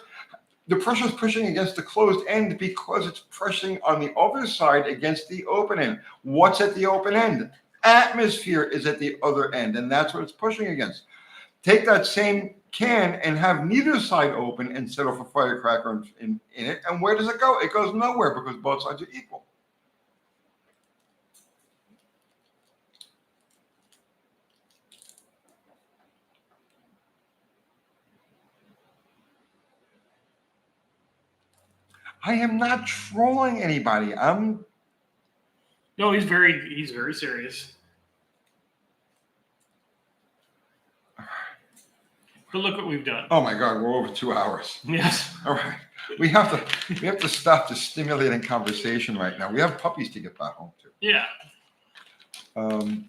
is pushing against the closed end because it's pressing on the other side against the open end. What's at the open end? Atmosphere is at the other end, and that's what it's pushing against. Take that same can and have neither side open and set off a firecracker in it, and where does it go? It goes nowhere because both sides are equal. I am not trolling anybody. No, he's very serious. But look what we've done. Oh my God, we're over 2 hours. Yes. All right. We have to stop the stimulating conversation right now. We have puppies to get back home to. Yeah. Okay.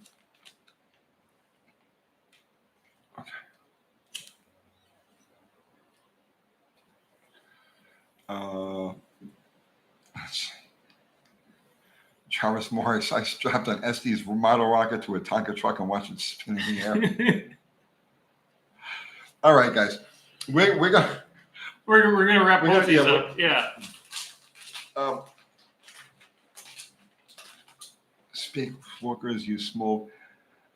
Let's see. Travis Morris, I strapped an Estes model rocket to a Tonka truck and watched it spin in the air. All right, guys. We're gonna wrap both these up. Yeah. Speak workers, you smoke.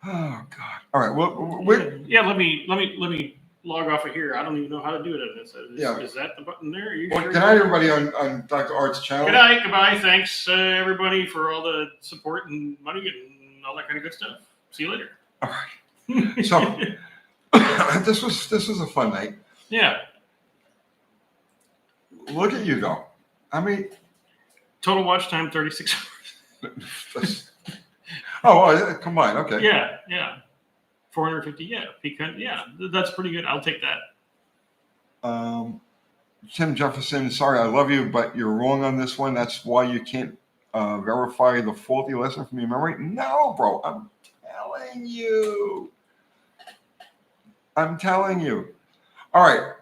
Oh God. All right. Well, yeah. Let me log off of here. I don't even know how to do it on this. Is that the button there? Well, good night, everybody on Dr. Art's channel. Good night. Goodbye. Thanks, everybody, for all the support and money and all that kind of good stuff. See you later. All right. So this was a fun night. Yeah. Look at you go. I mean, total watch time 36 hours. Oh, combined. Okay. Yeah. 450. Yeah. Yeah. That's pretty good. I'll take that. Tim Jefferson, sorry, I love you, but you're wrong on this one. That's why you can't verify the faulty lesson from your memory. No, bro. I'm telling you. All right.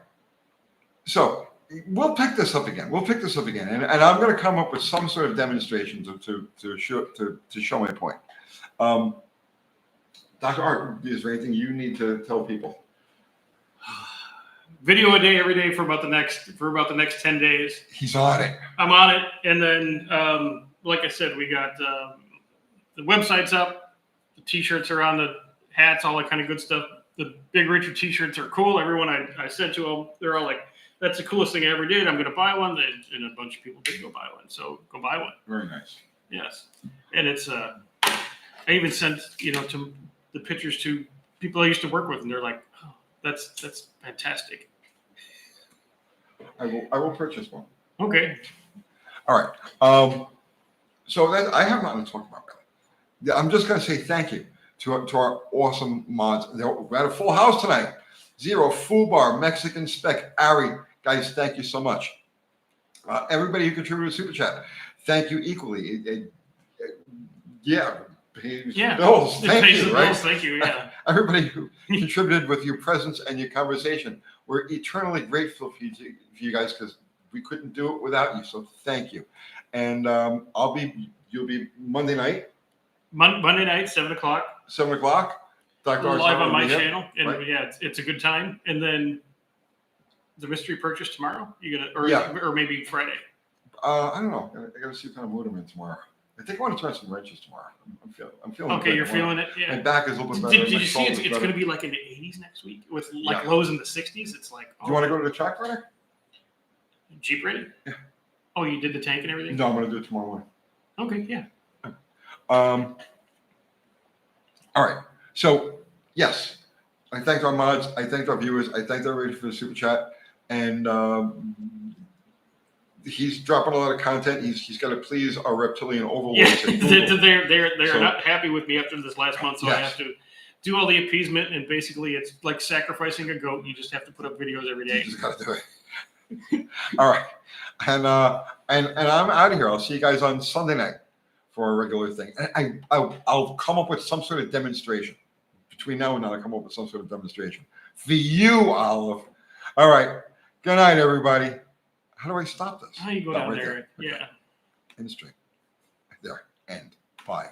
So we'll pick this up again. And I'm going to come up with some sort of demonstration to show my point. Dr. Art, is there anything you need to tell people? Video a day every day for about the next 10 days. He's on it. I'm on it. And then, like I said, we got the website's up. The T-shirts are on, the hats, all that kind of good stuff. The Big Richard T-shirts are cool. Everyone I said to them, they're all like, that's the coolest thing I ever did. I'm going to buy one. And a bunch of people did go buy one. So go buy one. Very nice. Yes. And it's, I even sent, to the pictures to people I used to work with, and they're like, oh, that's fantastic. I will purchase one. Okay. All right. So I have nothing to talk about, really. I'm just going to say thank you to our awesome mods. We had a full house tonight. Zero, Fubar, Mexican Spec, Ari. Guys, thank you so much. Everybody who contributed to Super Chat, thank you equally. Yeah. Bills. Thank you. Right? Bills, thank you. Yeah. Everybody who contributed with your presence and your conversation, we're eternally grateful for you guys because we couldn't do it without you. So thank you. And you'll be Monday night. Monday night, 7:00. 7 o'clock. Dr. Arts Live on will my be here. channel, and Right. yeah, it's a good time. And then the mystery purchase tomorrow. You gonna Yeah. or maybe Friday. I don't know. I gotta see what kind of mood I'm in tomorrow. I think I want to turn some wrenches tomorrow. I'm feeling. Okay, good. you're feeling it. My Yeah. back is a little bit better. Did my you see shoulder's it's better. going to be like in the 80s next week with like Yeah. lows in the 60s? It's like, Do you want to go to the track Friday? Jeep ready? Yeah. Oh, you did the tank and everything? No, I'm gonna do it tomorrow morning. Okay, yeah. All right. So yes, I thanked our mods. I thanked our viewers. I thanked everybody for the super chat. And he's dropping a lot of content. He's got to please our reptilian overlords. Yeah, at Google. they're So- not happy with me after this last month, so I Yes. have to do all the appeasement, and basically it's like sacrificing a goat. You just have to put up videos every You day. just got to do it. All right. And I'm out of here. I'll see you guys on Sunday night for a regular thing. And I'll come up with some sort of demonstration. Between now and then, I'll come up with some sort of demonstration for you, Olive. All right. Good night, everybody. How do I stop this? How you go Oh, down right there? Okay. Yeah. End stream. There. End. Bye.